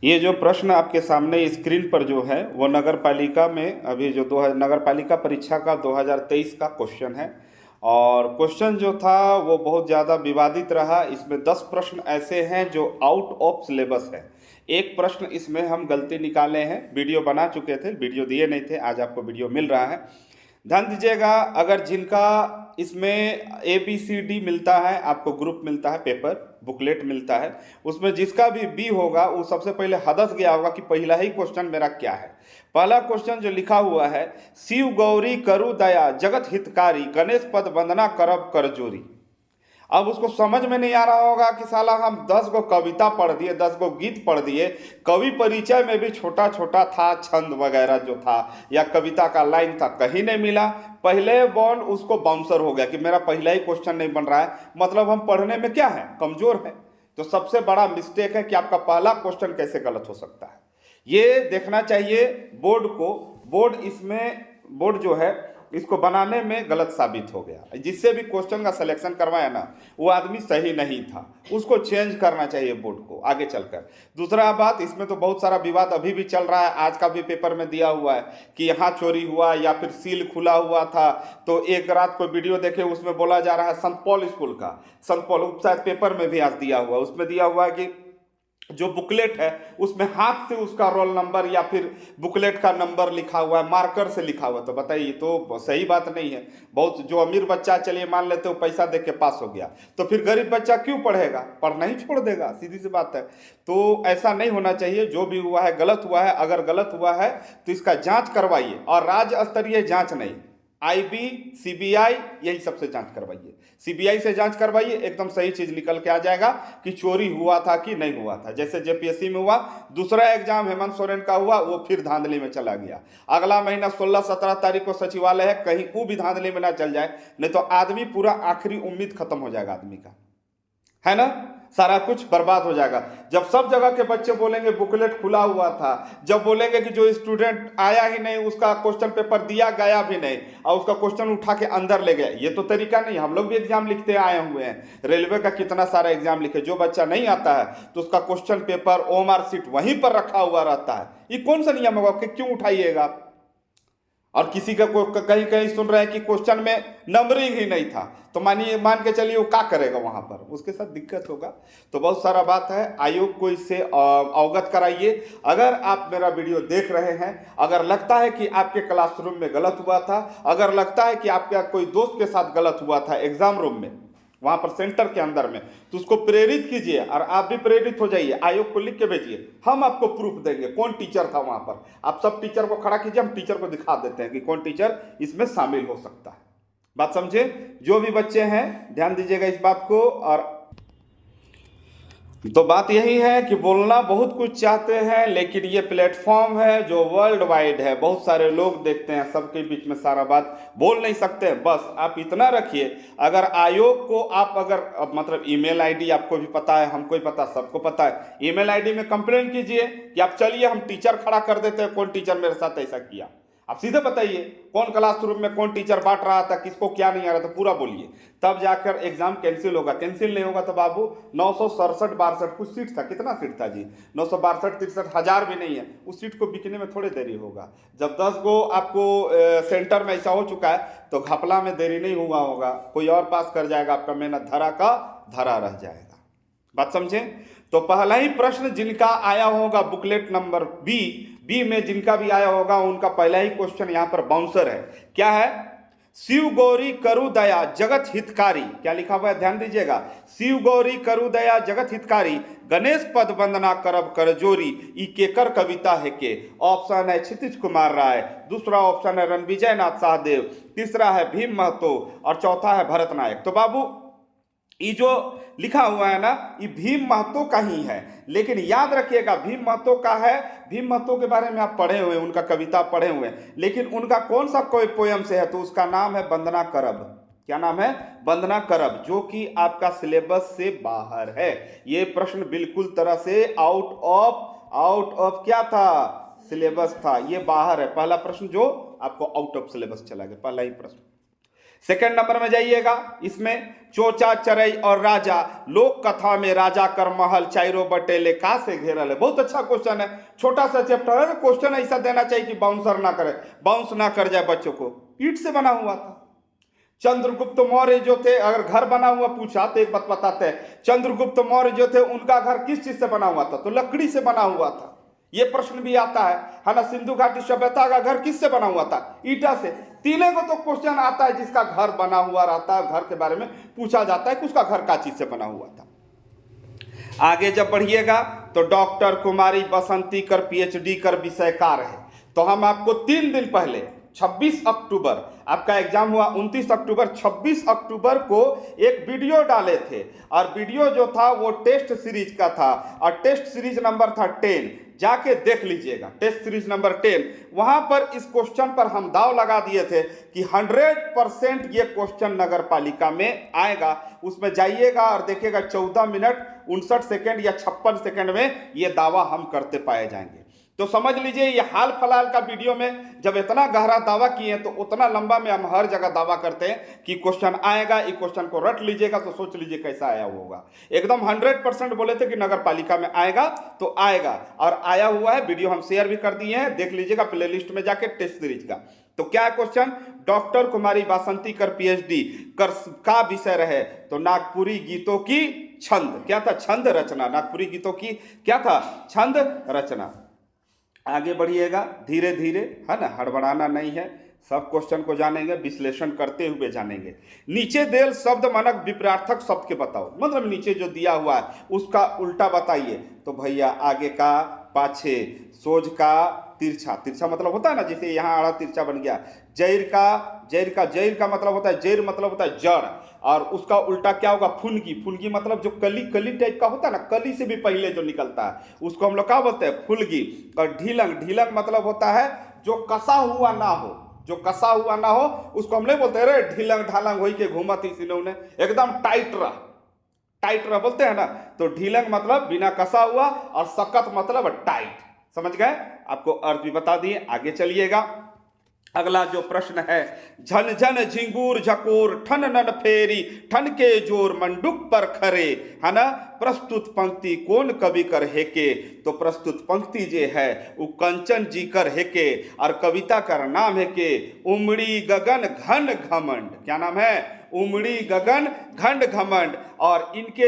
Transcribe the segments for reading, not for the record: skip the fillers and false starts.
ये जो प्रश्न आपके सामने स्क्रीन पर जो है वो नगर पालिका में अभी जो नगर पालिका परीक्षा का 2023 का क्वेश्चन है। और क्वेश्चन जो था वो बहुत ज़्यादा विवादित रहा। इसमें 10 प्रश्न ऐसे हैं जो आउट ऑफ सिलेबस है। एक प्रश्न इसमें हम गलती निकाले हैं, वीडियो बना चुके थे, वीडियो दिए नहीं थे, आज आपको वीडियो मिल रहा है। ध्यान दीजिएगा, अगर जिनका इसमें ABCD मिलता है, आपको ग्रुप मिलता है, पेपर बुकलेट मिलता है, उसमें जिसका भी बी होगा वो सबसे पहले हदस गया होगा कि पहला ही क्वेश्चन मेरा क्या है। पहला क्वेश्चन जो लिखा हुआ है, शिव गौरी करु दया जगत हितकारी गणेश पद वंदना करब कर जोरी। अब उसको समझ में नहीं आ रहा होगा कि साला हम 10 गो कविता पढ़ दिए, 10 गो गीत पढ़ दिए, कवि परिचय में भी छोटा छोटा था, छंद वगैरह जो था या कविता का लाइन था, कहीं नहीं मिला। पहले बॉन्ड उसको बाउंसर हो गया कि मेरा पहला ही क्वेश्चन नहीं बन रहा है, मतलब हम पढ़ने में क्या है, कमजोर है। तो सबसे बड़ा मिस्टेक है कि आपका पहला क्वेश्चन कैसे गलत हो सकता है, ये देखना चाहिए बोर्ड को। बोर्ड जो है इसको बनाने में गलत साबित हो गया। जिससे भी क्वेश्चन का सिलेक्शन करवाया ना, वो आदमी सही नहीं था, उसको चेंज करना चाहिए बोर्ड को आगे चलकर। दूसरा बात, इसमें तो बहुत सारा विवाद अभी भी चल रहा है, आज का भी पेपर में दिया हुआ है कि यहाँ चोरी हुआ या फिर सील खुला हुआ था। तो एक रात को वीडियो देखे, उसमें बोला जा रहा है संत पॉल स्कूल का, संत पॉल शायद पेपर में भी आज दिया हुआ है, उसमें दिया हुआ है कि जो बुकलेट है उसमें हाथ से उसका रोल नंबर या फिर बुकलेट का नंबर लिखा हुआ है, मार्कर से लिखा हुआ है। तो बताइए, तो सही बात नहीं है। बहुत जो अमीर बच्चा, चलिए मान लेते हो पैसा दे के पास हो गया, तो फिर गरीब बच्चा क्यों पढ़ेगा, पढ़ना ही छोड़ देगा, सीधी सी बात है। तो ऐसा नहीं होना चाहिए। जो भी हुआ है गलत हुआ है, अगर गलत हुआ है तो इसका जांच करवाइए, और राज्य स्तरीय जांच नहीं, IB CBI यही सबसे जांच करवाइए। CBI से जांच करवाइए, एकदम सही चीज निकल के आ जाएगा कि चोरी हुआ था कि नहीं हुआ था। जैसे JPSC में हुआ, दूसरा एग्जाम हेमंत सोरेन का हुआ, वो फिर धांधली में चला गया। अगला महीना 16-17 तारीख को सचिवालय है, कहीं वो भी धांधली में ना चल जाए, नहीं तो आदमी पूरा आखिरी उम्मीद खत्म हो जाएगा आदमी का, है ना, सारा कुछ बर्बाद हो जाएगा। जब सब जगह के बच्चे बोलेंगे बुकलेट खुला हुआ था, जब बोलेंगे कि जो स्टूडेंट आया ही नहीं उसका क्वेश्चन पेपर दिया गया भी नहीं और उसका क्वेश्चन उठा के अंदर ले गए, ये तो तरीका नहीं। हम लोग भी एग्जाम लिखते आए हुए हैं, रेलवे का कितना सारा एग्जाम लिखे, जो बच्चा नहीं आता है तो उसका क्वेश्चन पेपर OMR सीट वहीं पर रखा हुआ रहता है। ये कौन सा नियम होगा कि क्यों उठाइएगा। और किसी का कहीं कहीं सुन रहे हैं कि क्वेश्चन में नंबरिंग ही नहीं था, तो मान के चलिए वो क्या करेगा वहां पर, उसके साथ दिक्कत होगा। तो बहुत सारा बात है, आयोग को इससे अवगत कराइए। अगर आप मेरा वीडियो देख रहे हैं, अगर लगता है कि आपके क्लासरूम में गलत हुआ था, अगर लगता है कि आपका कोई दोस्त के साथ गलत हुआ था एग्जाम रूम में, वहां पर सेंटर के अंदर में, तो उसको प्रेरित कीजिए और आप भी प्रेरित हो जाइए, आयोग को लिख के भेजिए, हम आपको प्रूफ देंगे कौन टीचर था वहां पर। आप सब टीचर को खड़ा कीजिए, हम टीचर को दिखा देते हैं कि कौन टीचर इसमें शामिल हो सकता है। बात समझे। जो भी बच्चे हैं ध्यान दीजिएगा इस बात को। और तो बात यही है कि बोलना बहुत कुछ चाहते हैं, लेकिन ये प्लेटफॉर्म है जो वर्ल्ड वाइड है, बहुत सारे लोग देखते हैं, सबके बीच में सारा बात बोल नहीं सकते। बस आप इतना रखिए, अगर आयोग को आप अगर मतलब ईमेल आईडी आपको भी पता है, हमको भी पता, सबको पता है, ईमेल आईडी में कंप्लेंट कीजिए कि आप चलिए हम टीचर खड़ा कर देते हैं, कौन टीचर मेरे साथ ऐसा किया। आप सीधे बताइए कौन क्लासरूम में कौन टीचर बांट रहा था, किसको क्या नहीं आ रहा था, पूरा बोलिए, तब जाकर एग्जाम कैंसिल होगा। कैंसिल नहीं होगा तो बाबू 967-62 कुछ सीट था, कितना सीट था जी, 962-63 हजार भी नहीं है, उस सीट को बिकने में थोड़ी देरी होगा। जब 10 गो आपको सेंटर में ऐसा हो चुका है तो घपला में देरी नहीं हुआ होगा, कोई और पास कर जाएगा, आपका मेहनत धरा का धरा रह जाएगा। बात समझे। तो पहला ही प्रश्न जिनका आया होगा बुकलेट नंबर बी में जिनका भी आया होगा, उनका पहला ही क्वेश्चन यहां पर बाउंसर है। क्या है, शिव गौरी करु दया जगत हितकारी, क्या लिखा हुआ है ध्यान दीजिएगा, शिव गौरी करु दया जगत हितकारी गणेश पद वंदना करब कर जोरी, ई केकर कविता है के। ऑप्शन है क्षितिज कुमार राय, दूसरा ऑप्शन है रणविजय नाथ सहदेव, तीसरा है भीम महतो और चौथा है भरत नायक। तो बाबू ये जो लिखा हुआ है ना, ये भीम महतो का ही है, लेकिन याद रखिएगा भीम महतो का है। भीम महतो के बारे में आप पढ़े हुए, उनका कविता पढ़े हुए, लेकिन उनका कौन सा कोई पोयम से है, तो उसका नाम है वंदना करब। क्या नाम है, वंदना करब, जो कि आपका सिलेबस से बाहर है। ये प्रश्न बिल्कुल तरह से आउट ऑफ क्या था, सिलेबस था, ये बाहर है। पहला प्रश्न जो आपको आउट ऑफ सिलेबस चला गया, पहला ही प्रश्न। सेकंड नंबर में जाइएगा, इसमें चोचा चरई और राजा, लोक कथा में राजा कर महल, चाइरो बटेले का से घेरल है। बहुत अच्छा क्वेश्चन है, छोटा सा चैप्टर है, क्वेश्चन ऐसा देना चाहिए कि बाउंसर ना करे, बाउंस ना कर जाए बच्चों को। ईंट से बना हुआ था। चंद्रगुप्त मौर्य जो थे, अगर घर बना हुआ पूछा तो एक बात बताते हैं, चंद्रगुप्त मौर्य जो थे उनका घर किस चीज से बना हुआ था? तो लकड़ी से बना हुआ था। ये प्रश्न भी आता है ना। सिंधु घाटी सभ्यता का घर किससे बना हुआ था? ईटा से। तीनों को तो क्वेश्चन आता है जिसका घर बना हुआ रहता है, घर के बारे में पूछा जाता है कि उसका घर का चीज से बना हुआ था। आगे जब बढ़िएगा तो डॉक्टर कुमारी बसंती कर पीएचडी कर विषयकार है। तो हम आपको 3 दिन पहले 26 अक्टूबर, आपका एग्जाम हुआ 29 अक्टूबर, 26 अक्टूबर को एक वीडियो डाले थे, और वीडियो जो था वो टेस्ट सीरीज का था, और टेस्ट सीरीज नंबर था 10। जाके देख लीजिएगा, टेस्ट सीरीज नंबर 10। वहां पर इस क्वेश्चन पर हम दाव लगा दिए थे कि 100% ये क्वेश्चन नगर पालिका में आएगा। उसमें जाइएगा और देखिएगा 14 मिनट 59 सेकेंड या 56 सेकेंड में ये दावा हम करते पाए जाएंगे। तो समझ लीजिए, ये हाल फिलहाल का वीडियो में जब इतना गहरा दावा किए तो उतना लंबा में हम हर जगह दावा करते हैं कि क्वेश्चन आएगा। इस क्वेश्चन को रट लीजिएगा तो सोच लीजिए कैसा आया होगा। एकदम 100% बोले थे कि नगर पालिका में आएगा तो आएगा, और आया हुआ है। वीडियो हम शेयर भी कर दिए हैं, देख लीजिएगा प्ले लिस्ट में जाके टेस्ट सीरीज का। तो क्या है क्वेश्चन? डॉक्टर कुमारी बासंती कर पीएचडी कर का विषय रहे तो नागपुरी गीतों की छंद। क्या था? छंद रचना। नागपुरी गीतों की क्या था? छंद रचना। आगे बढ़िएगा धीरे धीरे, है ना, हड़बड़ाना नहीं है। सब क्वेश्चन को जानेंगे, विश्लेषण करते हुए जानेंगे। नीचे देल शब्द मानक विपरार्थक शब्द के बताओ, मतलब नीचे जो दिया हुआ है उसका उल्टा बताइए। तो भैया आगे का पाछे, सोज का तिरछा। तिरछा मतलब होता है ना, जैसे यहाँ आड़ा तिरछा बन गया। जैर का मतलब होता है, जैर मतलब होता है जड़, और उसका उल्टा क्या होगा? फुनगी। फुनगी मतलब जो कली टाइप का होता है ना, कली से भी पहले जो निकलता है उसको हम लोग क्या बोलते हैं? फुलगी। और ढीलंग मतलब होता है जो कसा हुआ ना हो, जो कसा हुआ ना हो उसको हम नहीं बोलते अरे ढीलंग ढालंग हो के घूमत ही सिनौने, एकदम टाइट रह बोलते हैं ना। तो ढीलंग मतलब बिना कसा हुआ, और सकत मतलब टाइट। समझ गए? आपको अर्थ भी बता दिए। आगे चलिएगा, अगला जो प्रश्न है, झन झन झिंगूर झकोर ठन नन फेरी, ठन के जोर मंडुक पर खरे, है ना। प्रस्तुत पंक्ति कौन कवि कर हेके? तो प्रस्तुत पंक्ति जे है वो कंचन जी कर हेके, और कविता का नाम है के उमड़ी गगन घन घमंड। क्या नाम है? उमड़ी गगन घन घमंड। और इनके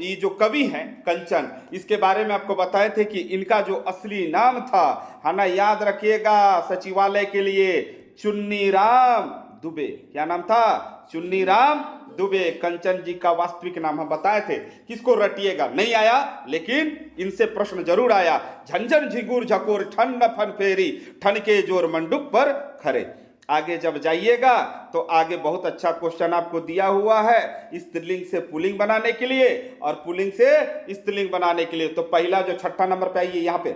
ये जो कवि हैं कंचन, इसके बारे में आपको बताए थे कि इनका जो असली नाम था, है ना, याद रखिएगा सचिवालय के लिए, चुन्नीराम दुबे। क्या नाम था? चुन्नीराम दुबे। कंचन जी का वास्तविक नाम हम बताए थे। किसको रटिएगा? नहीं आया, लेकिन इनसे प्रश्न जरूर आया। झंझन झिगुर झकोर ठन न फन फेरी, ठन के जोर मंडुक पर खरे। आगे जब जाइएगा तो आगे बहुत अच्छा क्वेश्चन आपको दिया हुआ है स्त्रीलिंग से पुल्लिंग बनाने के लिए और पुल्लिंग से स्त्रीलिंग बनाने के लिए। तो पहला जो 6ठा नंबर पे आइए, यहाँ पे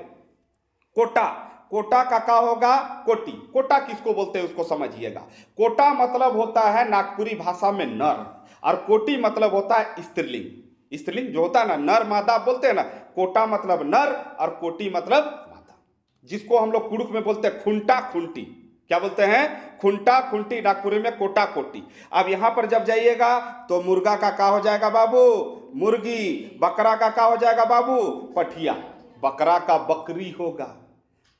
कोटा। कोटा का होगा? कोटी। कोटा किसको बोलते हैं उसको समझिएगा। कोटा मतलब होता है नागपुरी भाषा में नर, और कोटी मतलब होता है स्त्रीलिंग। स्त्रीलिंग जो होता है ना, नर मादा बोलते हैं ना, कोटा मतलब नर और कोटी मतलब मादा, जिसको हम लोग कुड़ुक में बोलते हैं खुंटा खुंटी। क्या बोलते हैं? खुंटा खुंटी। नागपुरी में कोटा कोटी। अब यहां पर जब जाइएगा तो मुर्गा का हो जाएगा बाबू? मुर्गी। बकरा का हो जाएगा बाबू? पठिया। बकरा का बकरी होगा,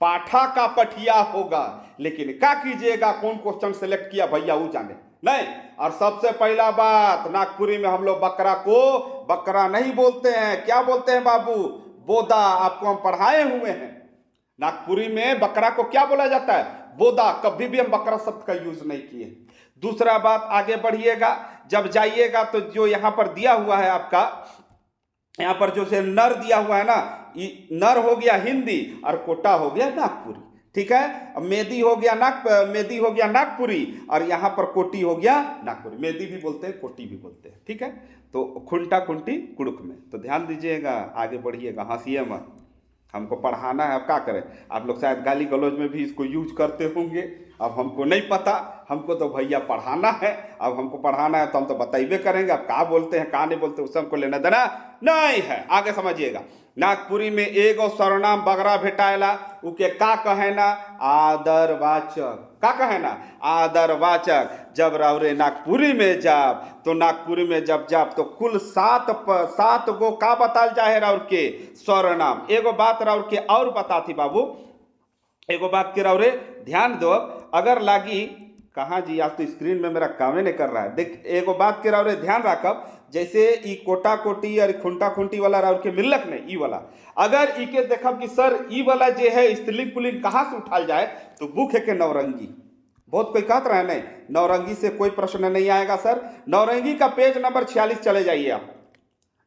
पाठा का पठिया होगा। लेकिन क्या कीजिएगा, कौन क्वेश्चन सेलेक्ट किया भैया वो जाने नहीं। और सबसे पहला बात, नागपुरी में हम लोग बकरा को बकरा नहीं बोलते हैं। क्या बोलते हैं बाबू? बोदा। आपको हम पढ़ाए हुए हैं, नागपुरी में बकरा को क्या बोला जाता है? बोदा। कभी भी हम बकरा शब्द का यूज नहीं किए। दूसरा बात, आगे बढ़िएगा, जब जाइएगा तो जो यहाँ पर दिया हुआ है आपका, यहाँ पर जो से नर दिया हुआ है ना, नर हो गया हिंदी और कोटा हो गया नागपुरी। ठीक है, मेदी हो गया नागपुरी, और यहाँ पर कोटी हो गया नागपुरी। मेदी भी बोलते हैं, कोटी भी बोलते हैं। ठीक है, तो खुंटा खुंटी कुड़ुक में। तो ध्यान दीजिएगा, आगे बढ़िएगा, हंसिए मत, हमको पढ़ाना है। अब क्या करें, आप लोग शायद गाली गलौज में भी इसको यूज करते होंगे, अब हमको नहीं पता, हमको तो भैया पढ़ाना है, अब हमको पढ़ाना है तो हम तो बताइबे करेंगे। अब का बोलते हैं का नहीं बोलते उससे हमको लेना देना नहीं है। आगे समझिएगा, नागपुरी में एगो सर्वनाम बगरा भेटाएला, उके का कहेना आदरवाचक। का कहेना आदरवाचक। जब राउरे नागपुरी में जाब तो नागपुरी में जब जाब तो कुल सात गो का बताल जाए राउर के सर्वनाम। एगो बात राउर के और बताती बाबू, एगो बात के राउरे ध्यान दो। अगर लागी कहाँ जी, आज तो स्क्रीन में मेरा कामे नहीं कर रहा है। देख एगो बात के राउरे ध्यान रखब, जैसे ई कोटा कोटी और खुंटा खुंटी वाला राउर के मिलक नहीं, ई वाला अगर ई के देखब कि सर ई वाला जे है स्त्रीलिंग पुल्लिंग कहाँ से उठाल जाए, तो बुक है के नवरंगी। बहुत कोई कहता रहे नहीं नवरंगी से कोई प्रश्न नहीं आएगा सर। नवरंगी का पेज नंबर 46 चले जाइए आप,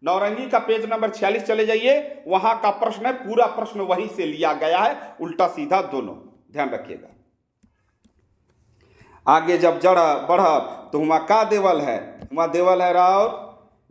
नवरंगी का पेज नंबर 46 चले जाइए, वहां का प्रश्न है, पूरा प्रश्न वहीं से लिया गया है, उल्टा सीधा दोनों, ध्यान रखिएगा। आगे जब जड़ बढ़ब तो वहां का देवल है, वहां देवल है राउर,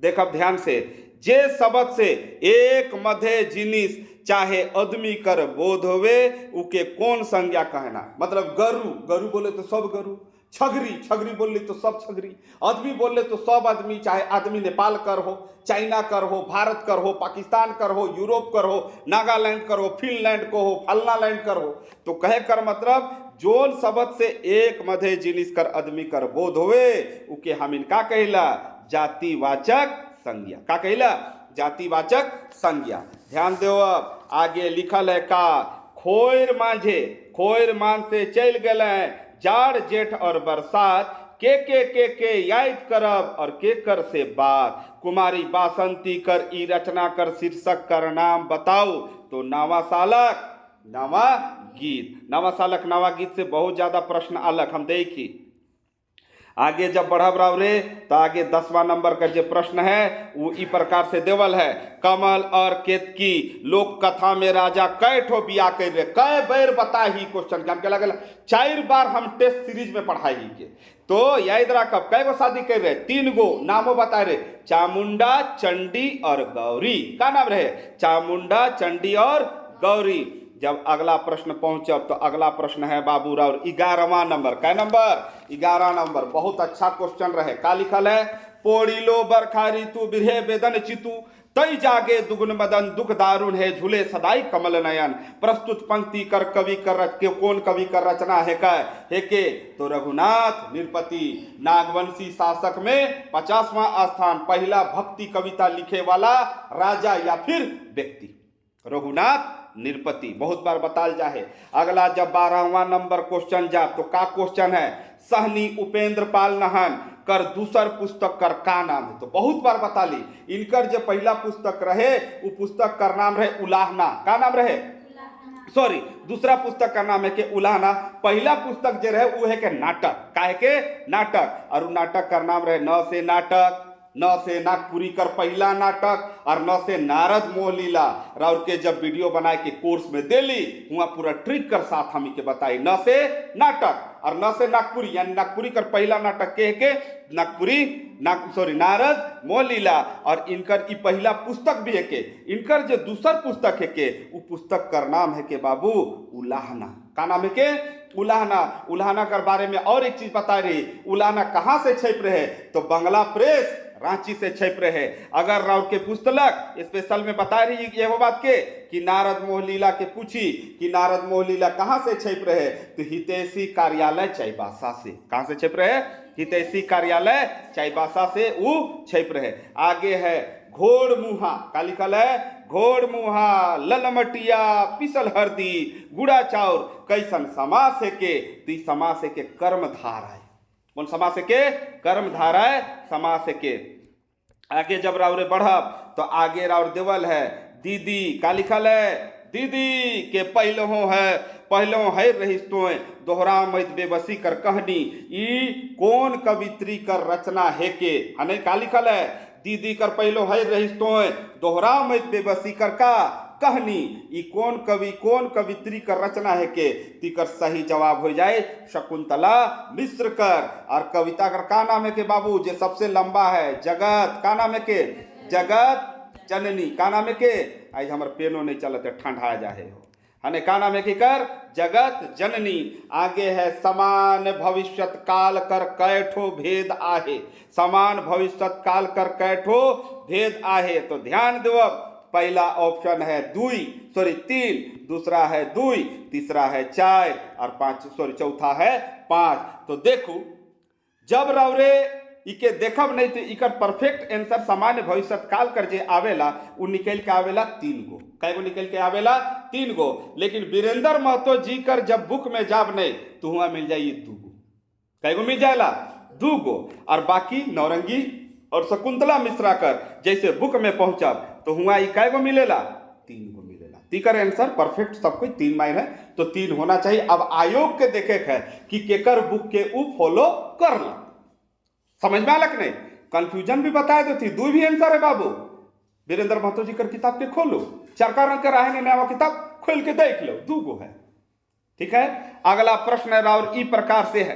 देखब ध्यान से, जे शब्द से एक मध्य जिनिस चाहे आदमी कर बोध होवे उके कौन संज्ञा कहना। मतलब गरु, गरु बोले तो सब गरु, छगरी, छगरी बोल ली तो सब छगरी, आदमी बोल ले तो सब आदमी, चाहे आदमी नेपाल कर हो, चाइना कर हो, भारत कर हो, पाकिस्तान कर हो, यूरोप कर हो, नागालैंड कर हो, फिनलैंड को हो, फलना लैंड कर हो। तो कहे कर मतलब जोन शब्द से एक मध्य जिनिस कर आदमी कर बोध होवे उके हम इनका कहिला जातिवाचक संज्ञा। का कहिला जातिवाचक संज्ञा। ध्यान दो, अब आगे लिखल है का खोर माझे, खोर मान से चल गए जाड़ जेठ और बरसात, के याद करब और के कर से बात, कुमारी बासंती कर ई रचना कर शीर्षक कर नाम बताओ। तो नावा सालक नवा गीत, नवा सालक नवा गीत से बहुत ज्यादा प्रश्न अलग हम देखी। आगे जब बढ़ब राव रे तो आगे 10वां नंबर का जो प्रश्न है वो इस प्रकार से देवल है, कमल और केतकी लोक कथा में राजा कै ठो बिया कर रहे, कै बेर बता ही क्वेश्चन के हम क्या लगे 4 बार हम टेस्ट सीरीज में पढ़ाई के। तो याद रखब कै गो शादी कर रहे, 3 गो नामों बता रहे, चामुंडा चंडी और गौरी। का नाम रहे चामुंडा चंडी और गौरी। जब अगला प्रश्न पहुंचब तो अगला प्रश्न है बाबू राव 11वां नंबर। क्या नंबर 11 नंबर, बहुत अच्छा क्वेश्चन रहे। का लिखल है पोड़ीलो बरखा ऋतु बिरहे वेदन चितु, तई जागे दुगुन मदन दुख दारुण है झूले सदाई कमल नयन। प्रस्तुत पंक्ति कर कवि कर के कौन कवि कर रचना है के तो रघुनाथ निरपति। नागवंशी शासक में 50वां स्थान, पहला भक्ति कविता लिखे वाला राजा या फिर व्यक्ति रघुनाथ निरपति, बहुत बार बताल जाए। अगला जब 12वां नंबर क्वेश्चन जा तो का क्वेश्चन है, सहनी उपेंद्र पाल नहन कर दूसर पुस्तक कर का नाम है। तो बहुत बार बता ली, इनकर जो पहला पुस्तक रहे वो पुस्तक का नाम रहे उलाहना। का नाम रहे सॉरी, दूसरा पुस्तक का नाम है के उलाहना। पहला पुस्तक जो रहे वो है के नाटक, का है के नाटक, और नाटक का नाम रहे न से नाटक, न से नागपुरी कर पहला नाटक, और न से नारद मोहलीला। राउर के जब वीडियो बनाए के कोर्स में देली वहां पूरा ट्रिक कर साथ हम के बताई, न से नाटक और न से नागपुरी, यानी नागपुरी कर पहला नाटक के नागपुरी नारद मोहलीला। और इनकर ई पहला पुस्तक भी है के, इनकर जो दूसर पुस्तक है के वो पुस्तक का नाम है के बाबू उलाहना। का नाम है के उलाहना। उलाहना के बारे में और एक चीज बता रही, उलाहना कहाँ से छप रहे तो बंगला प्रेस रांची से छप रहे। अगर राउर के पुस्तक स्पेशल में बता रही ये वो बात के कि नारद मोहलीला के पूछी कि नारद मोहलीला कहाँ से छप रहे तो हितैषी कार्यालय चाईबासा से। कहाँ से छप रहे हितैषी कार्यालय चाईबासा से वो छप रहे। आगे है घोड़ मुहा। का लिखल है घोड़ मुहा ललमटिया पिसल हरदी गुड़ा चाउर कैसन समास है के, तो समास है के कर्मधार है। कौन समास है के कर्मधारा है समास है के। आगे जब राउरे बढ़ब तो आगे राउर देवल है दीदी। का लिखल है दीदी के पहलो है रहिस्तों दोहरा मैत बेबसी कर कहनी, ई कौन कवित्री कर रचना है के। हने का लिखल है दीदी कर पहलो है रहिस्तों दोहरा मैत बेबसी कर का कहनी, ई कौन कवि कौन कवित्री का रचना है के। तिकर सही जवाब हो जाए शकुंतला मिश्र कर। और कविता कर का नाम है के बाबू जो सबसे लंबा है जगत। का नाम है के जगत जननी। का नाम है के आज हमारे पेनो नहीं चलते ठंडा जाए हो। है का नाम है कि कर जगत जननी। आगे है समान भविष्यत काल कर कैठो भेद आहे। समान भविष्यत काल कर कैठो भेद आहे। तो ध्यान दो, पहला ऑप्शन है तीन, दूसरा है दुई, तीसरा है चार और चौथा है पांच। तो देखो जब रौरे इके देखब नहीं तो इकर परफेक्ट आंसर सामान्य भविष्य काल कर जे आवेला उ निकल के आवेला 3 गो। कै गो निकल के आवेला 3 गो। लेकिन वीरेंद्र महतो जी कर जब बुक में जाब नहीं तो हुआ मिल जाइए 2 गो। कै गो मिल जाएला 2 गो। और बाकी नौरंगी और शकुंतला मिश्रा कर जैसे बुक में पहुंचब तो हुआ कै गो मिलेला 3 गो मिलेला। तीकर आंसर परफेक्ट सब कोई 3 माइन है तो 3 होना चाहिए। अब आयोग के देखे है कि केकर बुक के उ फॉलो करना। समझ में आलक नहीं? कंफ्यूजन भी बताए तो थी। 2 भी आंसर है बाबू। वीरेंद्र महतो जी कर किताब के खोलो, चरका रंग कर आए नया किताब खोल के देख लो, 2 गो है। ठीक है, अगला प्रश्न है और ई प्रकार से है।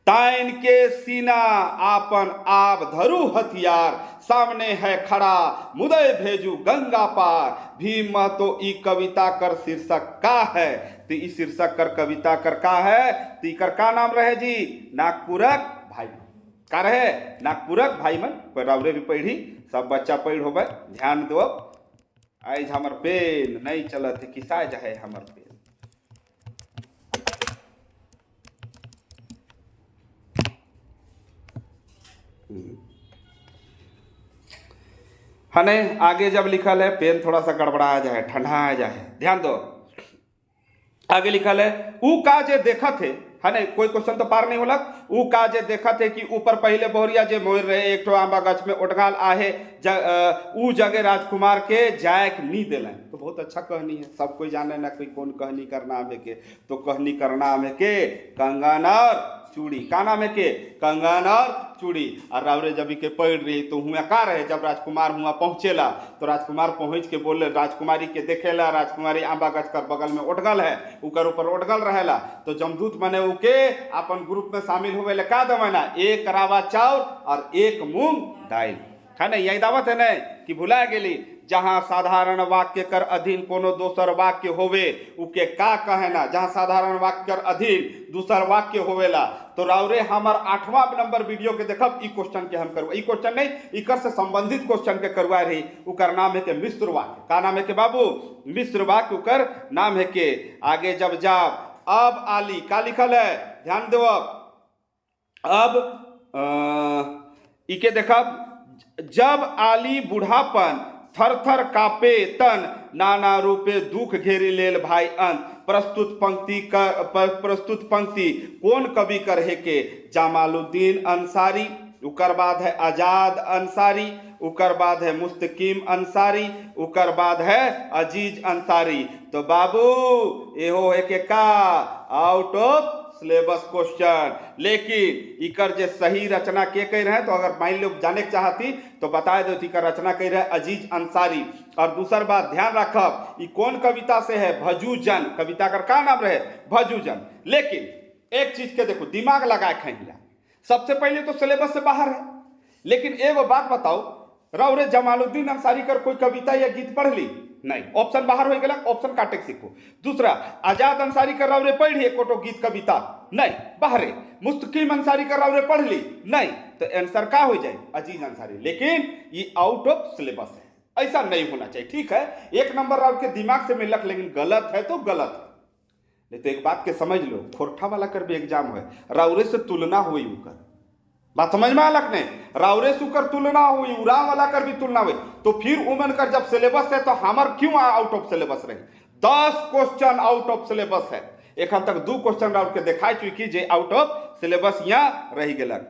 ताइन के सीना आपन आप धरु हथियार, सामने है खड़ा मुदय भेजू गंगा पार। भीम महतो ई कविता कर शीर्षक का है। तो ई शीर्षक कर कविता कर का है? तीकर का नाम रहे जी? नागपुरक भाई का रहे? नागपुरक भाई मन रावरे भी पढ़ी, सब बच्चा पढ़ हो। ध्यान दो, आज हमर पेन नहीं चलत है, किसा जाए हमर पेन। हने आगे जब लिखल है पेन थोड़ा सा गड़बड़ा जाए, ठंडा आ जाए। ध्यान दो, आगे लिखल है ऊ का जे देखा थे, है नहीं? कोई क्वेश्चन तो पार नहीं होलक। ऊ का जे देखा थे कि ऊपर पहले बोरिया जे मोर रहे एक ठो आंबा गछ में उठगाल आहे ऊ जगह राजकुमार के जायक नी दिलन। तो बहुत अच्छा कहानी है, सब कोई जाने ना कोई कौन कहानी करना हमें के। तो कहानी करना हमें के कंगन और चूड़ी। का नाम है के? कंगन और चूड़ी। और रावरे जब के पढ़ रही तो हुआ का रहे, जब राजकुमार हुआ पहुंचेला तो राजकुमार पहुंच के बोले राजकुमारी के देखेला। राजकुमारी आंबा गछ कर बगल में उठगल है, उकर ऊपर उठगल रहेला। तो जमदूत मने उके अपन ग्रुप में शामिल होवे ले का दवाना? 1 रावा चाउर और 1 मूंग दाल। है नहीं? यही दावत है नहीं कि भुला गेली। जहां साधारण वाक्य कर अधीन कोनो दोसर वाक्य होवे उके का कहना? जहां साधारण वाक्य कर अधीन दूसर वाक्य होवेला। तो रावरे हमार 8वां नंबर वीडियो के देखब ई क्वेश्चन के हम करवा। ई क्वेश्चन नहीं, इकर से संबंधित क्वेश्चन के करवा रही। उकर नाम है के मिश्र वाक्य। का नाम है के बाबू? मिश्र वाक्य उकर नाम है के। आगे जब जाब अब आली का लिखल है? ध्यान दो, अब इके देखब जब आली बूढ़ापन थर थर कापे तन, नाना रूपे दुख घेरी लेल भाई अंत। प्रस्तुत पंक्ति कौन कवि करहे के? जमालुद्दीन अंसारी, उकर बाद है आजाद अंसारी, उकर बाद है मुस्तकीम अंसारी, उकर बाद है अजीज अंसारी। तो बाबू एहो है के का आउट ऑफ सिलेबस क्वेश्चन। लेकिन इकर जे सही रचना के कह रहे हैं तो अगर मान लो जाने के चाहती तो बता दो इकर रचना कह रहे अजीज अंसारी। और दूसर बात ध्यान रखब ई कौन कविता से है? भजूजन। कविता कर का नाम रहे? भजूजन। लेकिन एक चीज के देखो, दिमाग लगा खैला। सबसे पहले तो सिलेबस से बाहर है। लेकिन एगो बात बताओ, रौरे जमालुद्दीन अंसारी कर कोई कविता या गीत पढ़ ली? नहीं, ऑप्शन बाहर हो गया, ऑप्शन काटे सीखो। दूसरा, आजाद अंसारी कर रौरे पढ़िए कोटो गीत कविता? नहीं, बाहरे। मुस्तकीम अंसारी कर रौरे पढ़ ली? नहीं। तो आंसर का हो जाए? अजीज अंसारी। लेकिन ये आउट ऑफ सिलेबस है, ऐसा नहीं होना चाहिए। ठीक है, 1 नंबर राउर के दिमाग से मिलक, लेकिन गलत है तो गलत है। नहीं तो एक बात के समझ लो, खोरठा वाला कर भी एग्जाम है, राउरे से तुलना हुई उकर। बात समझ में आलक नहीं? रावरे सुकर तुलना हुई, उराम वाला कर भी तुलना हुई। तो फिर उमन कर जब सिलेबस है तो हमार क्यों आउट ऑफ सिलेबस रही? 10 क्वेश्चन आउट ऑफ सिलेबस है। एखन तक 2 क्वेश्चन राउट के दिखाई चुकी जे आउट ऑफ सिलेबस यहाँ रही गेलक।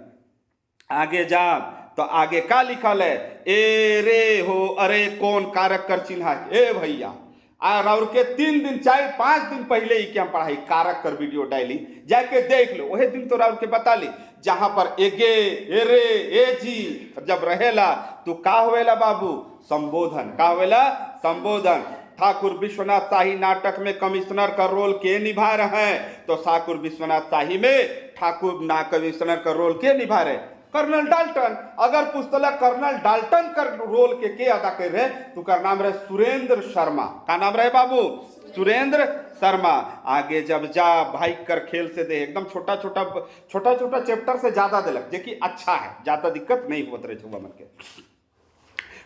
आगे जा तो आगे का लिखल है? ए रे हो अरे कौन कारक कर चिन्हा? ए भैया राउर के 3 दिन 4-5 दिन पहले ही क्या पढ़ाई कारक कर वीडियो डाली, जाके देख लो। वही दिन तो राउर के बता ली जहां पर एगे एरे एजी जब रहेला तो का होवेला बाबू? संबोधन। का होवेला? संबोधन। ठाकुर विश्वनाथ शाही नाटक में कमिश्नर का रोल के निभा रहे हैं? तो ठाकुर विश्वनाथ शाही में ठाकुर ना कमिश्नर का रोल के निभा रहे? Colonel Dalton. अगर पुस्तक कर्नल डाल्टन का रोल के अदा कर रहे तो का नाम रहे सुरेंद्र शर्मा। का नाम रहे बाबू? सुरेंद्र शर्मा। आगे जब जा भाई कर खेल से दे, एकदम छोटा छोटा चैप्टर से ज्यादा दिलक, जे कि अच्छा है, ज्यादा दिक्कत नहीं होत रहे छुआ मन के।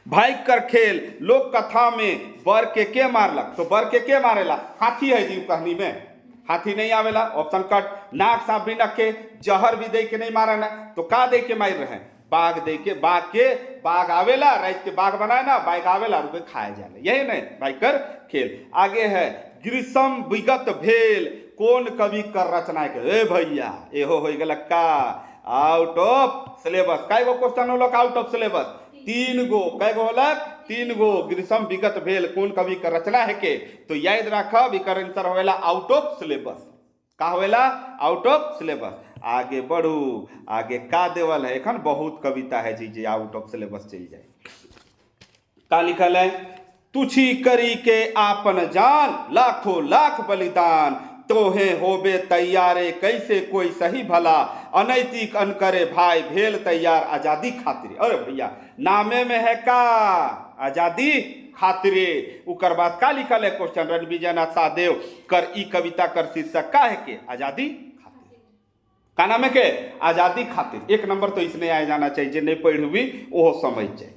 भाई कर खेल लोक कथा में बर के मारलक, तो बर के मारेला? हाथी है जी कहानी में, हाथी नहीं आवेला। Option cut. नाग सांप भी नखे, जहर भी दे के नहीं मारा ना, तो का दे के मार रहे? बाघ दे के, बाघ आवेला, रात के बाघ बनाए ना, बाघ आवेला रुके खाए जाले, यही नहीं भाई कर खेल। आगे है ग्रीष्म विगत भेल कौन कवि कर रचना के? ए भैया एहो हो गल का आउट ऑफ सिलेबस। कै गो क्वेश्चन होलक आउट ऑफ सिलेबस? 3 गो। कै गो होलक? 3 गो। ग्रीष्म विगत भेल कौन कवि का रचना है के? तो याद रखब इकर आंसर होवेला आउट ऑफ सिलेबस। का होवेला? Out of syllabus. आगे बढ़ू, आगे का देवल है? एखन बहुत कविता है जी जे आउट ऑफ सिलेबस चल जाए। का लिखल है? तुछी करी के आपन जान लाखों लाख बलिदान, तोहे होबे तैयारे कैसे कोई सही भला, अनैतिक अनकरे भाई भेल तैयार आजादी खातिर। अरे भैया नामे में है का आजादी खातिरे। उकर बाद का लिखल है क्वेश्चन? रणविजय नाथ सहदेव कर ई कविता कर शीर्षक का है के? आजादी खातिर। का नाम है के? आजादी खातिर। 1 नंबर तो इसने आ जाना चाहिए, जे नहीं पढ़ी हुई वो समझ जाए।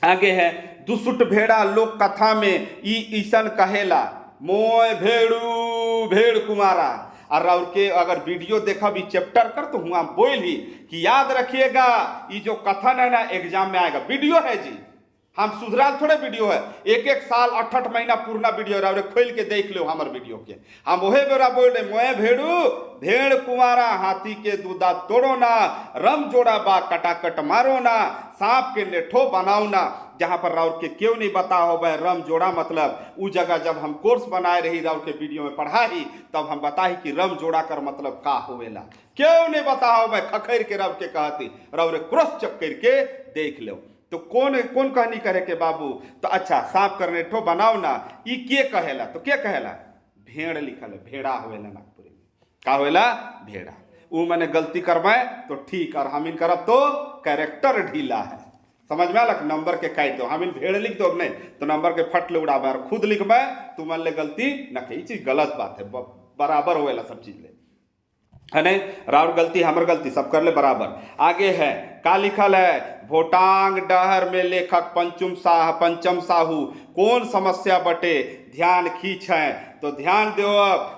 आगे है दुसुट भेड़ा लोक कथा में ई ईसन कहेला, मोय भेड़ू भेड़ कुमारा। और राउर के अगर वीडियो देखा भी चैप्टर कर तो हुआ बोल ही कि याद रखिएगा ये जो कथन है ना एग्जाम में आएगा। वीडियो है जी, हम सुधराल थोड़े वीडियो है, 1 साल 8 महीना पूर्णा वीडियो रहा, खोल के देख लो हमारे वीडियो के। हम वही बेरा बोल रहे मोए भेड़ू भेड़ कुमारा, हाथी के दूधा तोड़ो ना, रम जोड़ा बा कटाकट मारो ना, सांप के नेठो बनाओ ना। जहां पर राउर के क्यों नहीं बता हो भाई रम जोड़ा मतलब उ जगह जब हम कोर्स बनाए रही राउर के वीडियो में पढ़ा ही, तब हम बताही कि रम जोड़ा कर मतलब का होवेला। क्यों नहीं बता हो भाई खखैर के राउर के कहती, राउर क्रॉस चेक करके देख लो। तो कौन कौन कहानी करे के बाबू? तो अच्छा सांप करने ठो बनाओ ना, ई के कहेला? तो के कहेला? भेड़ लिखल है, भेड़ा होवेला नागपुरी में। का होवेला? भेड़ा। उ मैंने गलती करवाए तो ठीक, और हम इन करब तो कैरेक्टर ढीला है। समझ में आलक? नंबर के काट दो, हम इन भेड़ लिख दो नहीं तो नंबर के फट ले उड़ाबे, और खुद लिखबे तू मन ले गलती न कही चीज गलत बात है, बराबर होवेला सब चीज ले है नहीं। राउर गलती हमर गलती सब कर ले बराबर। आगे है का लिखल है? भोटांग डहर में लेखक पंचम साहू कौन समस्या बटे ध्यान खींच है? तो ध्यान दो,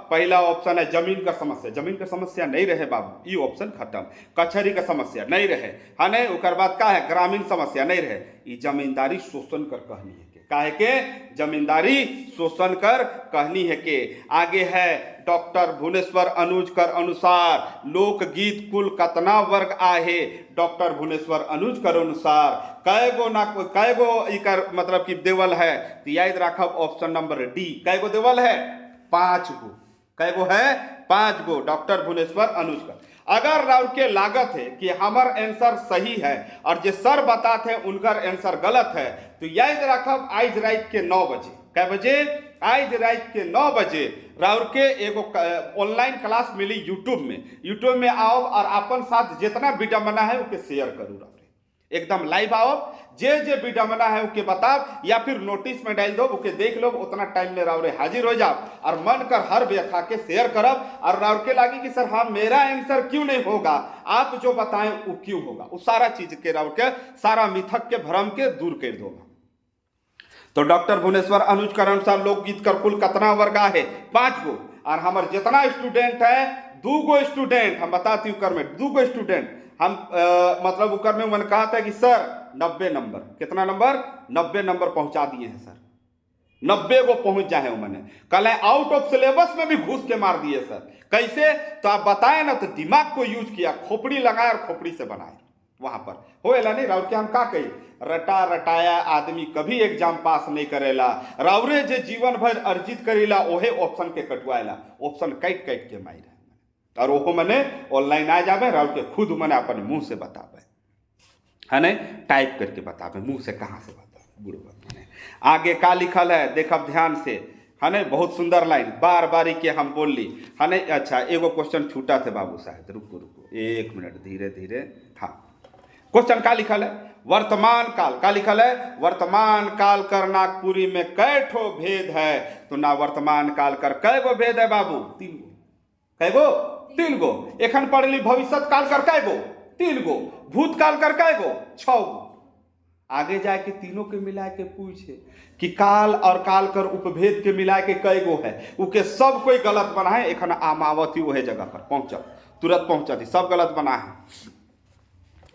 पहला ऑप्शन है जमीन का समस्या। जमीन का समस्या नहीं रहे बाबू, ये ऑप्शन खत्म। कचहरी का समस्या नहीं रहे है नहीं। उकर बाद का है? ग्रामीण समस्या नहीं रहे, ये जमींदारी शोषण कर कहनी है के। काहे के? जमींदारी शोषण कर कहनी है के। आगे है डॉक्टर भुवनेश्वर अनुज कर अनुसार लोकगीत कुल कतना वर्ग आहे? डॉक्टर भुवनेश्वर अनुज कर अनुसार कैगो ना कैगो इकर मतलब कि देवल है? तो याद रखब ऑप्शन नंबर डी। कैगो देवल है? 5 गो। कैगो है? 5 गो डॉक्टर भुवनेश्वर अनुज कर। अगर राउर के लागत है कि हमार आंसर सही है और जो सर बताते हैं उनका आंसर गलत है, तो याद रखब आज रात के 9 बजे। कै बजे? आज रात के 9 बजे राउर के एगो ऑनलाइन क्लास मिली यूट्यूब में आओ और अपन साथ जितना विडम्बना है उके शेयर करूँ। राउर एकदम लाइव आओ, जे विडम्बना है उके बताओ, या फिर नोटिस में डाल दो उके देख लो, उतना टाइम में राउरे हाजिर हो जाओ और मन कर हर व्यथा के शेयर करब। और राउर के लागी कि सर हाँ मेरा आंसर क्यों नहीं होगा, आप जो बताएं वो क्यों होगा, वो सारा चीज के राउर के सारा मिथक के भ्रम के दूर कर दोगा। तो डॉक्टर भुवनेश्वर अनुज कर अनुसार लोकगीत कर कुल कतना वर्ग है? 5 गो। और हमारे जितना स्टूडेंट है 2 गो स्टूडेंट, हम बताती हूँ कर में 2 गो स्टूडेंट हम मतलब उकर में मैंने कहा था कि सर 90 नंबर, कितना नंबर? 90 नंबर पहुंचा दिए हैं सर, 90 को पहुंच जाए हो। मैंने कल आउट ऑफ सिलेबस में भी घुस के मार दिए सर। कैसे? तो आप बताए ना, तो दिमाग को यूज किया, खोपड़ी लगाए और खोपड़ी से बनाए। वहां पर होएला नहीं राउर के हम का कही, रटा रटाया आदमी कभी एग्जाम पास नहीं करेला। राउरे जे जीवन भर अर्जित करेला ओहे ऑप्शन के कटवाएला, ऑप्शन काट के मारे। और वो मैंने ऑनलाइन आ जावे, राउर के खुद मैंने अपने मुंह से बतावे है नहीं, टाइप करके बतावे, मुंह से कहाँ से बतावे बुढ़वा मैंने। आगे का लिखल है देखब ध्यान से है नहीं, बहुत सुंदर लाइन, बार बारी के हम बोल ली है नहीं। अच्छा एगो क्वेश्चन छूटा थे बाबू साहब, रुको 1 मिनट, धीरे धीरे। हाँ क्वेश्चन का लिखल है वर्तमान काल का लिखल है वर्तमान काल कर नागपुरी में कै ठो भेद है। तो ना वर्तमान काल कर कै गो भेद है बाबू? 3 गो। कै गो? 3 गो। एखन पढ़ ली भविष्यत काल कर कै गो? 3 गो। भूतकाल कर कै गो? 6 गो। आगे जाके तीनों के मिला के पूछे कि काल और काल कर उपभेद के मिला के कै गो है, उके सब कोई गलत बना है। एखन आमावती वही जगह पर पहुंचल, तुरंत पहुंचती, सब गलत बना है।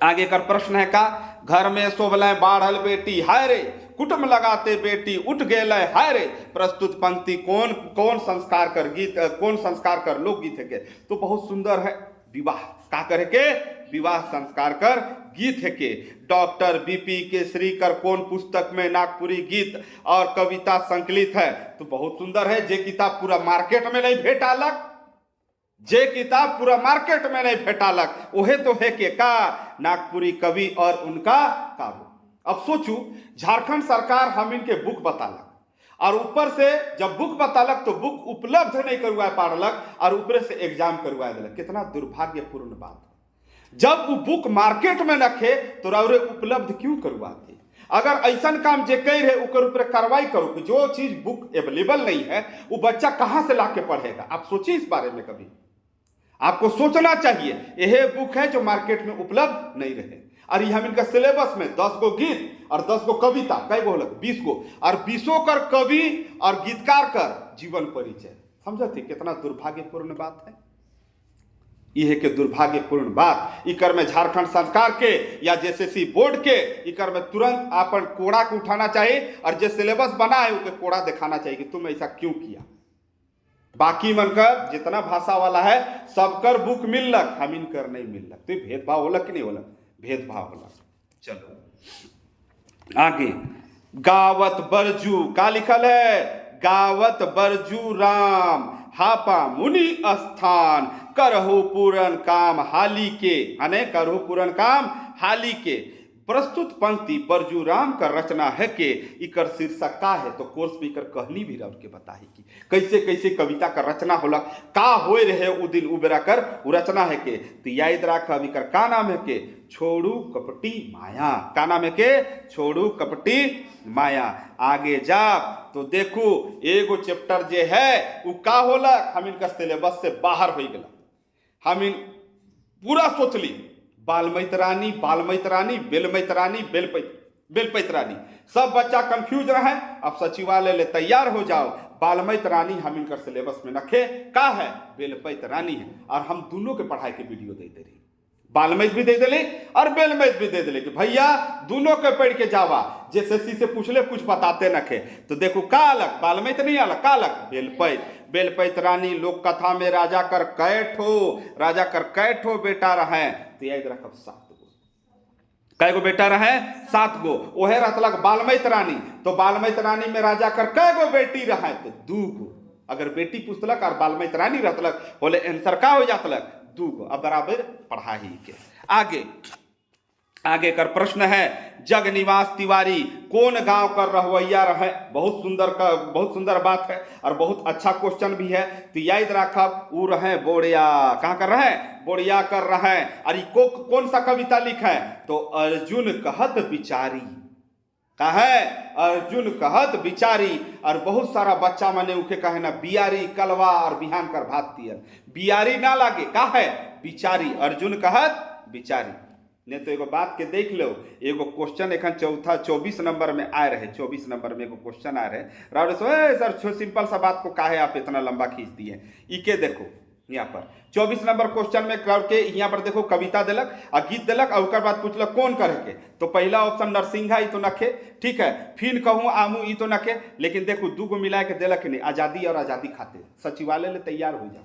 आगे कर प्रश्न है का घर में शोभल बाढ़ल बेटी हाय रे, कुटुम लगाते बेटी उठ गेल हाय रे। प्रस्तुत पंक्ति कौन कौन संस्कार कर गीत, कौन संस्कार कर लोकगीत है के? तो बहुत सुंदर है, विवाह का करे के? विवाह संस्कार कर गीत है के। डॉक्टर बीपी केसरी कर कौन पुस्तक में नागपुरी गीत और कविता संकलित है? तो बहुत सुंदर है, जे किताब पूरा मार्केट में नहीं भेटालक, जे किताब पूरा मार्केट में नहीं भेटालक ओहे तो है के का नागपुरी कवि और उनका काव्य। अब सोचू, झारखंड सरकार हम इनके बुक बतालक और ऊपर से जब बुक बतालक तो बुक उपलब्ध नहीं करवा पाड़लक और ऊपर से एग्जाम करवा दिलक। कितना दुर्भाग्यपूर्ण बात है। जब वो बुक मार्केट में रखे तो राउरे उपलब्ध क्यों करवाते? अगर ऐसा काम जे कह रहे उकर ऊपर कार्रवाई करो कि जो चीज बुक अवेलेबल नहीं है वो बच्चा कहां से लाके पढ़ेगा। आप सोचिए इस बारे में, कभी आपको सोचना चाहिए। यह बुक है जो मार्केट में उपलब्ध नहीं रहे और ये हम इनका सिलेबस में 10 गो गीत और 10 गो कविता, कई गो होलक 20 गो और 20 कर कवि और गीतकार कर जीवन परिचय। समझते कितना दुर्भाग्यपूर्ण बात है। यह के दुर्भाग्यपूर्ण बात इकर में झारखंड सरकार के या जेसीसी बोर्ड के इकर में तुरंत अपन कोड़ा को उठाना चाहिए और जो सिलेबस बना है उसके कोड़ा दिखाना चाहिए कि तुम ऐसा क्यों किया। बाकी मनकर जितना भाषा वाला है सबकर बुक मिललक, हम इनकर नहीं मिललक। तो भेदभाव होलक कि नहीं होलक? भेदभाव होलक। चलो आगे, गावत बरजू का लिखल है गावत बरजू राम हापा मुनि स्थान करहु पूरन काम हाली के, अने करहु पूरन काम हाली के। प्रस्तुत पंक्ति बरजूराम का रचना है के इकर शीर्षक का है? तो कोर्स भी कर कहनी भी रह के बताही कि कैसे कैसे कविता का रचना होला, का होए रहे उ दिन उबेरा कर उ रचना है के। तो याद राख इकर का नाम है के छोड़ू कपटी माया। का नाम है के छोड़ू कपटी माया। आगे जा तो देखू एगो चैप्टर जे है उ का होला, हम इनका सिलेबस से बाहर हो गया। हम इन पूरा सोचली बालमैत रानी बालमैत रानी बेलमैत रानी बेलपैत रानी, सब बच्चा कंफ्यूज रहे। अब सचिवालय ले तैयार हो जाओ। बालमैत रानी हम इनकर सिलेबस में रखे का है, बेलपैत रानी है और हम दोनों के पढ़ाई के वीडियो दे दे रही। बालमैत भी दे दिले और बेलमैत भी दे दिले कि भैया दोनों के पढ़ के जावा। जेसीसी से पूछले कुछ बताते न खे। तो देखो का अलग बालमैत नहीं अलग, का अलग बेलपैत। बेलपैत रानी लोक कथा में राजा कर कै ठो बेटा रहे। तो याद रखब 7 गो। कै गो बेटा रहे? 7 गो। ओहे रहतलक बालमैत रानी। तो बालमैत रानी में राजा कर कै गो बेटी रहे? तो 2 गो। अगर बेटी पूछतलक और बालमैत रानी रहतलक बोले आंसर का हो जातलक 2 गो। अब बराबर पढ़ा ही के। आगे कर प्रश्न है जग निवास तिवारी कौन गांव कर रहवैया रहे? बहुत सुंदर बात है और बहुत अच्छा क्वेश्चन भी है। तो याद रखब उ रहे बोड़िया। कहाँ कर रहे? बोड़िया कर रहे। और कौन सा कविता लिखा है? तो अर्जुन कहत बिचारी। का है? अर्जुन कहत बिचारी। और बहुत सारा बच्चा मने उके कहे ना बियारी कलवा और बिहान कर भात तियर। बियारी ना लागे, का है? बिचारी। अर्जुन कहत बिचारी। ने तो एगो बात के देख लो, एगो क्वेश्चन एखन 24 नंबर में आए रहे। 24 नंबर में एगो क्वेश्चन आए रहे। राउरे सर सिंपल सा बात को काहे आप इतना लंबा खींच दिए? इके देखो यहाँ पर 24 नंबर क्वेश्चन में करके यहाँ पर देखो कविता दिलक और गीत दिलक और उसके बाद पूछलक कौन करे के। तो पहला ऑप्शन नरसिंहा ई तो नखे, ठीक है। फिर कहूँ आमू ई तो नखे। लेकिन देखो 2 गो मिला के दिलक नहीं, आज़ादी और आज़ादी खातिर। सचिवालय ले तैयार हो जाओ।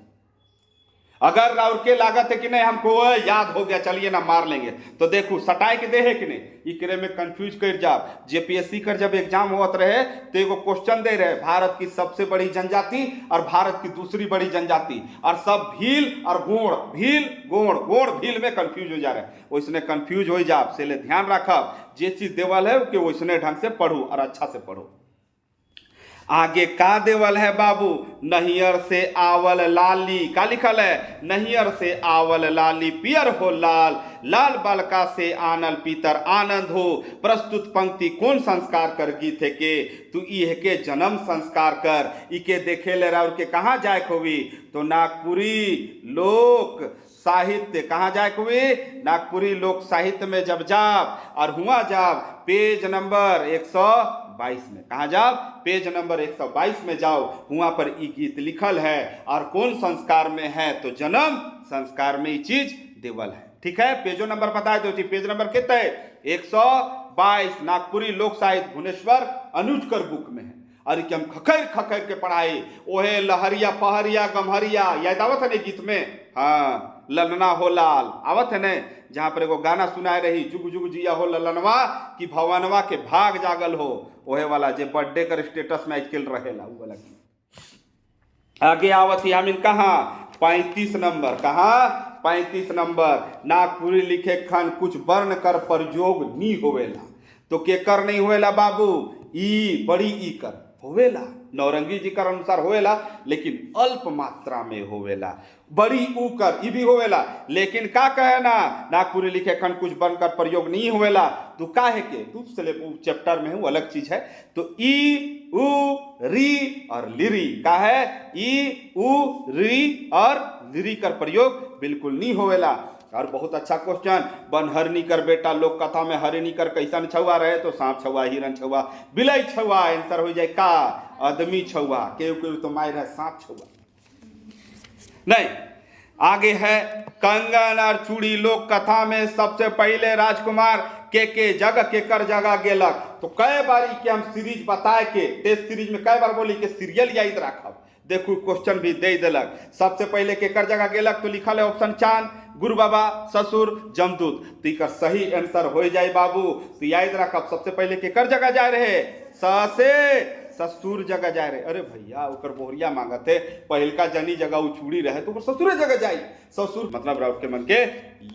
अगर राउर के लागत है कि नहीं हमको याद हो गया चलिए ना मार लेंगे, तो देखो सटाई के दे है कि नहीं, इकरे में कंफ्यूज कर जाओ। जेपीएससी कर जब एग्जाम होत रहे तो एगो क्वेश्चन दे रहे भारत की सबसे बड़ी जनजाति और भारत की दूसरी बड़ी जनजाति और सब भील और गोड़, भील गोड़ भील में कंफ्यूज हो जा रहे। वैसने कंफ्यूज हो जाओ से ले ध्यान रखब जे चीज देवल है कि वैसने ढंग से पढ़ू और अच्छा से पढ़ो। आगे का देवल है बाबू, नहियर से आवल लाली, का लिखल है, नहियर से आवल लाली पियर हो लाल, लाल बालका से आनल पीतर आनंद हो। प्रस्तुत पंक्ति कौन संस्कार कर गीत है के, तू इह के जन्म संस्कार कर। इके देखे ले रहा के कहाँ जाए होवी, तो नागपुरी लोक साहित्य, कहाँ जाए हुए, नागपुरी लोक साहित्य में जब जाब और हुआ जाब पेज नंबर 122 में, कहाँ जाब, पेज नंबर 122 में जाओ, वहाँ पर ये गीत लिखल है और कौन संस्कार में है, तो जन्म संस्कार में ये चीज देवल है। ठीक है, पेजो नंबर बता दो, पेज नंबर कितना है, 122, नागपुरी लोक साहित्य भुवनेश्वर अनुजकर बुक में है। अरे कि हम खखैर खखैर के पढ़ाई, ओहे लहरिया पहरिया गमहरिया, याद आवत है ना गीत में, हाँ, ललना हो लाल आवत है न, जहाँ पर एगो गाना सुनाए रही, जुग जुग जिया हो ललनवा कि भवनवा के भाग जागल हो, ओहे वाला जे बर्थडे कर स्टेटस में आजकल रहेला वो वाला गीत। आगे आवत ही हमिन कहाँ, 35 नंबर, कहाँ 35 नंबर, नागपुरी लिखे खन कुछ वर्ण कर प्रयोग नी होवेला, तो के कर नहीं होवेला बाबू, ई बड़ी ई कर होवेला, नौरंगी जी कर अनुसार होवेला, लेकिन अल्प मात्रा में होवेला, बड़ी ऊ कर ई भी होवेला, लेकिन का कहे ना, नागपुरी लिखे खन कुछ बनकर प्रयोग नहीं होवेला, तो का है के दूसरे चैप्टर में वो अलग चीज है, तो ई उ री और लिरी, का है, ई उ री और लिरी कर प्रयोग बिल्कुल नहीं होवेला। और बहुत अच्छा क्वेश्चन, बनहरनी कर बेटा लोक कथा में हरिनी कर कैसन छुआ रहे, तो सांप छुआ, हिरन छुआ, बिलई छुआ, आंसर हो जाए का, आदमी छुआ, केहू तो मार है सांप छुआ नहीं। आगे है, कंगन और चूड़ी लोक कथा में सबसे पहले राजकुमार के जगह के कर जगह गेलक, तो कई बार के हम सीरीज बताए के, टेस्ट सीरीज में कई बार बोली के सीरियल याद रखब, देखो क्वेश्चन भी दे दिलक। सबसे पहले केकर जगह गेलक, तो लिखल है ऑप्शन चांद, गुरु बाबा, ससुर, जमदूत, तो इकर सही आंसर हो जाए बाबू, तो याद रखब सबसे पहले केकर जगह जाए रहे, से ससुर जगह जाए रहे। अरे भैया ओकर बोहरिया मांगत है, पहिलका जनी जगह उ चूड़ी रहे तो ससुर जगह जाई, ससुर मतलब राउत के मन के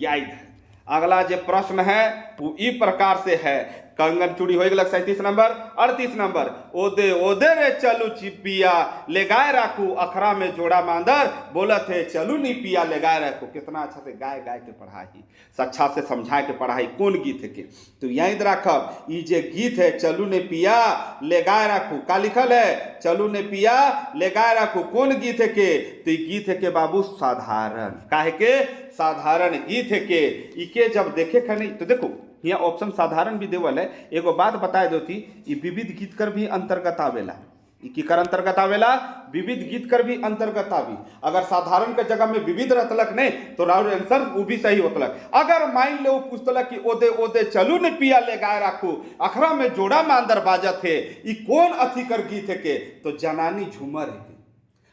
याद है। अगला जो प्रश्न है वो ई प्रकार से है, कंगन चूड़ी हो गलक 37 नंबर। 38 नंबर, ओदे ओदे रे चलू चिपिया ले गाय राखू, अखरा में जोड़ा मांदर बोलत है चलू नी पिया ले गाय राखू। कितना अच्छा से गाय गाय के पढ़ाई, अच्छा से समझाए के पढ़ाई, कौन गीत है के, तो याद रखब ई जे गीत है चलू ने पिया ले गाय राखू, का लिखल है, चलू ने पिया ले गाय राखू, कौन गीत है के, तो ई गीत है के बाबू साधारण, काहे के साधारण गीत है के। इके जब देखे खनी तो देखो यहाँ ऑप्शन साधारण भी देवल है। एगो बात बताए दो थी, ये विविध गीत कर भी अंतर्गत आवेला, की कर अंतर्गत आवेला, विविध गीत कर भी अंतर्गत आवी। अगर साधारण के जगह में विविध रहतलक नहीं तो राउर आंसर वो भी सही होतलक। अगर मान लो पूछतलक कि ओदे ओदे चलू ने पिया ले गाय राखू, अखरा में जोड़ा मांदर बाजत है, ई कौन अथी कर गीत है के, तो जनानी झूमर है।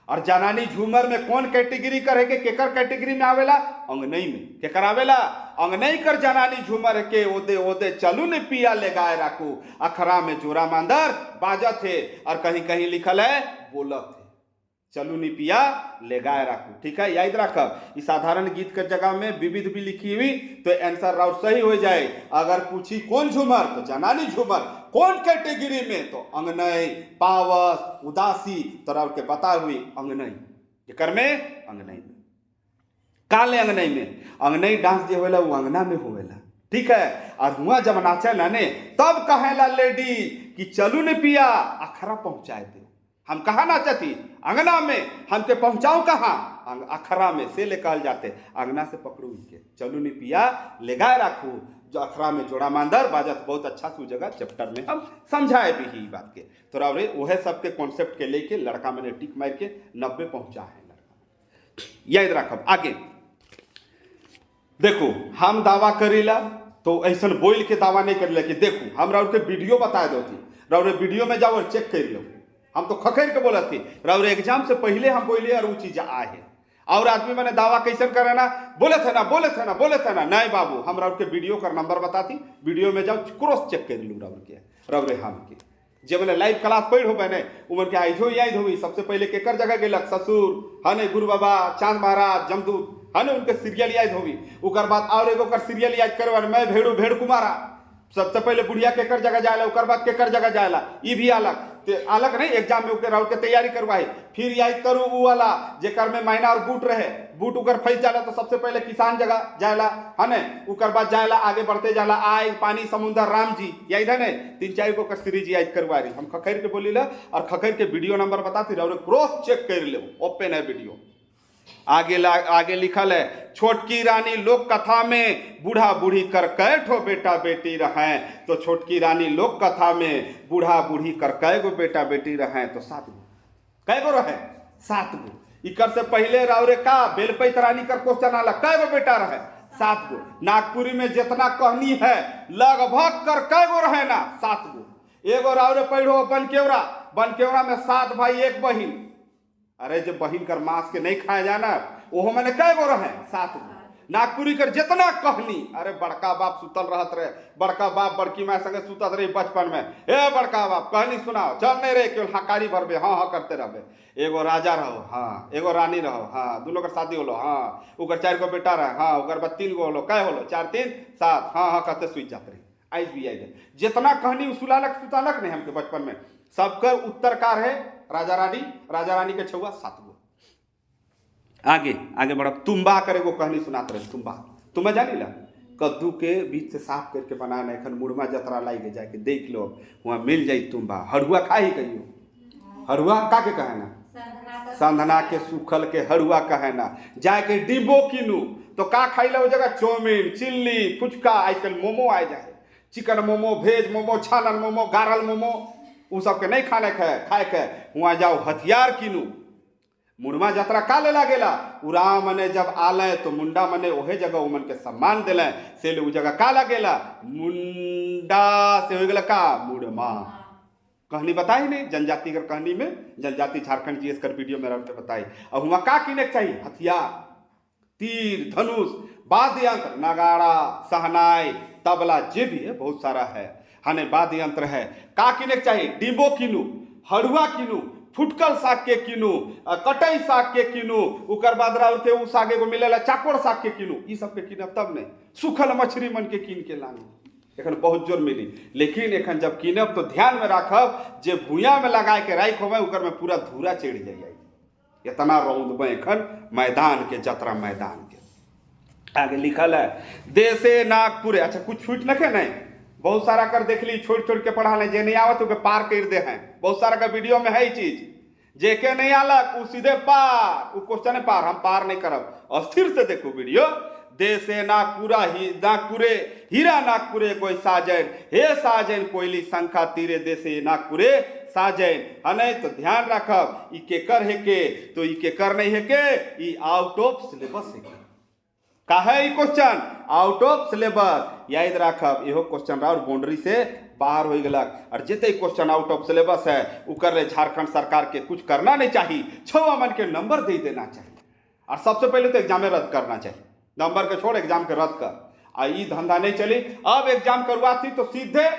और जनानी झूमर में कौन कैटेगरी कर है के, केकर कैटेगरी में आवेला, अंगनई में, केकर आवेला, अंगनई कर जनानी झूमर के, ओदे ओदे चलू ने पिया ले गाय राखू, अखरा में जोरा मांदर बाजत है, और कहीं कहीं लिखल है बोलत है, चलू नी पिया ले गाय राखू। ठीक है, याद रखब इस साधारण गीत के जगह में विविध भी लिखी हुई तो आंसर राउर सही हो जाए। अगर पूछी कौन झूमर, तो जनानी झूमर, कौन कैटेगरी में, तो अंगनई, पावस, उदासी, तो राउर के बता हुई अंगनई, जेकर में अंगनई में, काले अंगनई में, अंगनई डांस जो होला वो अंगना में होवेला। ठीक है, और हुआ जब नाचेला ने तब कहेला लेडी कि चलू ने पिया अखरा पहुंचाए दे। हम कहाँ नाचती, अंगना में, हमके पहुंचाओ कहाँ, अखरा में से ले कहल जाते, अंगना से पकड़ू इनके, चलू ने पिया ले गाय राखू, जो अखरा में जोड़ा मांदर बाजत, बहुत अच्छा से जगह चैप्टर में हम समझाए भी ही बात के। तो रावरे वह सबके कॉन्सेप्ट के लेके लड़का मैंने टिक मार के 90 पहुंचा है लड़का, याद रखब। आगे देखो हम दावा करेला तो ऐसा बोल के दावा नहीं करेला कि देखो हम राउर के वीडियो बता दो थी, राउर वीडियो में जाओ और चेक कर लो, हम तो खखेर के बोला थी, राउर एग्जाम से पहले हम बोले और वो चीज आए है, और आदमी मैंने दावा कैसे करे ना, बोले थे ना बोले थे ना बोले थे ना, नहीं बाबू हम राउर के वीडियो का नंबर बताती, वीडियो में जाओ क्रॉस चेक कर लू राउर के, राउर हम के जब मैंने लाइव क्लास पढ़ हो मैंने उम्र के आई हो याद हुई, सबसे पहले केकर जगह गेलक, ससुर हने, गुरु बाबा, चांद महाराज, जमदूत हने, उनके सीरियल याद होगी, उकर बाद और एगो कर सीरियल याद करवा, मैं भेड़ू भेड़ कुमारा, सबसे पहले बुढ़िया केकर जगह जाएला, ओकर बाद केकर जगह जाएला, ई भी अलग अलग नहीं एग्जाम में ओकर और के तैयारी करवाई। फिर याद करू वो वाला जेकर में महीना और बूट रहे, बूट उकर फंस जाला तो सबसे पहले किसान जगह जाएला है ने, उकर बाद जाएला आगे बढ़ते जाला आग पानी समुद्र राम जी, याद है ने 3-4 गो का सीरीज याद करवा रही। हम खखैर के बोली ला और खखैर के वीडियो नंबर बताती रहो, क्रॉस चेक कर ले, ओपन है वीडियो। आगे लिखल है, छोटकी रानी लोक कथा में बूढ़ा बूढ़ी कर कै ठो बेटा बेटी रहे, तो छोटकी रानी लोक कथा में बूढ़ा बूढ़ी कर कै गो बेटा बेटी रहे, तो 7 गो, कै गो रहे 7 गो। इकर से पहले रावरे का बेलपैत रानी कर क्वेश्चन आला, कै गो बेटा रहे 7 गो। नागपुरी में जितना कहनी है लगभग कर कै गो रहे ना 7 गो। एगो रावरे पढ़ो बनकेवरा में 7 भाई 1 बहिन, अरे जब बहिन कर मांस के नहीं खाया जाना वो मैंने कै गो रहे 7 गो। नागपुरी कर जितना कहनी, अरे बड़का बाप सुतल रहत रहे, बड़का बाप बड़की माँ संगे सुतत रही बचपन में, हे बड़का बाप कहनी सुनाओ, चल नहीं रहे केवल हकारी भरबे, हाँ हाँ करते रहे। एगो राजा रहो, हाँ एगो रानी रहो, हाँ दोनों का शादी होलो, हाँ ओकर 4 गो बेटा रहे, हाँ ओकर बाद 3 गो होलो, कै होलो 4 3 7, हाँ हाँ कहते सुई जाते रहे। आज भी आई जितना कहनी सुतालक नहीं हमके बचपन में, सबकर उत्तरकार है राजा रानी के छुआ 7 गो। आगे बढ़ा, तुम्बा करे को कहनी सुनाते रहे, तुम्हें जानी ला कद्दू के बीच से साफ करके बनाना, एखन मुड़मा जतरा लाइगे जाके देख लो वहाँ मिल जाई तुम्बा। हरुआ खा ही कहियो, हरुआ का के कहना, संधना के सूखल के हरुआ कहना। जाके डिब्बो किनू तो का खाइला वो जगह चाउमीन चिल्ली फुचका, आजकल मोमो आ जाए, चिकन मोमो भेज मोमो छानल मोमो गारल मोमो, उ सबके नहीं खाए के वहाँ जाओ हथियार किनू। मुड़मा यात्रा का ले लागेला, उरा मने जब आले तो मुंडा मने ओहे जगह उमन के सम्मान दिले, से उ जगह का लागेला मुंडा से हो गला का मुड़मा। कहानी बताई नहीं जनजाति कर कहानी में, जनजाति झारखंड जीएस कर वीडियो में रहते बताई। अब वहाँ का किने चाहिए हथियार, तीर धनुष वाद्य यंत्र नगाड़ा सहनाई तबला जे भी है बहुत सारा है, हने वाद्य यंत्र है। का किने चाहिए डिब्बो किनू, हरुआ किनू, फुटकल साग के किनू, कटई साग के किनू, उकर बाद राउर के उ सागे को मिलेला चाकोड़ साग के किनू, ई सब के किनब तब नहीं सुखल मछली मन के कीन के लानी, एखन बहुत जोर मिली। लेकिन एखन जब किनब तो ध्यान में रखब जे भूया में लगा के राख होवे उकर में पूरा धूरा चढ़ जाए, इतना रौद में एखन मैदान के जतरा मैदान के। आगे लिखल है देशे नागपुरे, अच्छा कुछ छूट नखे नहीं, बहुत सारा कर देख ली छोड़ के पढ़ा ले, जे नहीं आवत तो पार कर दे हैं, बहुत सारा का वीडियो में है चीज, जेके नहीं आलक वो सीधे पार, वो क्वेश्चन है पार, हम पार नहीं करब। अस्थिर से देखो वीडियो, देशे नागपुरे हीरा नागपुरे कोई साजन, हे साजन कोयली शंखा तीरे देशे नागपुरे साजन। नहीं तो ध्यान रखब ई केकर है के, तो ई केकर नहीं है के, ई आउट ऑफ सिलेबस है का है क्वेश्चन, आउट ऑफ सिलेबस याद रखब। इहो क्वेश्चन रहा और बाउंड्री से बाहर हो गलक, और जिते क्वेश्चन आउट ऑफ सिलेबस है उकर ले झारखंड सरकार के कुछ करना नहीं चाहिए, 6 मन के नंबर दे देना चाहिए, और सबसे पहले तो एग्जाम रद्द करना चाहिए, नंबर के छोड़ एग्जाम के रद्द कर। आ ई धंधा नहीं चली, अब एग्जाम करवाती तो सीधे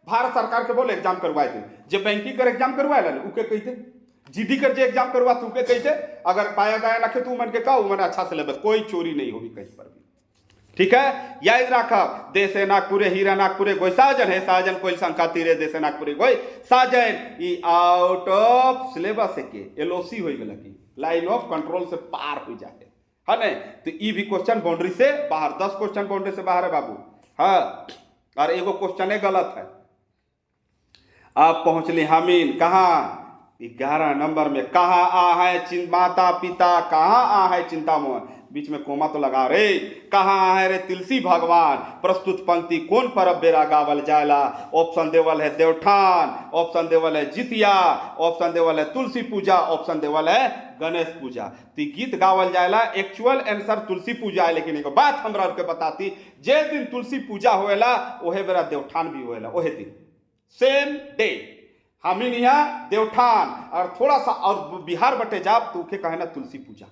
भारत सरकार के बोले एग्जाम करवाए थे, जो बैंकिंग कर एग्जाम करवाए ला उके कहते, जीडी कर जे एग्जाम करवा तू के कहते, अगर पाया गया ना तू मन के का मन अच्छा से लेबे, कोई चोरी नहीं होगी कहीं पर भी, ठीक है। याद रखब देशे नागपुरे हीरा नागपुरे कोई साजन है, साजन कोई शंखा तीरे देशे नागपुरे कोई साजन, ई आउट ऑफ सिलेबस के एलओसी हो गल की लाइन ऑफ कंट्रोल से पार हो जाए है ना। तो ई भी क्वेश्चन बाउंड्री से बाहर, 10 क्वेश्चन बाउंड्री से बाहर है बाबू, हाँ, और एगो क्वेश्चन गलत है। आप पहुंचली हमीन कहाँ 11 नंबर में, कहाँ आ है माता पिता, कहाँ आ है चिंतामोहन, बीच में कोमा तो लगा रे, कहाँ आ है रे तुलसी भगवान, प्रस्तुत पंक्ति कौन परब बेरा गावल जायला। ऑप्शन देवल है देवठान, ऑप्शन देवल है जितिया, ऑप्शन देवल है तुलसी पूजा, ऑप्शन देवल है गणेश पूजा। तो गीत गावल जायला, एक्चुअल आंसर तुलसी पूजा है। लेकिन एक बात हमरा के बताती, जे दिन तुलसी पूजा होएला ओहे बेरा देवठान भी होएला, ओहे दिन सेम डे हमीन यहाँ देवठान, और थोड़ा सा और बिहार बटे जाब तो उके कहे ना तुलसी पूजा,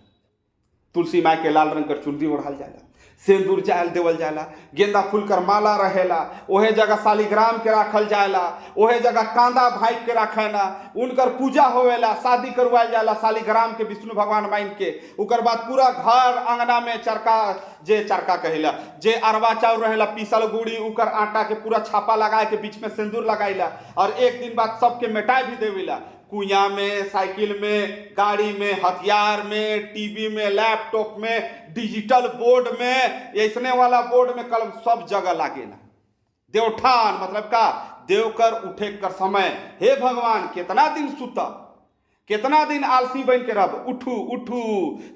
तुलसी माई के लाल रंग कर चुनरी ओढ़ाल जाएगा। सिंदूर जाल देवल जाला, गेंदा फूल कर माला रहेला, ओहे जगह शालिग्राम के राखल जाला, ओहे जगह कांदा भाई के रखेला, उनकर पूजा होवेला, शादी करवाल जाला शालिग्राम के विष्णु भगवान माइन के। उकर बाद पूरा घर अंगना में चरका कहिला जे अरवा चाउर रहेला पीसल गुड़ी उकर आटा के पूरा छापा लगाए के बीच में सिंदूर लगाइला, और एक दिन बाद सबके मिटाई भी देवेला, कुइया में, साइकिल में, गाड़ी में, हथियार में, टीवी में, लैपटॉप में, डिजिटल बोर्ड में, ऐसने वाला बोर्ड में कलम सब जगह लागेला। देवठान मतलब का देव कर उठे कर समय, हे भगवान कितना दिन सुता, कितना दिन आलसी बन के रब, उठू उठू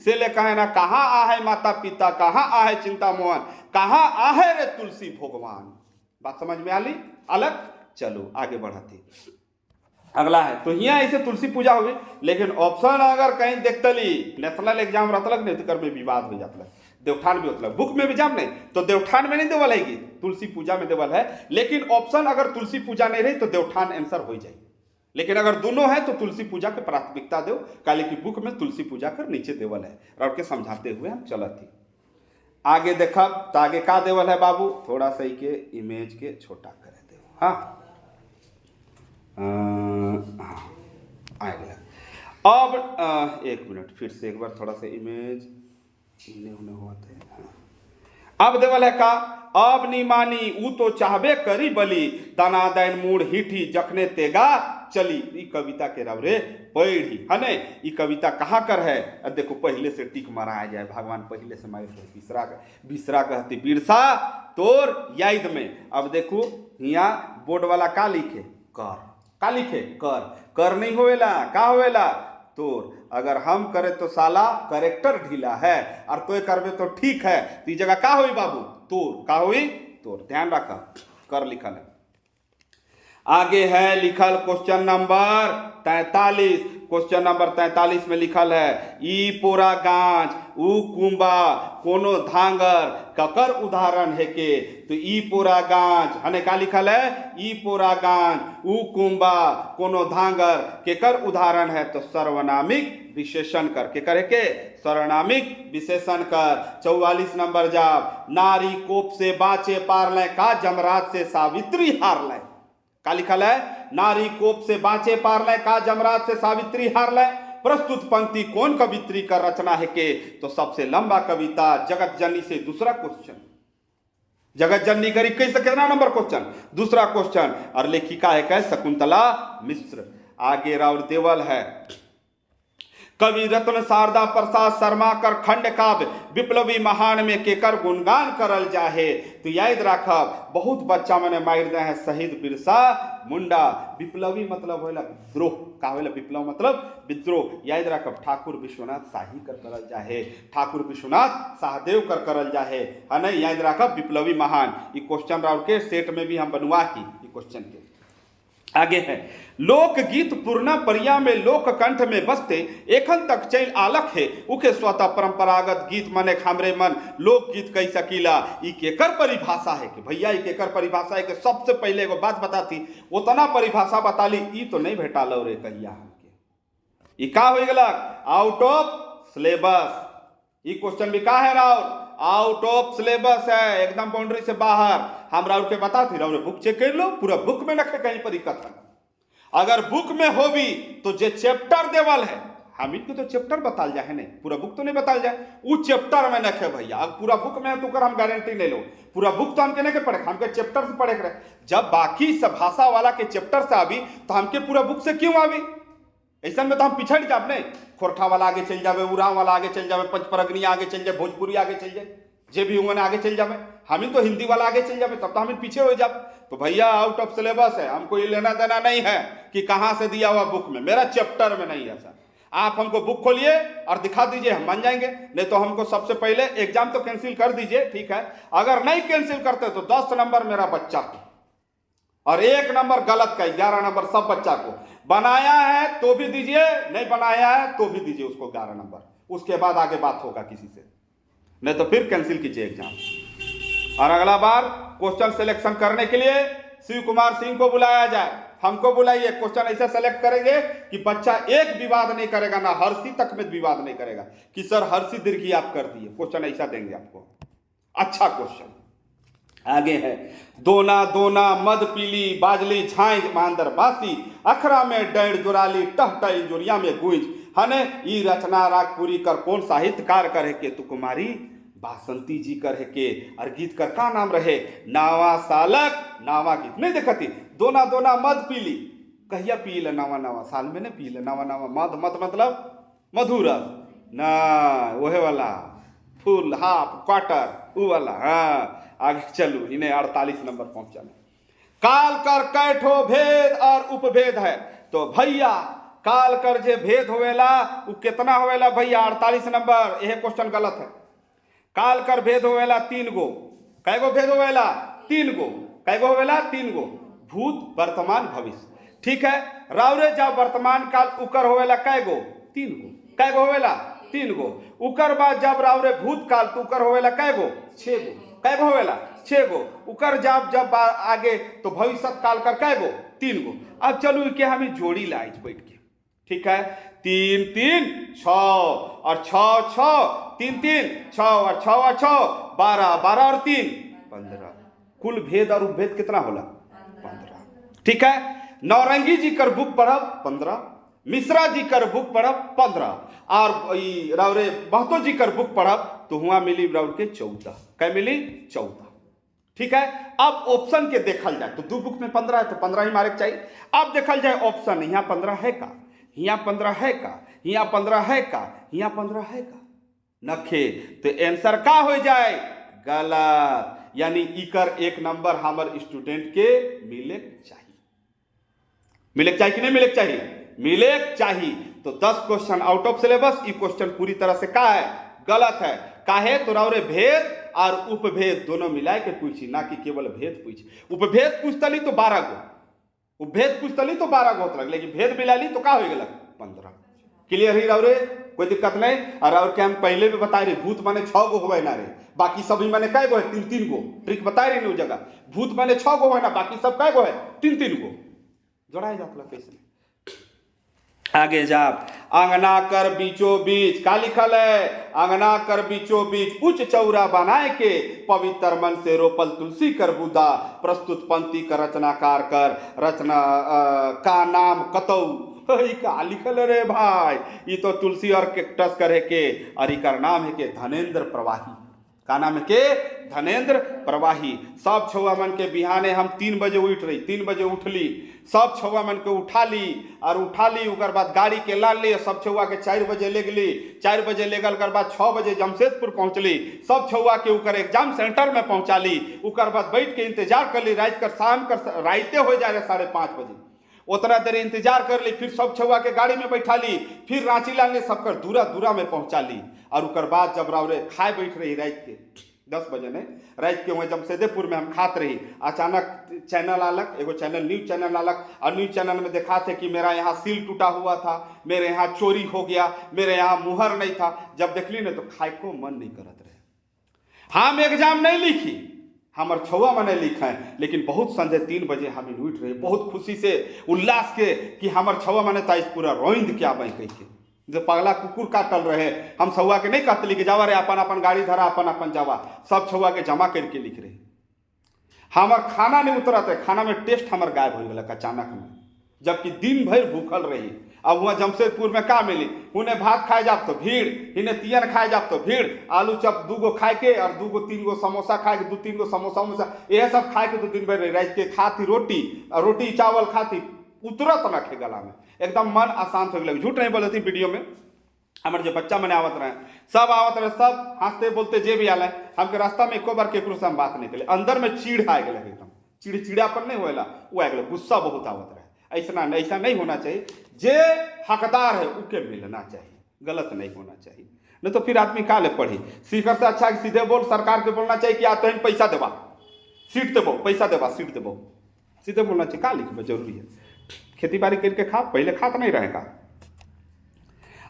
से ले कहे ना कहाँ आहे माता पिता, कहाँ आहे चिंता मोहन, कहाँ आहे रे तुलसी भगवान। बात समझ में आली अलग। चलो आगे बढ़ाते, अगला है तो यहाँ ऐसे तुलसी पूजा हुई, लेकिन ऑप्शन अगर कहीं देखतली नेशनल एग्जाम रहतलक नहीं तो कर में विवाद हो जाता, देवठान भी होता, बुक में भी जाम नहीं तो देवठान में नहीं देवल है, तुलसी पूजा में देवल है। लेकिन ऑप्शन अगर तुलसी पूजा नहीं रही तो देवठान आंसर हो जाए, लेकिन अगर दोनों है तो तुलसी पूजा के प्राथमिकता दो, काले की बुक में तुलसी पूजा कर नीचे देवल है। और के समझाते हुए हम चलत ही आगे देखब तो आगे का देवल है बाबू, थोड़ा सा के इमेज के छोटा करे दे। हाँ आएगा। अब एक मिनट फिर से एक बार थोड़ा सा इमेज इन्हें उन्हें हुआ थे। अब देवल है का, अब नी मानी ऊ तो चाहबे करी बली, दाना दैन मूड हिठी जखने तेगा चली। ई कविता के रव रे पढ़ी हने, ई कविता कहाँ कर है। अब देखो पहले से टिक मराया जाए, भगवान पहले से मारे बिसरा कहती बिरसा तोर याद में। अब देखो यहाँ बोर्ड वाला का लिखे कर, का लिखे कर, कर नहीं होवेला का होवेला तोर। अगर हम करे तो साला करेक्टर ढीला है, और तो करबे तो ठीक है, तो जगह का हुई बाबू तोर, का हुई तोर, ध्यान रखा कर लिखल है। आगे है लिखल क्वेश्चन नंबर 43, क्वेश्चन नंबर 43 में लिखल है ई पोरा गांज ऊ कुंबा कोनो धांगर ककर उदाहरण है के। तो ई पोरा गांज हने का लिखल है, ई पोरा गांज ऊ कुंबा कोनो धांगर केकर उदाहरण है, तो सर्वनामिक विशेषण कर के करे के सर्वनामिक विशेषण कर। 44 नंबर जाब, नारी कोप से बाचे पारले का जमराज से सावित्री हार ले। का लिखल है, नारी कोप से बाचे पारले का जमराज से सावित्री हार ले। प्रस्तुत पंक्ति कौन कवित्री का रचना है के, तो सबसे लंबा कविता जगत जननी से दूसरा क्वेश्चन, जगत जननी करी कैसे कितना नंबर क्वेश्चन, दूसरा क्वेश्चन, और लेखिका है क्या शकुंतला मिश्र। आगे राउर देवल है कवि रत्न शारदा प्रसाद शर्मा कर खंड काव्य विप्लवी महान में केकर गुणगान करल जाहे। तो याद रखब बहुत बच्चा मैंने मार दे हैं शहीद बिरसा मुंडा। विप्लवी मतलब होला विद्रोह, का होला विप्लव मतलब विद्रोह। याद रखब ठाकुर विश्वनाथ शाही कर करल जाहे, ठाकुर विश्वनाथ शाहदेव कर करल जाहे, है नहीं। याद रखब विप्लवी महान। ये क्वेश्चन राउर के सेट में भी हम बनवा की ये क्वेश्चन के। आगे है लोकगीत पूर्णा परिया में लोक कंठ में बसते एखन तक चल आलक है, उके स्वतः परंपरागत गीत मने खामरे मन लोकगीत कई सकीला। ई केकर परिभाषा है कि भैया ई केकर परिभाषा है कि सबसे पहले एगो बात बताती उतना परिभाषा बताली ई तो नहीं भेटा लो रे कहिया हमके। ई का हो गलक आउट ऑफ सिलेबस। ई क्वेश्चन भी का है राउर आउट ऑफ सिलेबस है, एकदम बाउंड्री से बाहर। हम राउर के बताती राउर बुक चेक कर लो, पूरा बुक में रखे कहीं पर कथन। अगर बुक में हो भी तो जे चैप्टर देवल है हम इनको तो चैप्टर बताल जाए नहीं, पूरा बुक तो नहीं बताल जाए, उस चैप्टर में नखे भैया। अब पूरा बुक में है तो कर हम गारंटी नहीं लो, पूरा बुक तो हमके नहीं के पढ़े, हमके चैप्टर से पढ़े करे। जब बाकी सब भाषा वाला के चैप्टर से आवी तो हमके पूरा बुक से क्यों आवी। ऐसा में तो हम पिछड़ जाब नहीं, खोरठा वाला आगे चल जावे, उराव वाला आगे चल जावे, पंचपरगनी आगे चल जाए, भोजपुरी आगे चल जाए, जे भी उन्होंने आगे चल जावे। हम ही तो हिंदी वाला आगे चल जावे, तब तो हम पीछे हो जाए। तो भैया आउट ऑफ सिलेबस है, हमको ये लेना देना नहीं है कि कहाँ से दिया हुआ बुक में, मेरा चैप्टर में नहीं है सर। आप हमको बुक खोलिए और दिखा दीजिए, हम मान जाएंगे। नहीं तो हमको सबसे पहले एग्जाम तो कैंसिल कर दीजिए, ठीक है। अगर नहीं कैंसिल करते तो 10 नंबर मेरा बच्चा को और 1 नंबर गलत का, 11 नंबर सब बच्चा को। बनाया है तो भी दीजिए, नहीं बनाया है तो भी दीजिए उसको 11 नंबर। उसके बाद आगे बात होगा किसी से, नहीं तो फिर कैंसिल कीजिए एग्जाम। और अगला बार क्वेश्चन सिलेक्शन करने के लिए शिव कुमार सिंह को बुलाया जाए, हमको बुलाइए। क्वेश्चन ऐसे सेलेक्ट करेंगे कि बच्चा एक विवाद नहीं करेगा, ना हर्षी तक में विवाद नहीं करेगा कि सर हर्षी दीर्घी आप कर दिए। क्वेश्चन ऐसा देंगे आपको, अच्छा क्वेश्चन आगे है। दोना दोना मद पीली बाजली झाई मांदर बासी अखरा में डैड़ जुराली टहटा इंजुरिया में गुंज हने ई रचना राग पूरी कर कौन साहित्यकार कर है के तु कुमारी बासंती जी कर है के और गीत कर का नाम रहे नावा सालक नावा गीत नहीं देखती दोना दोना मद पीली कहिया पी ले नावा नावा साल में ने पी ले नावा नावा मद मद मतलब मधुरस ना वहे वाला फुल हाफ क्वार्टर वो वाला। हाँ आगे चलू इन्हें 48 नंबर पहुंचा। काल कर कैठो भेद और उपभेद है तो भैया काल कर जे भेद होवेला वो कितना होवेला भैया 48 नंबर। यह क्वेश्चन गलत है। काल कर भेद होवेला 3 गो। कै गो भेद होवेला 3 गो। कै गो होवेला 3 गो भूत वर्तमान भविष्य। ठीक है रावरे जब वर्तमान काल उकर होवेला कै गो 3 गो। कै गो होवेला 3 गो। उकर बाद जब रावरे भूत काल तो उकर होवेला कै गो 6 गो। कै गो होवेला 6 गो। उकर जब आगे तो भविष्य काल कर कै गो 3 गो। अब चलो के हमें जोड़ी लाइज बैठ के। ठीक है 3 3 6 और 6 6 3 3 6 और 6 और 6 12 12 और 3 15 कुल भेद और उपभेद कितना होला 15। ठीक है नौरंगी जी कर बुक पढ़ब 15 मिश्रा जी कर बुक पढ़ब 15 और रावरे महतो जी कर बुक पढ़ब तो हुआ मिली राउर के 14। क्या मिली 14। ठीक है अब ऑप्शन के देखल जाए तो 2 बुक में 15 है तो 15 ही मारे चाहिए। अब देखल जाए ऑप्शन यहाँ 15 है का यहाँ 15 है का यहाँ 15 है का यहाँ 15 है का नखे तो आंसर का हो जाए गलत। यानी इकर 1 नंबर हमारे स्टूडेंट के मिले चाहिए। मिले चाहिए कि नहीं मिले चाहिए मिले चाहिए। तो 10 क्वेश्चन आउट ऑफ सिलेबस। ये क्वेश्चन पूरी तरह से का है गलत है। काहे तो रावरे भेद और उपभेद दोनों मिला के पूछी ना कि केवल भेद पूछी। उपभेद पूछतली तो 12 गो उपभेद पूछतली तो 12 गो होता लेकिन भेद मिला ली तो का हो गया 15। क्लियर ही रावरे कोई दिक्कत नहीं। और क्या हम पहले भी बताए रहे भूत माने 6 गो होवे ना रे बाकी सभी माने कै गो है 3 3 गो। ट्रिक बताए रही नहीं जगह भूत माने 6 गो है ना बाकी सब कै गो है 3 3 गो जोड़ाया जाता कैसे। आगे जाप अंगना कर बीचों बीच का लिखल है अंगना कर बीचों बीच उच्च चौरा बनाए के पवित्र मन से रोपल तुलसी कर बुदा प्रस्तुत पंक्ति का रचनाकार कर रचना का नाम कतौ का लिखल रे भाई। ये तो तुलसी और कैक्टस करे के और इकर नाम है के धनेन्द्र प्रवाही। का नाम है के धनेन्द्र प्रवाही। सब छौआ मन के बिहाने हम 3 बजे उठ रही 3 बजे उठली सब छौआ मन के उठा ली उकर बाद गाड़ी के ला ली सब छौआ के 4 बजे ले गली 4 बजे ले गल कर बाद 6 बजे जमशेदपुर पहुंचली सब छौआ के उकर एग्जाम सेंटर में पहुंचा ली उकर बाद बैठ के इंतजार कर ली रात कर शाम कर राइते हो जा रहे 5:30 बजे उतना देर इंतजार कर ली फिर सब छौआ के गाड़ी में बैठा ली फिर रांची लाने सबकर दूरा दूरा में पहुंचा ली और उकर बाद जब रावरे खाए बैठ रही रात के 10 बजे ने रात के वहीं जमशेदपुर में हम खात रही अचानक चैनल आलक एगो चैनल न्यूज चैनल आलक और न्यूज चैनल में देखा थे कि मेरा यहाँ सील टूटा हुआ था मेरे यहाँ चोरी हो गया मेरे यहाँ मुहर नहीं था। जब देखली ना तो खाए को मन नहीं करत रहे। हम एग्जाम नहीं लिखी हमार छौआ मैंने लिखा है लेकिन बहुत संजय 3 बजे हम उठ रहे बहुत खुशी से उल्लास के कि हमार छौआ मैंने ताइस पूरा रोइंद क्या बन कही के जो पगला कुकुर काटल रहे हम छौआ के नहीं कहतली कि जावा रे अपन अपन गाड़ी धरा अपन अपन जावा सब छौआ के जमा करके लिख रहे। हमार खाना नहीं उतरत है खाना में टेस्ट हमार गायब हो गया अचानक में जबकि दिन भर भूखल रही। अब वहाँ जमशेदपुर में का मिली उन्हें भात खाए जाब तो भीड़ इन्हें तियन खाए जाब तो भीड़ आलू चप 2 गो खाए के और 2 गो 3 गो समोसा खाए के 2-3 गो समोसा यह सब खाए के 2 दिन भर रात के खाती रोटी और रोटी चावल खाती उतरत न खे गला में एकदम मन अशांत हो गया। झूठ नहीं बोले थी वीडियो में हमारे जो बच्चा मैंने आवत रहे सब हंसते बोलते जे भी आल हमके रास्ता में एको बार केकरो से हम बात नहीं करे अंदर में चीड़ आ गए एकदम चिड़चिड़ापन नहीं होला वो आ गए गुस्सा बहुत आवत रहे। ऐसा नहीं होना चाहिए। जे हकदार है उके मिलना चाहिए गलत नहीं होना चाहिए नहीं तो फिर आदमी का ले पढ़ी सीकर से अच्छा सीधे बोल सरकार के बोलना चाहिए कि आ तो पैसा देवा सीट देबो पैसा देवा सीट देबो सीधे बोलना चाहिए का लिखबे जरूरी है खेती बाड़ी करके खा पहले खा तो नहीं रहेगा।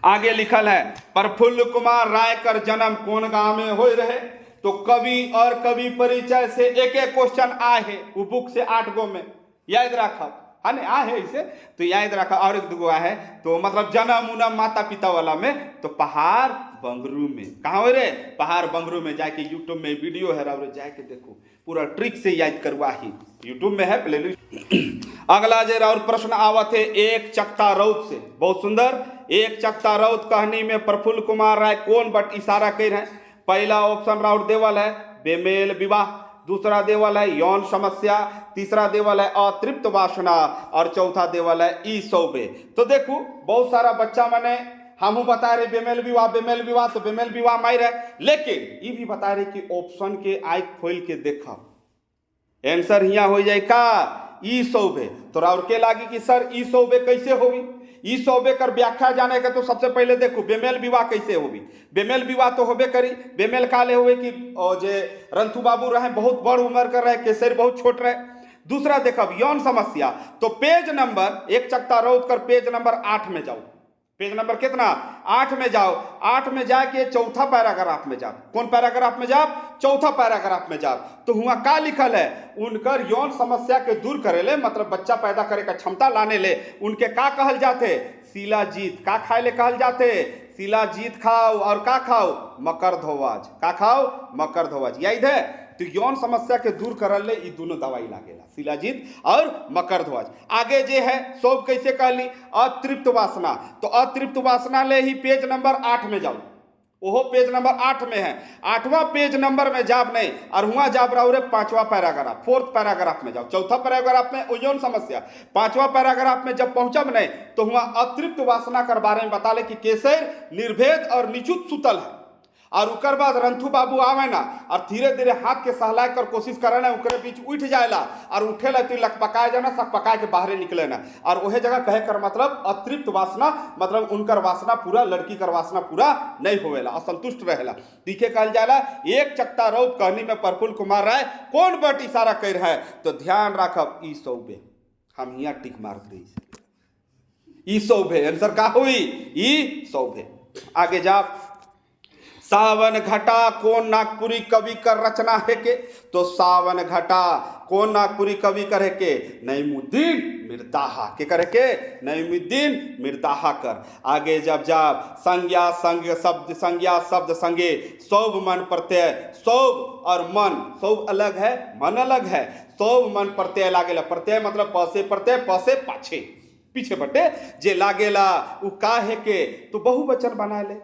आगे लिखल है प्रफुल्ल कुमार राय कर जन्म कौन गांव में हो रहे तो कवि और कवि परिचय से एक क्वेश्चन आए है वो बुक से 8 गो में याद रखब हाँ नहीं आ है ऐसे तो याद रखा। और एक दुगो है तो मतलब जन्म उनम माता पिता वाला में तो पहाड़ बंगरू में कहाँ हो रे, पहाड़ बंगरू में जाके यूट्यूब में वीडियो है रे जाके देखो पूरा ट्रिक से याद करवा ही यूट्यूब में है प्लेलिस्ट। अगला जे और प्रश्न आवत है एक चकता रौद से, बहुत सुंदर। एक चकता रौद कहानी में प्रफुल्ल कुमार राय कौन बट इशारा कर रहे हैं। पहला ऑप्शन राउट देवल है बेमेल विवाह, दूसरा देवल है यौन समस्या, तीसरा देवल है अतृप्त वासना और चौथा देवल है ई सौबे। तो देखो बहुत सारा बच्चा मैंने हम बता रहे बेमेल विवाह तो बेमेल विवाह मार है, लेकिन ये भी बता रहे कि ऑप्शन के आँख खोल के देखा आंसर यहाँ हो जाए का ई सौबे। तो और के लागी कि सर ई सौबे कैसे होगी, ई सौबे कर व्याख्या जाने का तो सबसे पहले देखो बेमेल विवाह कैसे होगी। बेमेल विवाह तो होबे करी, बेमेल काले हुए कि जे रंथू बाबू रहे बहुत बड़ उम्र कर रहे, केसर बहुत छोट रहे। दूसरा देखब यौन समस्या, तो पेज नंबर एक चकता रौद कर पेज नंबर 8 में जाओ। पेज नंबर कितना 8 में जाओ, 8 में जाके चौथा पैराग्राफ में जाओ। कौन पैराग्राफ में जाओ, चौथा पैराग्राफ में जाओ। तो हुआ का लिखल है उनकर यौन समस्या के दूर करे ले मतलब बच्चा पैदा करे का क्षमता लाने ले उनके का कहल जाते शिलाजीत। का खाए ले कहल जाते शिलाजीत खाओ और का खाओ मकर धोवाज। का खाओ मकर धोवाज याद है। तो यौन समस्या के दूर कर ले ये दोनों दवाई लागेला शिलाजीत और मकर ध्वज। आगे जे है सब कैसे कहली अतृप्त वासना, तो अतृप्त वासना ले ही पेज नंबर 8 में जाओ। ओहो पेज नंबर 8 में है, 8वां पेज नंबर में जाब नहीं और हुआ जाब रहा रे 5वां पैराग्राफ 4th पैराग्राफ में जाओ। चौथा पैराग्राफ में यौन समस्या, 5वां पैराग्राफ में जब पहुंचब नहीं तो हुआ अतृप्त वासना कर बारे में बता ले कि केसर निर्भेद और निचुत सुतल है। और उकर बाद रंथू बाबू आवे ना और धीरे धीरे हाथ के सहलाए कर कोशिश करे ना उनके बीच उठ जाएला और उठे ला तो लक पकाए जाना सब पकाए के बाहर निकले ना और वही जगह कहे कर मतलब अतृप्त वासना मतलब उनकर वासना पूरा लड़की कर वासना पूरा नहीं होवेला असंतुष्ट रहेला। दिखे कहल जाला एक चकता रौद कहनी में प्रफुल्ल कुमार राय कौन बट इशारा कर है। तो ध्यान रखब ई सौबे, हम यहाँ टिक मार रही ई सौबे आंसर का हुई ई सौबे। आगे जा सावन घटा कौन नागपुरी कवि कर रचना है के, तो सावन घटा कौन नागपुरी कवि करे के नईमुद्दीन मिर्दाहा के करे के नईमुद्दीन मिर्दाहा कर। आगे जब जब संज्ञा शब्द संगे सौब मन प्रत्यय, सौब और मन सौब अलग है मन अलग है, सौब मन प्रत्यय लागेला। प्रत्यय मतलब पसे प्रत्यय पसे पाछे पीछे बटे जे लागेला उ काहे के तो बहुवचन बना ले,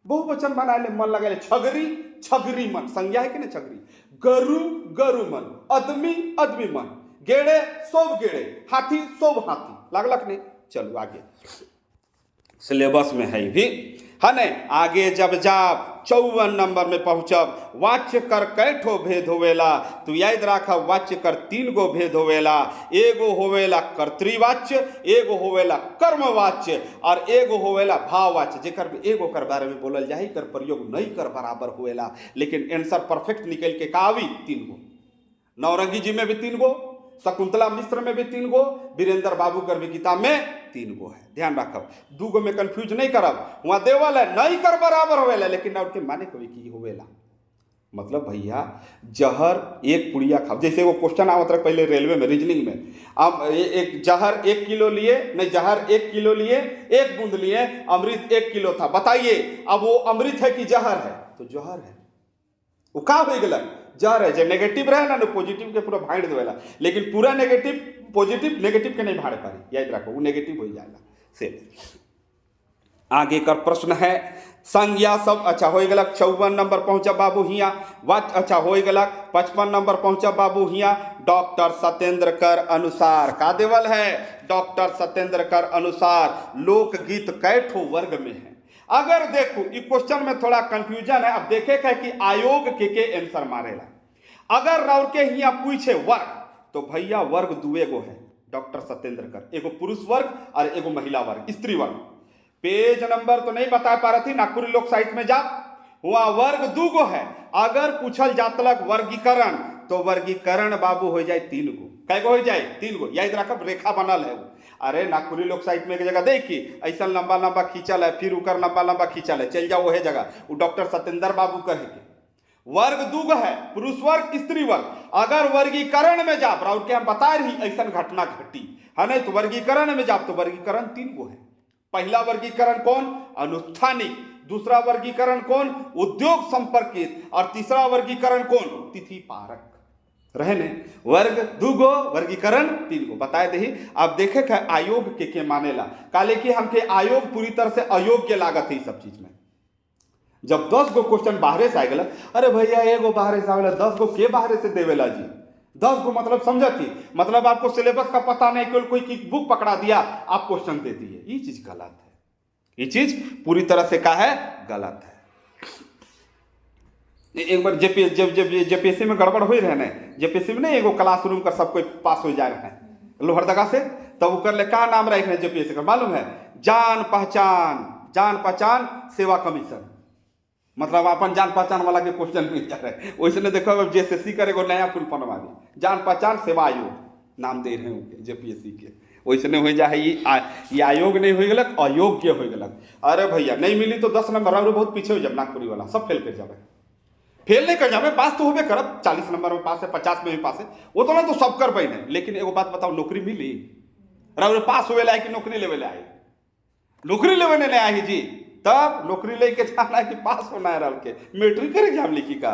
बहुवचन बना ले मन लगा ले छगरी छगरी मन संज्ञा है कि नहीं छगरी, गरु गरु मन, आदमी आदमी मन, गेड़े सोब गेड़े, हाथी सोब हाथी लागलक नहीं। चलो आगे सिलेबस में है भी है नहीं। आगे जब जाब 54 नंबर में पहुंचब वाच्य कर कैठो भेद होवेला, तो याद रखा वाच्य कर 3 गो भेद होवेला। एगो होवेला कर्तृवाच्य, एगो होवेला कर्मवाच्य और एगो होवेला भाववाच्य। जेकर एगो कर बारे में बोलल जाही कर प्रयोग नहीं कर बराबर होवेला, लेकिन आंसर परफेक्ट निकल के कावी 3 गो। नौरंगी जी में भी 3 गो, शकुंतला मिश्र में भी 3 गो, वीरेंद्र बाबू कर भी किताब में 3 गो है। ध्यान रखब 2 गो में कंफ्यूज नहीं करब। वहां देवल है नहीं कर बराबर होवेला, लेकिन और के माने कभी की होवेला मतलब भैया जहर एक पुड़िया खाओ। जैसे वो क्वेश्चन आवत रहा पहले रेलवे में रीजनिंग में, अब एक जहर 1 किलो लिए नहीं, जहर 1 किलो लिए 1 बूंद लिए, अमृत 1 किलो था, बताइए अब वो अमृत है कि जहर है? तो जहर है। वो का हो गया जहर है। जब नेगेटिव रहे ना तो पॉजिटिव के पूरा भाड़ देवेला, लेकिन पूरा नेगेटिव पॉजिटिव नेगेटिव के नहीं भाड़ पारी, याद रखो वो नेगेटिव हो जाएगा से। आगे का प्रश्न है संज्ञा सब अच्छा हो गया 54 नंबर पहुंचा बाबू हिया वाच अच्छा हो गया 55 नंबर पहुंचा बाबू हिया। डॉक्टर सत्येंद्र कर अनुसार का देवल है, डॉक्टर सत्येंद्र कर अनुसार लोकगीत कैठो वर्ग में है। अगर देखो इस क्वेश्चन में थोड़ा कंफ्यूजन है, अब देखे क्या कि आयोग के आंसर मारेला। अगर राउर के हिया पूछे वर्ग तो भैया वर्ग 2 गो है डॉक्टर सत्येंद्र कर, एगो पुरुष वर्ग और एगो महिला वर्ग स्त्री वर्ग। पेज नंबर तो नहीं बता पा रही थी, नागपुरी लोक साहित्य में जा हुआ वर्ग 2 गो है। अगर पूछल जातलक वर्गीकरण तो वर्गीकरण बाबू हो जाए 3 गो। कै गो हो जाए 3 गो, याद रखब रेखा बनल है। अरे नागपुरी लोक साहित्य में एक जगह देखी ऐसा लंबा लंबा खींचल है, फिर उकर लंबा लंबा खींचल है, चल जाओ वही जगह वो डॉक्टर सत्येंद्र बाबू कहे के वर्ग 2 गो है, पुरुष वर्ग स्त्री वर्ग। अगर वर्गीकरण में जा राउर के हम बता रही ऐसा घटना घटी है नहीं, तो वर्गीकरण में जाओ तो वर्गीकरण 3 गो है। पहला वर्गीकरण कौन? अनुष्ठानिक। दूसरा वर्गीकरण कौन? उद्योग संपर्कित। और तीसरा वर्गीकरण कौन? तिथि पारक। रहे ने वर्ग 2 गो, वर्गीकरण 3 गो बताए दही। अब देखे के आयोग के मानेला काले कि हमके आयोग पूरी तरह से अयोग्य लागत है सब चीज में। जब 10 गो क्वेश्चन बाहरे से आ गया, अरे भैया एगो बाहरे से आवेला, 10 गो के बाहरे से देवेला जी? 10 गो मतलब समझा थी, मतलब आपको सिलेबस का पता नहीं, केवल कोई की बुक पकड़ा दिया आप क्वेश्चन दे दिए। ये चीज गलत है, ये चीज पूरी तरह से क्या है? गलत है। एक बार जेपीएससी में गड़बड़ हो रहे ना, जेपीएससी में नहीं एगो क्लासरूम का सब कोई पास हो जा रहा है लोहरदगा से, तब वो कर ले क्या नाम रखे जेपीएससी का मालूम है? जान पहचान सेवा कमीशन। मतलब अपन जान पहचान वाला के क्वेश्चन मिल जा रहा है। वैसे देखो अब जेएसएससी करेगा नया फुल फॉर्म वाली जान पहचान सेवा आयोग नाम दे रहे हैं जेपीएससी के। वैसे हो जा है ये आयोग नहीं हो गलत, अयोग्य हो गलत। अरे भैया नहीं मिली तो 10 नंबर और बहुत पीछे हो जब नागपुरी वाला सब फेल कर जाए। फेल नहीं कर जाए, पास तो होबे करब, 40 नंबर में पास है, 50 में भी पास है, वो तो ना तो सब कर पाए। लेकिन एगो बात बताओ, नौकरी मिली? रउरे पास हुए लाए कि नौकरी लेवे आए? नौकरी लेवे नहीं आए जी, तब नौकरी लेके जाना है कि पास होना है? रह के मैट्रिक कर एग्जाम लिखी का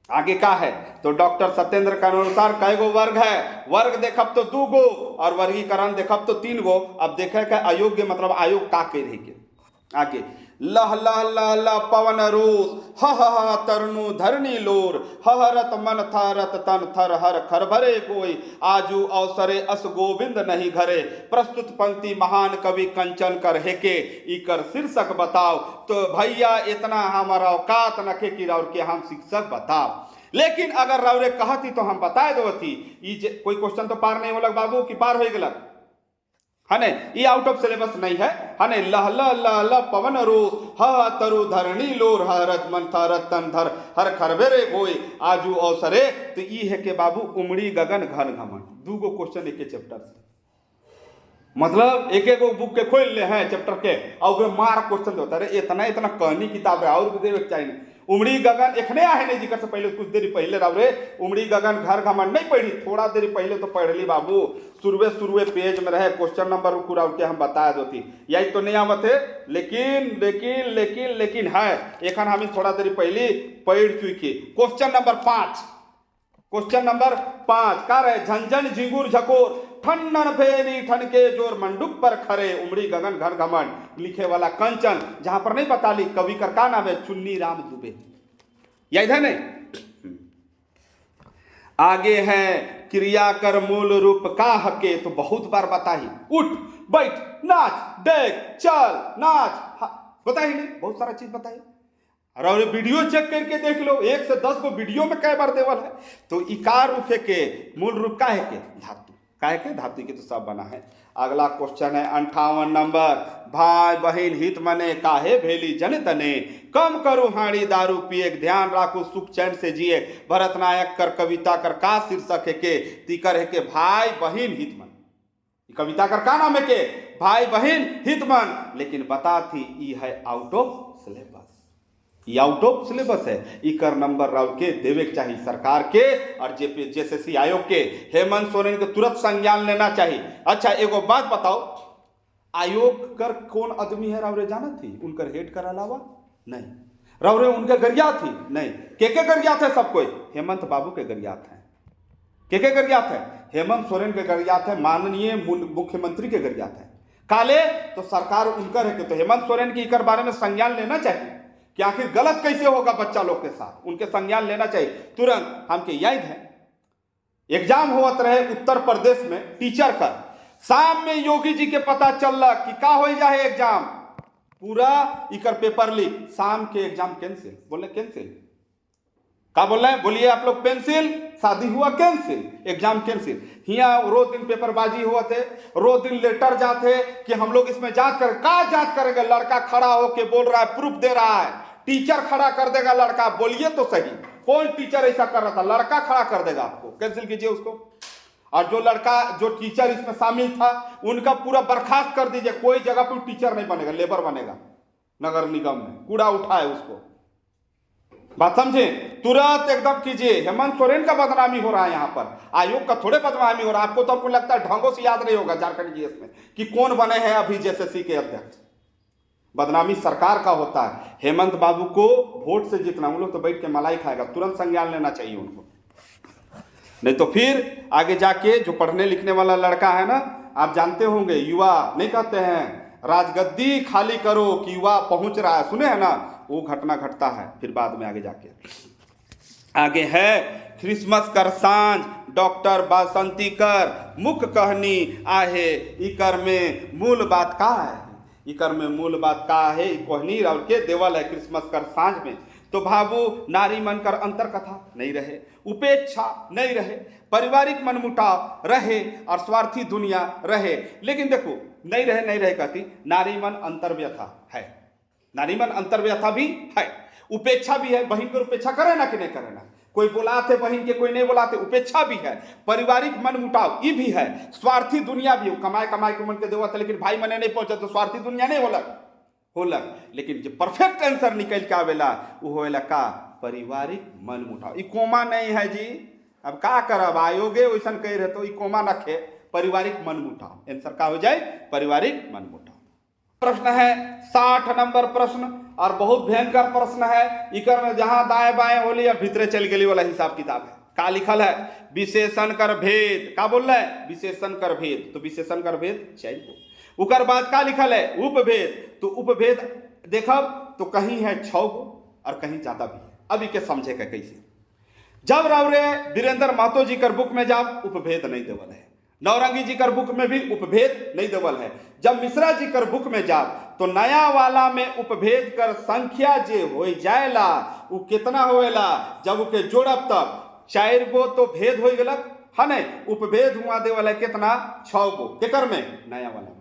आगे का है? तो डॉक्टर सत्येंद्र के अनुसार कई गो वर्ग है? वर्ग देखब तो 2 गो और वर्गीकरण देखब तो 3 गो। अब देखे का अयोग्य मतलब आयोग का के रही के आगे लह लह लह लह पवन रोष ह तरनु धरनी लोर हरत मन थारत तन थर हर खर भरे कोई आजू अवसरे अस गोविंद नहीं घरे। प्रस्तुत पंक्ति महान कवि कंचन कर हेके इकर शीर्षक बताओ। तो भैया इतना हमारा औकात नखे कि राउर के हम शिक्षक बताओ। लेकिन अगर राउरे कहती तो हम बताए दो थी। कोई क्वेश्चन तो पार नहीं हो लग बाबू कि पार हो गलत है ने? ये आउट ऑफ सिलेबस नहीं है ने? लह लह लह लह पवन रोष ह तरु धरणी लोर हरत मन थारत तन धर हर खरबेरे गोई आजू अवसरे। तो ये है कि बाबू उमड़ी गगन घन घमन 2 गो क्वेश्चन एक चैप्टर से, मतलब एक बुक के खोल ले हैं चैप्टर के और मार क्वेश्चन होता है। इतना इतना कहनी किताब है और भी देवे चाहिए। उमड़ी गगन एखने आहे नहीं जिक्र से पहले कुछ देरी पहले रावरे उमड़ी गगन घर घमंड नहीं पढ़ी, थोड़ा देरी पहले तो पढ़ ली बाबू। शुरुए पेज में रहे क्वेश्चन नंबर पूरा के हम बता दो थी, यही तो नहीं आवत है। लेकिन लेकिन लेकिन लेकिन है एखन हम थोड़ा देरी पहले पढ़ चुकी। क्वेश्चन नंबर 5 का रहे झंझन झिंगुर झकोर ठन्नन फेरी ठनके जोर मंडुक पर खरे उमड़ी गगन घर घमंड। लिखे वाला कंचन, जहां पर नहीं बता ली कवि का नाम है? चुन्नी राम दुबे। याद है नहीं? आगे है क्रिया कर मूल रूप का हके, तो बहुत बार बताई। उठ बैठ नाच देख चल नाच, बताई नहीं? बहुत सारा चीज बताई। और वीडियो चेक करके देख लो, 1 से 10 को वीडियो में कई बार देवल है। तो इकार रूप के मूल रूप का है के धातु, काहे के धातु के तो सब बना है। अगला क्वेश्चन है 58 नंबर। भाई बहन हित मने काहे भेली जन तने कम करू हाड़ी दारू पिए ध्यान राखू सुख चैन से जिए। भरत नायक कर कविता कर का शीर्षक है के? तीकर है के भाई बहन हित मन। कविता कर का नाम है के? भाई बहन हित मन। लेकिन बता थी ई है आउट ऑफ सिलेबस, ये आउट ऑफ सिलेबस है। इकर नंबर राव के देवे चाहिए सरकार के और जेएसएससी आयोग के। हेमंत सोरेन के तुरंत संज्ञान लेना चाहिए। अच्छा एगो बात बताओ, आयोग कर कौन आदमी है रावरे जाना थी? उनकर हेड कर अलावा नहीं, रावरे उनके गरियात थी नहीं। के गरियात है? सब कोई हेमंत बाबू के गरियात है। के गरियात है? हेमंत सोरेन के गरियात है, माननीय मुख्यमंत्री के गरियात है। काले तो सरकार उनकर है कि तो हेमंत सोरेन की इकर बारे में संज्ञान लेना चाहिए कि आखिर गलत कैसे होगा बच्चा लोग के साथ, उनके संज्ञान लेना चाहिए तुरंत। हमके याद है एग्जाम होत रहे उत्तर प्रदेश में टीचर का, शाम में योगी जी के पता चल कि का हो जाए एग्जाम, पूरा इकर पेपर लीक, शाम के एग्जाम कैंसिल। बोले कैंसिल का बोल रहे हैं? बोलिए आप लोग पेंसिल, शादी हुआ कैंसिल, एग्जाम कैंसिल। यहाँ रोज दिन पेपरबाजी हुआ थे, रोज दिन लेटर जाते कि हम लोग इसमें जांच करें। का जांच करेंगे? लड़का खड़ा होके बोल रहा है, प्रूफ दे रहा है, टीचर खड़ा कर देगा लड़का। बोलिए तो सही, कौन टीचर ऐसा कर रहा था? लड़का खड़ा कर देगा आपको, कैंसिल कीजिए उसको। और जो टीचर इसमें शामिल था उनका पूरा बर्खास्त कर दीजिए, कोई जगह पर टीचर नहीं बनेगा, लेबर बनेगा। नगर निगम में कूड़ा उठाए उसको। बात समझे, तुरंत एकदम कीजिए। हेमंत सोरेन का बदनामी हो रहा है यहाँ पर, आयोग का थोड़े बदनामी हो रहा है। आपको तो आपको लगता है ढंगों से याद नहीं होगा झारखंड जीएस में कि कौन बने हैं अभी जेएसएससी के अध्यक्ष। बदनामी सरकार का होता है। हेमंत बाबू को वोट से जितना, उन लोग तो बैठ के मलाई खाएगा, तुरंत संज्ञान लेना चाहिए उनको, नहीं तो फिर आगे जाके जो पढ़ने लिखने वाला लड़का है ना, आप जानते होंगे, युवा नहीं कहते हैं राजगद्दी खाली करो कि युवा पहुंच रहा है, सुने हैं ना, वो घटना घटता है फिर बाद में आगे जाके। आगे है क्रिसमस कर सांझ डॉक्टर बासंती कर मुख कहनी आहे, इकर में मूल बात का है, इकर में मूल बात का है, कोहनी और के देवल है क्रिसमस कर सांझ में। तो भावो नारी मन कर अंतर कथा नहीं रहे, उपेक्षा नहीं रहे, पारिवारिक मनमुटाव रहे और स्वार्थी दुनिया रहे। लेकिन देखो नहीं रहे कहती, नारी मन अंतर्व्यथा है, नारी मन अंतर्व्यथा भी है, उपेक्षा भी है। बहन को उपेक्षा करे ना कि नहीं करे ना, कोई बुलाते बहन के कोई नहीं बुलाते, उपेक्षा भी है, पारिवारिक मनमुटाव ये भी है, स्वार्थी दुनिया भी हो, कमाए के मन के देवा था लेकिन भाई मने नहीं पहुंचा तो स्वार्थी दुनिया नहीं होलक। लेकिन जो परफेक्ट आंसर निकल के आवेला वो होएला का पारिवारिक मनमुटाव। ई कोमा नहीं है जी, अब का करब, आयोगे वैसन कह रहे तो ई कोमा रखे, पारिवारिक मनमुटाव आंसर का हो जाए पारिवारिक मनमुटाव। प्रश्न है 60 नंबर प्रश्न और बहुत भयंकर प्रश्न है। इकर में जहां दाएं बाएं होली और भीतरे चल गई वाला हिसाब किताब है। का लिखल है विशेषण कर भेद, का बोल रहा है विशेषण कर भेद, तो विशेषण कर भेद चाहिए। उकर बाद का लिखल है उपभेद, तो उपभेद देखब तो कहीं है 6 गो और कहीं ज्यादा भी है। अभी के समझेगा कैसे, जब रावरे वीरेंद्र महतो जी कर बुक में जाब उपभेद नहीं देवल है, नौरंगी जी कर बुक में भी उपभेद नहीं देवल है। जब मिश्रा जी कर बुक में जाब तो नया वाला में उपभेद कर संख्या जे हो जाएला वो कितना होएला, जब उके जोड़ब तब 4 गो तो भेद हो गलक है न, उपभेद हुआ देवल है कितना 6 गो केकर में नया वाला में।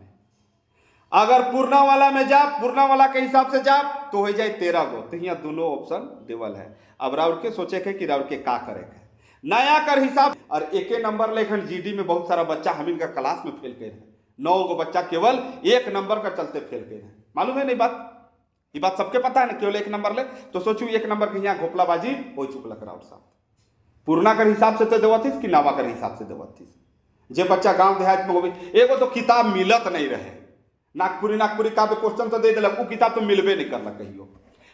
अगर पूर्णा वाला में जाब, पूर्णा वाला के हिसाब से जाब तो हो जाए 13 गो। तो यहाँ दोनों ऑप्शन देवल है। अब राउर के सोचे के कि राउर के का करे के नया कर हिसाब। और एक नंबर लेखन जीडी में बहुत सारा बच्चा हम इनका क्लास में फेल कर है, 9 गो बच्चा केवल 1 नंबर का चलते फेल कर है। मालूम है नहीं बात, ये बात सबके पता है ना, केवल 1 नंबर ले तो सोचू 1 नंबर के यहाँ घोपलाबाजी हो चुकल राउर साहब। पूर्णा कर हिसाब से तो देवतीस कि नावा कर हिसाब से देवतीस। जे बच्चा गांव देहात में हो एगो तो किताब मिलत नहीं रहे, नागपुरी का क्वेश्चन तो दे दिलक, वो किताब तो मिलबे नहीं करलक कहियो।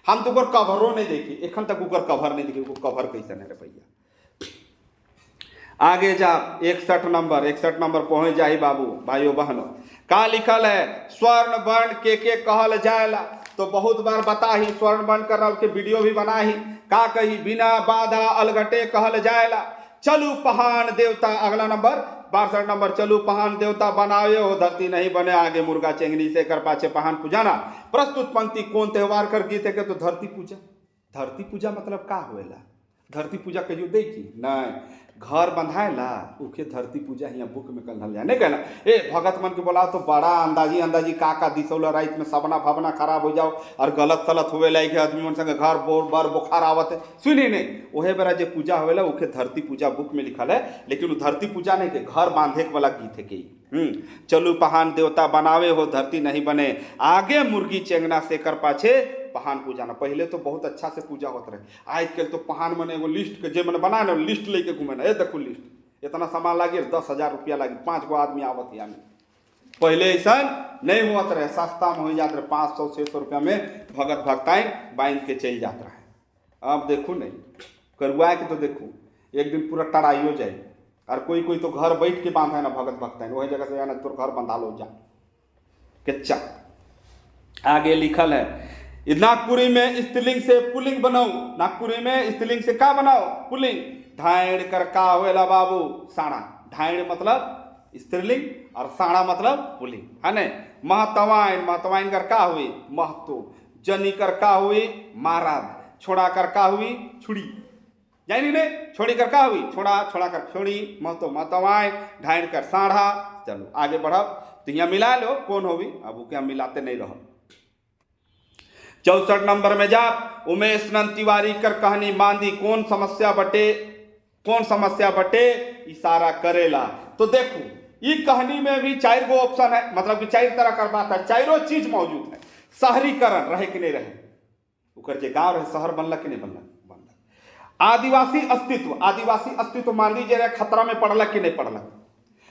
हम तो कवरो नहीं देखी, एखन तक ऊपर कवर नहीं देखी, कवर कैसे है रे भैया। आगे जा 61 नंबर पहुंच जाही बाबू भाइयों बहनों। का लिखल है स्वर्ण वर्ण के कहल जाएला, तो बहुत बार बता ही स्वर्ण वर्ण कर रहा के वीडियो भी बना ही। का कही बिना बाधा अलगटे कहल जाएला, चलू पहान देवता। अगला नंबर 62 नंबर, चलू पहान देवता बनाए हो धरती नहीं बने आगे मुर्गा चेंगनी से कर पाछे पहान पूजाना। प्रस्तुत पंक्ति कौन त्योहार कर गीत है तो धरती पूजा। धरती पूजा मतलब का होएला, धरती पूजा कहियो देखी नहीं, घर बंधाएला उके धरती पूजा यहाँ बुक में कल जाए नहीं कहना। ए भगत मन के बोला तो बड़ा अंदाजी का दिसौला रात में सपना भावना खराब हो जाओ और गलत सलत होवे लाइक आदमी मन संग घर बोर बुखार आवत है, सुनी नहीं ओहे बेरा जो पूजा होवेला उके धरती पूजा बुक में लिखल है। लेकिन वो धरती पूजा नहीं के घर बांधे वाला गीत है कि चलू पहान देवता बनावे हो धरती नहीं बने आगे मुर्गी चेंगना से कर पाछे पहान पूजा ना। पहले तो बहुत अच्छा से पूजा होता रहे, आजकल तो पहान मने एगो लिस्ट के जे मैंने बना ना लिस्ट लेके घूमे ना, ये देखो लिस्ट इतना सामान लागे 10,000 रुपया लागे, 5 गो आदमी आवत है। पहले ऐसा नहीं हुआ रहे, सस्ता में हो जाते रहे, 500-600 रुपया में भगत भक्ताएं बांध के चल जाता रहे। अब देखो नहीं करवा के तो देखो एक दिन पूरा टड़ाई हो जाए। और कोई तो घर बैठ के बांधा है ना भगत भक्ताएं, वही जगह से जाना तो घर बंधा लो जा कच्चा। आगे लिखल है नागपुरी में स्त्रीलिंग से पुल्लिंग बनाओ, नागपुरी में स्त्रीलिंग से का बनाओ पुल्लिंग। ढाइण कर का होएला बाबू साड़ा, ढाइण मतलब स्त्रीलिंग और साड़ा मतलब पुल्लिंग है न। महतवाइन कर का हुई महतो, जनी कर का हुई महाराज, छोड़ा कर का हुई छुड़ी, यानी ने छोड़ी कर का हुई छोड़ा कर छोड़ी, महतवाइन ढाइण कर साढ़ा। चलो आगे बढ़ब तो यहाँ मिला लो कौन होगी, अब वो क्या मिलाते नहीं रहो। 64 नंबर में जा उमेश नंद तिवारी कर कहानी मांदी कौन समस्या बटे इशारा करेला। तो देखो ये कहानी में भी 4 गो ऑप्शन है, मतलब कि 4 तरह का बात है, 4 चीज मौजूद है। शहरीकरण रहे कि नहीं रहे, उकर जे गाँव रहे शहर बनला कि नहीं बनला, आदिवासी अस्तित्व मान लीजिए खतरा में पड़ला कि नहीं पड़ला।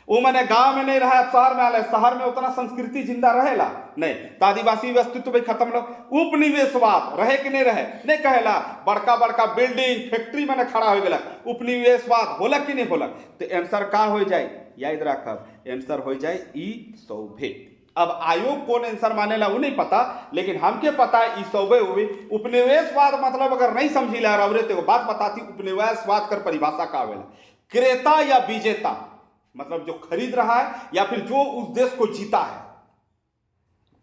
वो मैंने गांव में नहीं रहा, अब शहर में आला, शहर में उतना संस्कृति जिंदा रहेला नहीं, तो आदिवासी अस्तित्व भी खत्म लो। उपनिवेशवाद रहे कि नहीं रहे, नहीं कहेला, बड़का बड़का बिल्डिंग फैक्ट्री मैंने खड़ा हो गया, उपनिवेशवाद होला कि नहीं होला। तो आंसर का हो जाए, याद रखब, आंसर हो जाए ई सौभे। अब आयोग कौन आंसर मानेला वो नहीं पता, लेकिन हमके पता है ई सौभे हुई। उपनिवेशवाद मतलब अगर नहीं समझी ला रहा तो बात बताती, उपनिवेशवाद कर परिभाषा का आवेला, क्रेता या विजेता, मतलब जो खरीद रहा है या फिर जो उस देश को जीता है।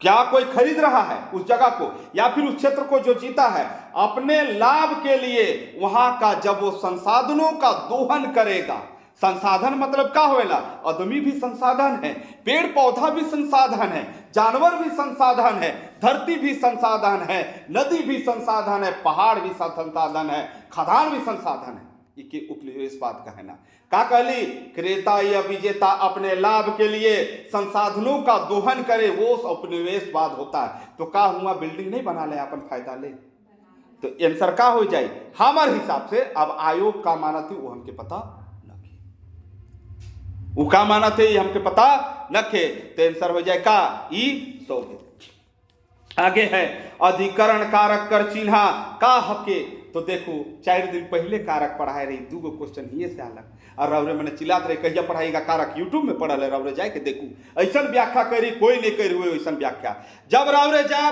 क्या कोई खरीद रहा है उस जगह को या फिर उस क्षेत्र को जो जीता है अपने लाभ के लिए, वहां का जब वो संसाधनों का दोहन करेगा। संसाधन मतलब क्या होएला, आदमी भी संसाधन है, पेड़ पौधा भी संसाधन है, जानवर भी संसाधन है, धरती भी संसाधन है, नदी भी संसाधन है, पहाड़ भी संसाधन है, खदान भी संसाधन है। ये उपनिवेशवाद का है ना, का कहली, क्रेता या विजेता अपने लाभ के लिए संसाधनों का दोहन करे, वो उपनिवेशवाद होता है। तो का हुआ, बिल्डिंग नहीं बना ले अपन फायदा ले, तो आंसर का हो जाए हमारे हिसाब से। अब आयोग का माना थे वो हमके पता न खे, वो का माना थे ये हमके पता न खे, तो आंसर हो जाए का ई सौभे। आगे है अधिकरण कारक कर चिन्हा का हके। तो देखो 4 दिन पहले कारक पढ़ाए रही, 2 क्वेश्चन ये से अलग, और रवरे मैंने चिल्लात रहे कहिया पढ़ाएगा कारक, यूट्यूब में पढ़ल है, रवरे जाए के देखू ऐसा व्याख्या करी, कोई नहीं करी हुए ऐसा व्याख्या। जब रवरे जा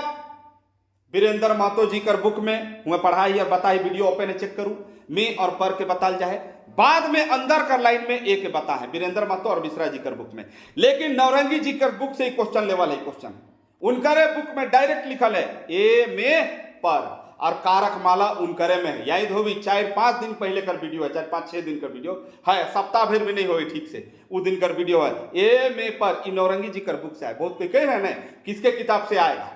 वीरेंद्र महतो जी कर बुक में हुए पढ़ाई और बताई, वीडियो ओपन है चेक करूँ, में और पर के बताल जाए, बाद में अंदर कर लाइन में एक बता है वीरेंद्र महतो और मिश्रा जी कर बुक में। लेकिन नौरंगी जी कर बुक से क्वेश्चन लेवल है, क्वेश्चन उनकरे बुक में डायरेक्ट लिखल है ए में पर, और कारक माला उनकरे में है। याद होगी 4-5 दिन पहले कर वीडियो है, 4-5-6 दिन का वीडियो है, सप्ताह भर में नहीं होगी ठीक से, वो दिन कर वीडियो है ए में पर। इन नौरंगी जी कर बुक से आए, बहुत कोई कह रहे हैं किसके किताब से आएगा,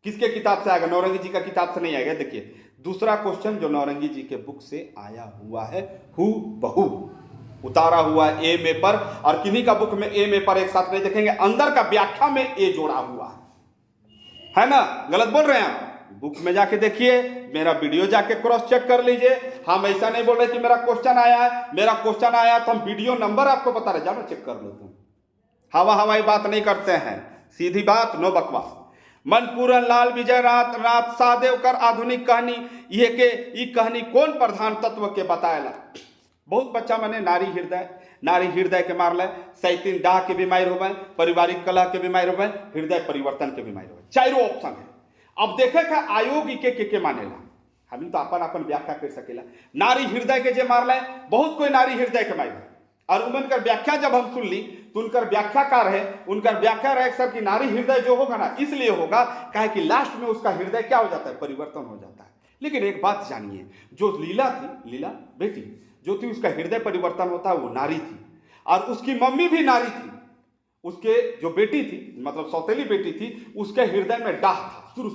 किसके किताब से आएगा, नौरंगी जी का किताब से नहीं आएगा। देखिए दूसरा क्वेश्चन जो नौरंगी जी के बुक से आया हुआ है, हु बहु उतारा हुआ ए में पर, और किन्हीं का बुक में ए में पर एक साथ नहीं देखेंगे, अंदर का व्याख्या में ए जोड़ा हुआ है ना, गलत बोल रहे हैं आप। बुक में जाके देखिए, मेरा वीडियो जाके क्रॉस चेक कर लीजिए। हम ऐसा नहीं बोल रहे कि मेरा क्वेश्चन आया है, मेरा क्वेश्चन आया तो हम वीडियो नंबर आपको बता रहे, जाओ चेक कर लो तुम। हवाई बात नहीं करते हैं, सीधी बात, नो बकवास। मनपूरन लाल विजय नाथ साहदेव कर आधुनिक कहानी, ये के ई कहानी कौन प्रधान तत्व के बताएला। बहुत बच्चा मैंने नारी हृदय के मारल, सैतीन डाह के बीमारी हो, पारिवारिक कलह के बीमारी हो, हृदय परिवर्तन के बीमारी हो, 4 ऑप्शन है। अब देखे का आयोग के मानेला, हम तो अपन अपन व्याख्या कर सकेला। नारी हृदय के जे मारल, बहुत कोई नारी हृदय के मारे, और उनकर व्याख्या जब हम सुन ली तो उनकर व्याख्याकार है, उनकर व्याख्या रहे सर कि नारी हृदय जो होगा ना इसलिए होगा कहे कि लास्ट में उसका हृदय क्या हो जाता है, परिवर्तन हो जाता है। लेकिन एक बात जानिए, जो लीला बेटी जो थी उसका हृदय परिवर्तन होता है, वो नारी थी, और उसकी मम्मी भी नारी थी। उसके जो बेटी थी मतलब सौतेली बेटी थी, उसके हृदय में डाह था शुरू,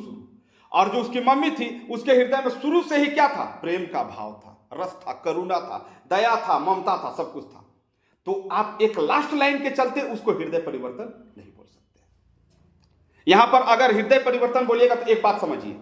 और जो उसकी मम्मी थी उसके हृदय में शुरू से ही क्या था, प्रेम का भाव था, रस था, करुणा था, दया था, ममता था, सब कुछ था। तो आप एक लास्ट लाइन के चलते उसको हृदय परिवर्तन नहीं बोल सकते। यहां पर अगर हृदय परिवर्तन बोलिएगा तो एक बात समझिए,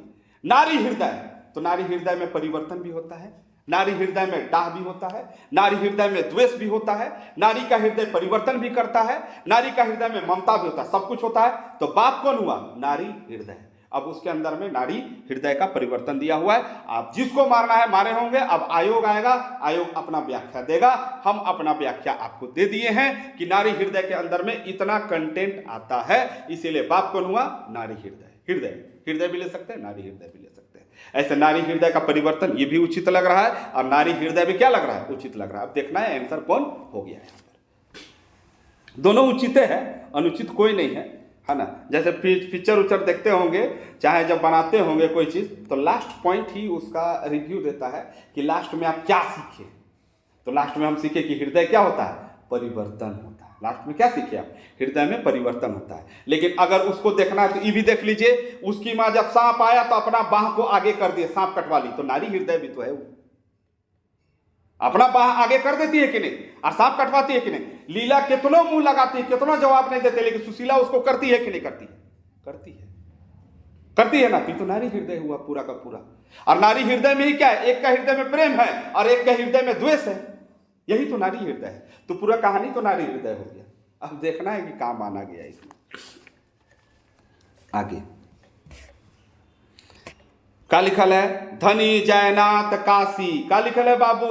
नारी हृदय, तो नारी हृदय में परिवर्तन भी होता है, नारी हृदय में डाह भी होता है, नारी हृदय में द्वेष भी होता है, नारी का हृदय परिवर्तन भी करता है, नारी का हृदय में ममता भी होता है, सब कुछ होता है। तो बाप कौन हुआ, नारी हृदय। अब उसके अंदर में नारी हृदय का परिवर्तन दिया हुआ है, आप जिसको मारना है मारे होंगे। अब आयोग आएगा, आयोग अपना व्याख्या देगा, हम अपना व्याख्या आपको दे दिए हैं कि नारी हृदय के अंदर में इतना कंटेंट आता है, इसीलिए बाप कौन हुआ, नारी हृदय भी ले सकते हैं, नारी हृदय भी ले सकते हैं। ऐसे नारी हृदय का परिवर्तन ये भी उचित लग रहा है, और नारी हृदय भी क्या लग रहा है, उचित लग रहा है। अब देखना है आंसर कौन हो गया है, यहाँ पर दोनों उचित है, अनुचित कोई नहीं है ना। जैसे पिक्चर देखते होंगे, चाहे जब बनाते होंगे कोई चीज़, तो लास्ट पॉइंट ही उसका रिव्यू देता है कि लास्ट में आप क्या सीखे। तो लास्ट में हम सीखे कि हृदय क्या होता है, परिवर्तन होता है। लास्ट में क्या सीखे आप, हृदय में परिवर्तन होता है। लेकिन अगर उसको देखना है तो ये भी देख लीजिए, उसकी माँ जब सांप आया तो अपना बाह को आगे कर दिए, सांप कटवा ली, तो नारी हृदय भी तो है, वो अपना बाह आगे कर देती है कि नहीं, और सांप कटवाती है कि नहीं। लीला कितनों मुंह लगाती है, कितना जवाब नहीं देते, लेकिन सुशीला उसको करती है कि नहीं करती है, करती है। करती है ना, तो नारी हृदय हुआ पूरा का पूरा। और नारी हृदय में ही क्या है, एक का हृदय में प्रेम है और एक का हृदय में द्वेष है, यही तो नारी हृदय है। तो पूरा कहानी तो नारी हृदय हो गया। अब देखना है कि काम आना गया इसमें। आगे क्या लिखल है, धनी जयनाथ काशी। क्या लिखल है बाबू,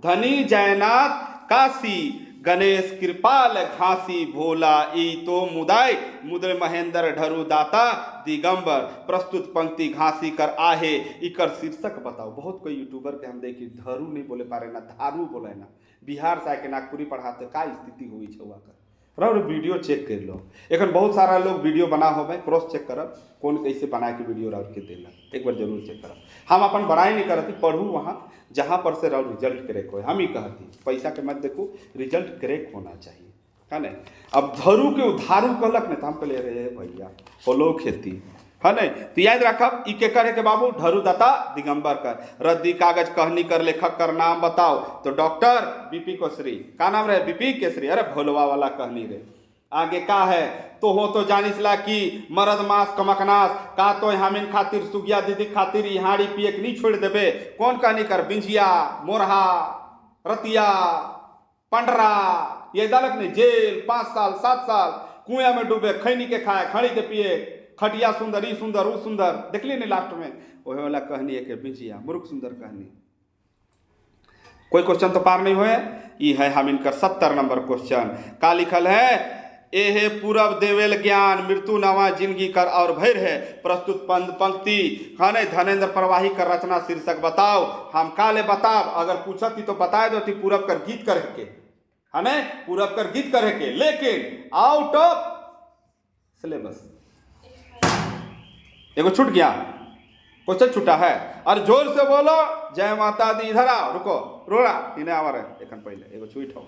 धनी जयनाथ काशी, गणेश कृपाल घासी, भोला ई तो मुदाय, मुद्र महेंद्र ढरु दाता दिगंबर, प्रस्तुत पंक्ति घासी कर आहे। इकर शीर्षक बताओ। बहुत कोई यूट्यूबर के हम देखी धरू नहीं बोले पा रहे ना, धारू बोले ना। बिहार से आके नागपुरी पढ़ाते का स्थिति हुई छुआ कर रहो, वीडियो चेक कर लो। एक बहुत सारा लोग वीडियो बना हो भाई, क्रॉस चेक करब कौन कैसे बना के वीडियो रह के देला, एक बार जरूर चेक करब। हम अपन बड़ाई नहीं करती, पढ़ू वहाँ जहाँ पर से रहो रिजल्ट क्रैक हो। हम ही कहती पैसा के मत देखो, रिजल्ट क्रैक होना चाहिए, है ना। अब धरू के उधारू कहलक नहीं तो हम ले रहे भैया होलो खेती, है नहीं। तो याद रखब ई के करे के बाबू, ढरू दत्ता दिगंबर कर। रद्दी कागज कहनी कर, लेखक कर नाम बताओ। तो डॉक्टर बीपी केसरी, का नाम रहे, बीपी केसरी। अरे भोलवा वाला कहनी रे। आगे का है, तो हो तो जानिस ला कि मरद मास कमकनास, का तो हामिन खातिर सुगिया दीदी खातिर इहाड़ी पिए नहीं छोड़ देबे। कौन कहनी कर, बिंजिया मोरहा रतिया पंडरा, ये दालक ने जेल 5 साल 7 साल, कुएं में डूबे, खैनी के खाए खड़ी के पिए, खटिया सुंदर ई सुंदर ऊ सुंदर, देखली नहीं लास्ट में वही वाला कहनी है कि बिंजिया मुरुख सुंदर कहनी। कोई क्वेश्चन तो पार नहीं हुए। ये है हम इनकर 70 नंबर क्वेश्चन। का लिखल है, एहे पूरब देवेल ज्ञान, मृत्यु नवा जिंदगी कर और भैर है। प्रस्तुत पंक्ति खाने धनेन्द्र प्रवाही कर रचना शीर्षक बताओ। हम काले बताओ, अगर पूछती तो बताए दो कि पूरब कर गीत करे के, है ना, पूरब कर गीत करे के, लेकिन आउट ऑफ सिलेबस एगो छूट गया, क्वेश्चन छूटा है। और जोर से बोलो जय माता दी। इधर आओ, रुको रोड़ा इन्हें आवर है एक पहले एगो छूट हो।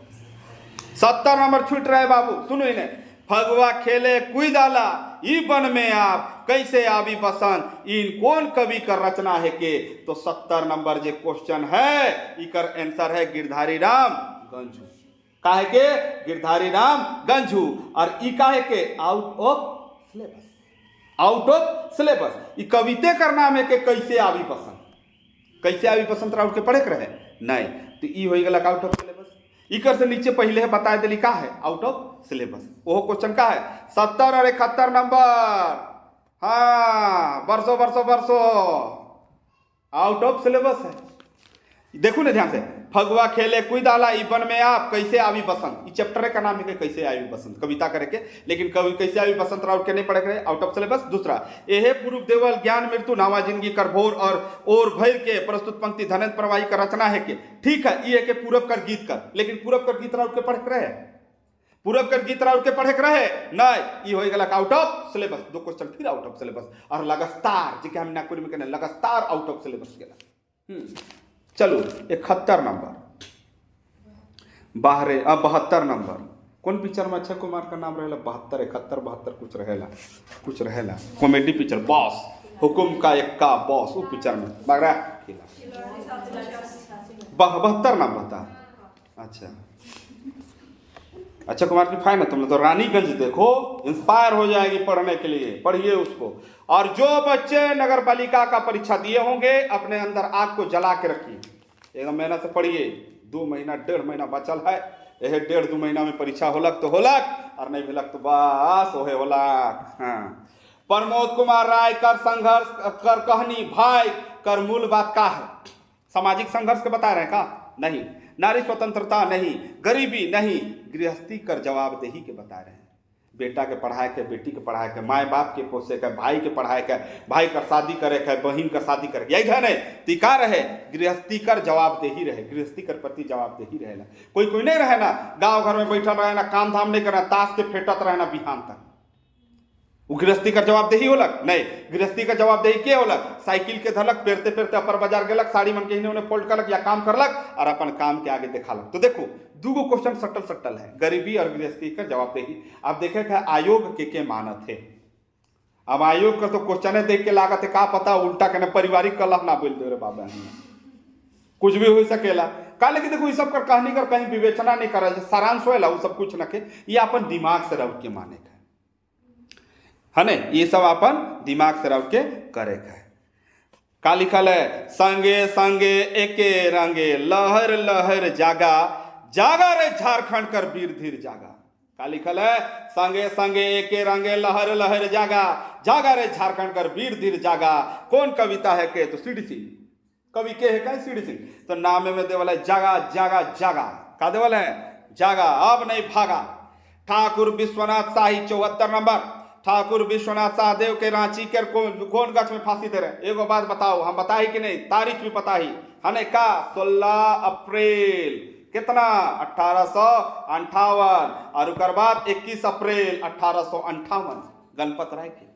70 नंबर छूट रहे बाबू, सुनो इन्हें। फगवा खेले कुई डाला, ई बन में आप कैसे आबी बसंत, इन कौन कवि का रचना है के। तो 70 नंबर जो क्वेश्चन है इकर आंसर है गिरधारी राम गंजू। काहे के, गिरधारी राम गंजू। और ई काहे के, out of syllabus, out of syllabus. ये कविते का नाम है कि कैसे आवी पसंद, कैसे आवी पसंद राउट के पढ़े के रहे नहीं। तो ई हो गया आउट ऑफ सिलेबस। इकर से नीचे पहले है बता दिली का है आउट ऑफ सिलेबस। वो क्वेश्चन का है 70 और 71 नंबर। हाँ, बरसों बरसों बरसों आउट ऑफ सिलेबस है। देखो ना ध्यान से, फगवा खेले कुई डाला, ई बन में आप कैसे आवी बसंत। इस चैप्टर का नाम है कैसे आवी बसंत, कविता करे के, लेकिन कवि कैसे आवी बसंत राउट के नहीं पढ़े करे, आउट ऑफ सिलेबस। दूसरा एहे पूर्व देवल ज्ञान मृत्यु नावा जिंदगी कर भोर और भैर के, प्रस्तुत पंक्ति धनेन्द्र प्रवाही का रचना है के। ठीक है, ये के पूरब कर गीत कर, लेकिन पूरब कर गीत राउट के पढ़े रहे, पूरब कर गीत राउट के पढ़े रहे नहीं। ये हो गया आउट ऑफ सिलेबस। 2 क्वेश्चन फिर आउट ऑफ सिलेबस। और लगातार जी हम नागपुर में कहने लगातार आउट ऑफ सिलेबस गेला। चलो 71 नंबर बाहरे। अब 72 नंबर कौन पिक्चर में अक्षय कुमार का नाम रहेला, 72 71 72 कुछ रहेला कॉमेडी पिक्चर, बॉस हुकुम का एक्का बॉस, वो पिक्चर में बागरा 72 नाम बता। अच्छा अक्षय कुमार की फाइन है, तुमने तो रानीगंज देखो, इंस्पायर हो जाएगी पढ़ने के लिए, पढ़िए उसको। और जो बच्चे नगर पालिका का परीक्षा दिए होंगे अपने अंदर आग को जला के रखिए, एकदम मेहनत से पढ़िए। 2 महीना 1.5 महीना बचल है, यह 1.5-2 महीना में परीक्षा होलक तो होलक, और नहीं भेलक तो बस ओहे होलक। हाँ, प्रमोद कुमार राय कर संघर्ष कर कहानी भाई कर मूल बात का है। सामाजिक संघर्ष के बता रहे हैं का नहीं, नारी स्वतंत्रता नहीं, गरीबी नहीं, गृहस्थी कर जवाबदेही के बता रहे हैं। बेटा के पढ़ाए के, बेटी के पढ़ाए के, माए बाप के पोसे के, भाई के पढ़ाए के, भाई कर शादी करे के, बहन कर शादी करे, यही है नहीं। तिका रहे गृहस्थी कर जवाबदेही रहे, गृहस्थी कर प्रति जवाबदेही रहे ना। कोई कोई नहीं रहे ना, गांव घर में बैठल रहे ना, काम धाम नहीं करना, ताश के फेटत रहे ना बिहान तक, वो गृहस्थी का जवाबदेही होलक नहीं। गृहस्थी का जवाबदेही के होलक, साइकिल के धलक, पेरते पेरते अपर बाजार गेलक, साड़ी मन के उन्हें फोल्ड करलक या काम करलक और अपन काम के आगे दिखालक। तो देखो 2 क्वेश्चन सटल है, गरीबी और गृहस्थी का जवाबदेही। अब देखे कि आयोग के मानत है। अब आयोग का तो क्वेश्चन देख के लागत है का पता उल्टा कहने पारिवारिक कलह ना बोल दे रे बाबा, कुछ भी हो सकेला का। लेकिन देखो ये सब कर कहानी कर कहीं विवेचना नहीं कर, सारांश होला वो सब कुछ न के, ये अपन दिमाग से रख के माने का। है ने, ये सब अपन दिमाग से रख के करे है। का लिखल है, संगे संगे एके रंगे लहर लहर जागा, जागा रे झारखंड कर वीर धीर जागा। का लिखल है, संगे संगे एके रंगे लहर लहर जागा, जागा रे झारखंड कर वीर धीर जागा। कौन कविता है के, तो सीडी सिंह कवि के है क्या, सीडी सिंह। तो नामे में देवल है जागा जागा जागा, का देवल है जागा अब नहीं भागा। ठाकुर विश्वनाथ शाही 74 नंबर, ठाकुर विश्वनाथ शाहदेव के रांची के कौन गछ में फांसी दे रहे, एगो बात बताओ, हम बताई कि नहीं, तारीख भी पता ही हने का 16 अप्रैल कितना 1858, और उकर बाद 21 अप्रैल 1858 गणपत राय के।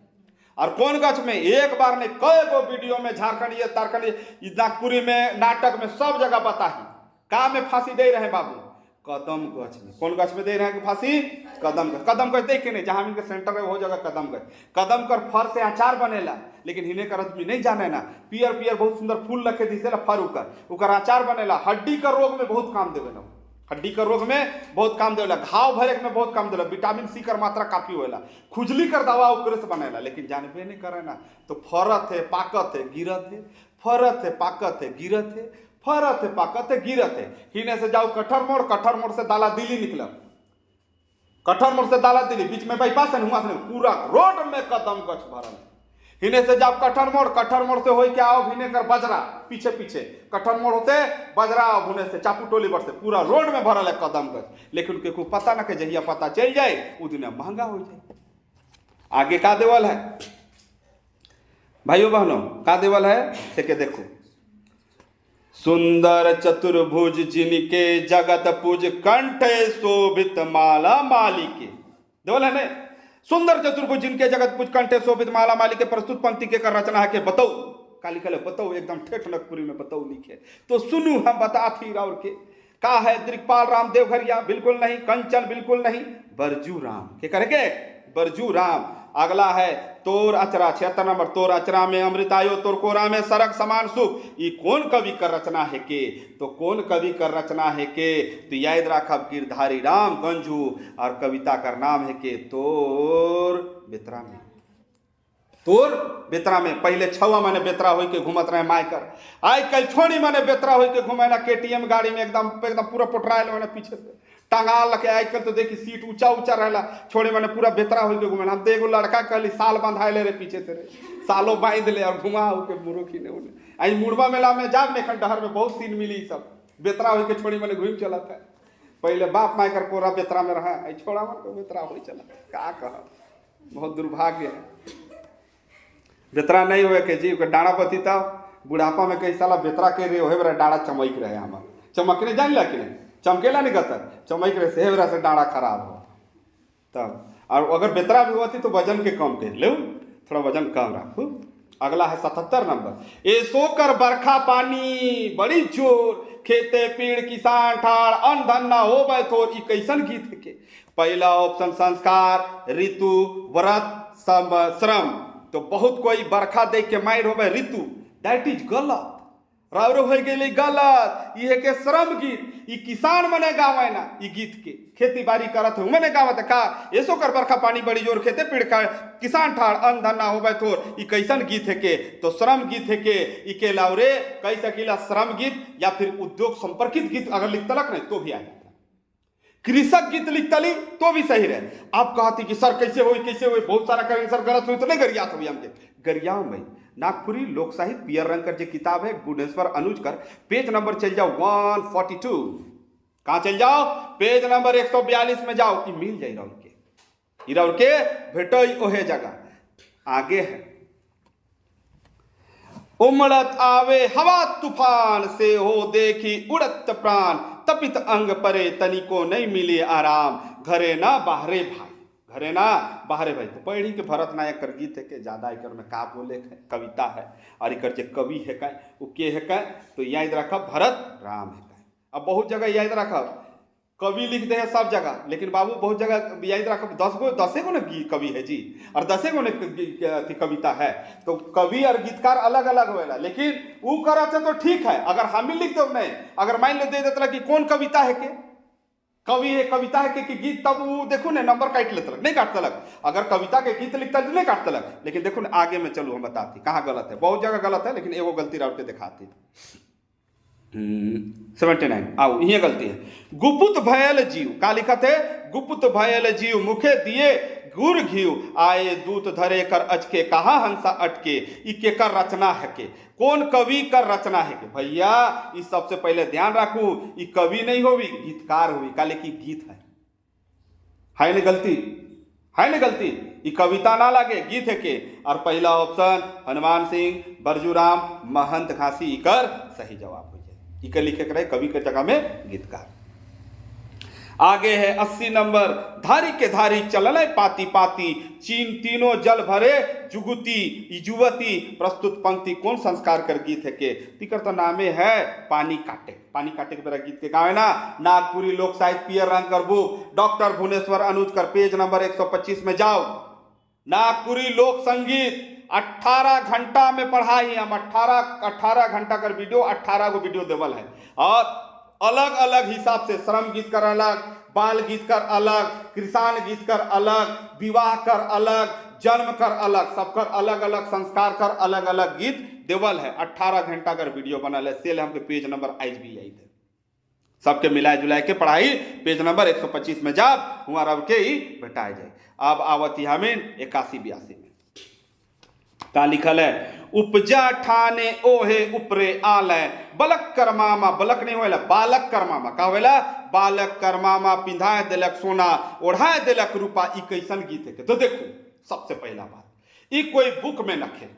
और कौन गछ में, एक बार ने कई गो वीडियो में झारखंड ये तारखंड नागपुरी में नाटक में सब जगह बता ही का में फांसी दे रहे बाबू, कदम गछ में। कौन गछ में दे रहे हैं फांसी, कदम गछ। कदम गछ देख के नहीं, जहां इनके सेंटर है वो जगह कदम गछ। कदम कर फर से अचार बनेला, लेकिन हिने कर आदमी नहीं जाने ना, पियर पियर बहुत सुंदर फूल रखे दिसेला फर उकर अचार बनेला। हड्डी का रोग में बहुत काम देवेला, हड्डी का रोग में बहुत काम देवेला, घाव भरे में बहुत काम देवेला, विटामिन सी कर मात्रा काफी होएला, खुजली कर दवा ओकरे से बनेला। लेकिन जानबे नहीं करे ना, तो फरत है पाकत है गिरत है, फरत है पाकत है गिरत है, फरत है पाकत है गिरत है। हिने से जाओ कठर मोड़ से दाला दिल्ली निकला, कठर मोड़ से दाला दिल्ली, बीच में बाईपास है, वहां से पूरा रोड में कदम गछ भरल। हिने से जाओ कठर मोड़ से हो के आओ हिने कर बजरा, पीछे पीछे कठर मोड़ होते बजरा, हुने से चापू टोली पर से पूरा रोड में भरल है कदम गछ। लेकिन उनके को पता ना कि जहिया पता चल जाए उ दिन महंगा हो जाए। आगे का देवल है भाइयों बहनों, का देवल है से के देखो, सुंदर चतुर्भुज जिनके जगत पूज, कंठे शोभित माला माली के। देवल है ने, सुंदर चतुर्भुज जिनके जगत पूज, कंठे शोभित माला माली के। प्रस्तुत पंक्ति के कर रचना है के बताओ, का लिखल है बताओ, एकदम ठेठ नगपुरी में बताओ लिखे। तो सुनू हम बता फिर और के का है, दिग्पाल राम देवघरिया बिल्कुल नहीं, कंचन बिल्कुल नहीं, बरजू राम के करके बरजू राम। अगला है तोर अचरा 76 नंबर, तोर अचरा में अमृतायो तोर कोरा में सरक समान सुख। ये कौन कवि कर रचना है के, तो कौन कवि कर रचना है के, तो याद रखब गिरधारी राम गंजू, और कविता का नाम है के तोर बेतरा में। तोर बेतरा में पहले छवा माने बेतरा हो के घूमत रहे मायकर, आज कल छोड़ी माने बेतरा हो के घूमे ना, केटीएम गाड़ी में एकदम एकदम पूरा पोटरायल मैंने पीछे से टांगा लगे। आजकल तो देखी सीट ऊंचा ऊंचा रहला, छोड़े मैंने पूरा बेतरा हो के घूमे। हम तो एगो लड़का कहली साल बांधा ले रे पीछे से रे, सालों बांध ले और घुमा हो के मुरो खीने उन्हें। आई मुड़वा मेला में जाब ने डहर में बहुत सीन मिली, सब बेतरा हो के छोड़ी मैंने घूम चला था। पहले बाप माय कर कोरा बेतरा में रहा, छोड़ा मन को बेतरा हो चला, का कह बहुत दुर्भाग्य है। बेतरा नहीं हुए के जी डाड़ा बती था बुढ़ापा में कई साला बेतरा के रे ओहे बरा डाड़ा चमक रहे हमार, चमकने जान ला कि नहीं, चमकेला नहीं कहता, चमक रहे से बरा से डाड़ा खराब हो तब। और अगर बेतरा भी हुआ थी तो वजन के कम कर ले, थोड़ा वजन कम रखो। अगला है 77 नंबर, ए सोकर बरखा पानी बड़ी जोर, खेते पीड़ किसान ठाड़ अन्न धन ना हो बे थोर। ई कैसन गीत है के, पहला ऑप्शन संस्कार, ऋतु, व्रत, श्रम। तो बहुत कोई बरखा देख के माइर हो गए ऋतु, दैट इज गलत, रावरो हो गई गलत। ये के श्रम गीत, ये किसान मने गावे ना, ये गीत के खेती बाड़ी करत हो मने गावत का, ऐसो कर बरखा पानी बड़ी जोर खेते पीड़ का किसान ठाड़ अन्न धन ना होबे थोर। ये कैसन गीत है के, तो श्रम गीत है के। ई के लावरे कई सकीला श्रम गीत या फिर उद्योग संपर्कित गीत अगर लिखतलक नहीं तो भी आ जाता, कृषक गीत लिखतली तो भी सही रहे। आप कहती कि सर कैसे हुई कैसे हुई, बहुत सारा करेंगे सर गलत हुई तो नहीं गरियात हुई हमके, गरियाओं भाई। नागपुरी लोक साहित्य पियर रंग कर जो किताब है गुणेश्वर अनुज कर, पेज नंबर चल जाओ 142, कहाँ चल जाओ, पेज नंबर 142 में जाओ, ये मिल जाए इराउर के भेटो ओहे जगह। आगे है उमड़त आवे हवा तूफान से हो देखी उड़त प्राण, तपित अंग परे तनिको नहीं मिले आराम, घरे ना बाहरे भाई, घरे ना बाहरे भाई। तो पढ़ी के भरत नायक कर गीत है के ज्यादा एकर में का बोले है, कविता है, और एकर जे कवि है का वो के है का, तो याद रखब भरत राम है का। अब बहुत जगह याद रखब कवि लिख दे है सब जगह, लेकिन बाबू बहुत जगह याद रखब 10 गो ना कवि है जी, और 10 गो ने कविता है। तो कवि और गीतकार अलग अलग होएला, लेकिन वो करत है तो ठीक है। अगर हम ही लिख दो नहीं, अगर मान लो दे देता कि कौन कविता है के, कवि है, कविता है कि गीत, तब वो देखो ना नंबर काट लेते लग, नहीं काटते लग। अगर कविता के गीत लिखता नहीं काटते लग। लेकिन देखो ना आगे में चलो हम बताती कहाँ गलत है, बहुत जगह गलत है, लेकिन एगो गलती राउट के दिखाती। 79 आओ, ये गलती है। गुपुत भयल जीव का लिखा थे, गुपुत भयल जीव मुखे दिए गुर घीव, आए दूत धरे कर अचके, कहा हंसा अटके, इके कर रचना है के, कौन कवि कर रचना है के। भैया इस सबसे पहले ध्यान रखू, ये कवि नहीं होगी, गीतकार होगी। काले की गीत है ना गलती, है ना गलती, ये कविता ना लगे, गीत है के। और पहला ऑप्शन हनुमान सिंह बरजूराम महंत घासी इकर सही जवाब हो जाए। इकर लिखे करे कवि के जगह में गीतकार। आगे है 80 नंबर, धारी के धारी चलने पाती पाती, चीन तीनों जल भरे जुगुती इजुवती, प्रस्तुत पंक्ति कौन संस्कार कर गीत है के। तिकर तो नामे है पानी काटे, पानी काटे के मेरा गीत के गाँव है ना। नागपुरी लोक साहित्य पियर रंग कर बुक, डॉक्टर भुवनेश्वर अनुज कर, पेज नंबर 125 में जाओ। नागपुरी लोक संगीत 18 घंटा में पढ़ाई हम, 18 घंटा कर वीडियो, 18 को वीडियो देवल है। और अलग अलग हिसाब से श्रम गीत कर अलग, बाल गीत कर अलग, किसान गीत कर अलग, विवाह कर अलग, जन्म कर अलग, सबकर अलग अलग संस्कार कर अलग अलग गीत देवल है। 18 घंटा कर वीडियो बनल है। सेल हमके पेज नंबर आज भी आई थे, सबके मिलाए जुलाए के पढ़ाई पेज नंबर 125 में जाब हुआ रब के ही बेटाए जाए। अब आवती हमें 81-82 में का लिखल है, उपजा ठाने ओहे उपरे आले, बलक करमामा, बलक नहीं होएला बालक करमामा, का होएला बालक करमामा, पिंधाए देलक सोना ओढ़ाए देलक रूपा। ई कैसन गीत है। तो देखो सबसे पहला बात, ई कोई बुक में नखे,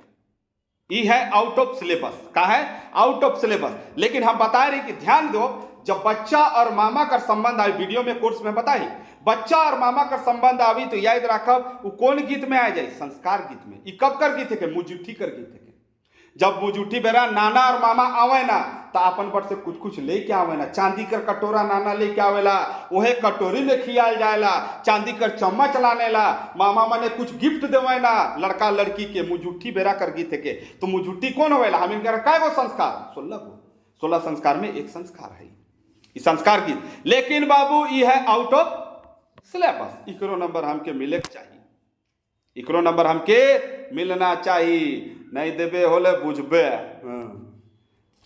ई है आउट ऑफ सिलेबस। का है आउट ऑफ सिलेबस। लेकिन हम बता रहे कि ध्यान दो, जब बच्चा और मामा का संबंध आई, वीडियो में कोर्स में बताई, बच्चा और मामा का संबंध आवी तो याद रखब वो कौन गीत में आ जाए, संस्कार गीत में। ये कब कर गीत है के, मुजुठी कर गीत है। जब मुजुठी बेरा नाना और मामा आवे ना तो अपन पर से कुछ कुछ लेके आवे ना। चांदी कर कटोरा नाना लेके आवेला, वहे कटोरी में खियाल जाएला, चांदी कर चम्मच लाने ला, मामा मने कुछ गिफ्ट देवे ना लड़का लड़की के। मुजुठी बेरा कर गीत है के। तो मुजुठी कौन होवेला, हम इनका काय गो संस्कार, 16 को, 16 संस्कार में एक संस्कार है ये संस्कार गीत। लेकिन बाबू ये है आउट ऑफ सिलेबस। इकरो नंबर हमके मिले चाहिए, इकरो नंबर हमके मिलना चाहिए। नहीं देबे होले बुझबे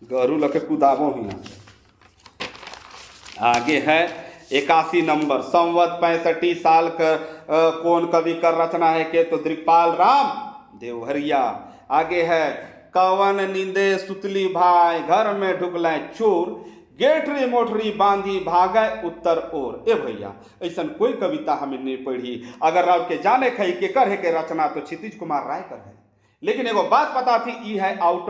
गरू लके कुदाबो ही। आगे है 81 नंबर, संवत 65 साल कर कौन कवि कर रचना है के, तो दिग्पाल राम देवहरिया। आगे है कवन नींदे सुतली भाई, घर में ढुकलाए चोर, गेटरी मोटरी बांधी भागे उत्तर ओर। ए भैया ऐसा कोई कविता हमें नहीं पढ़ी। अगर राव के जाने खई के कर है के रचना तो क्षितिज कुमार राय कर है। लेकिन एगो बात पता थी, ई है आउट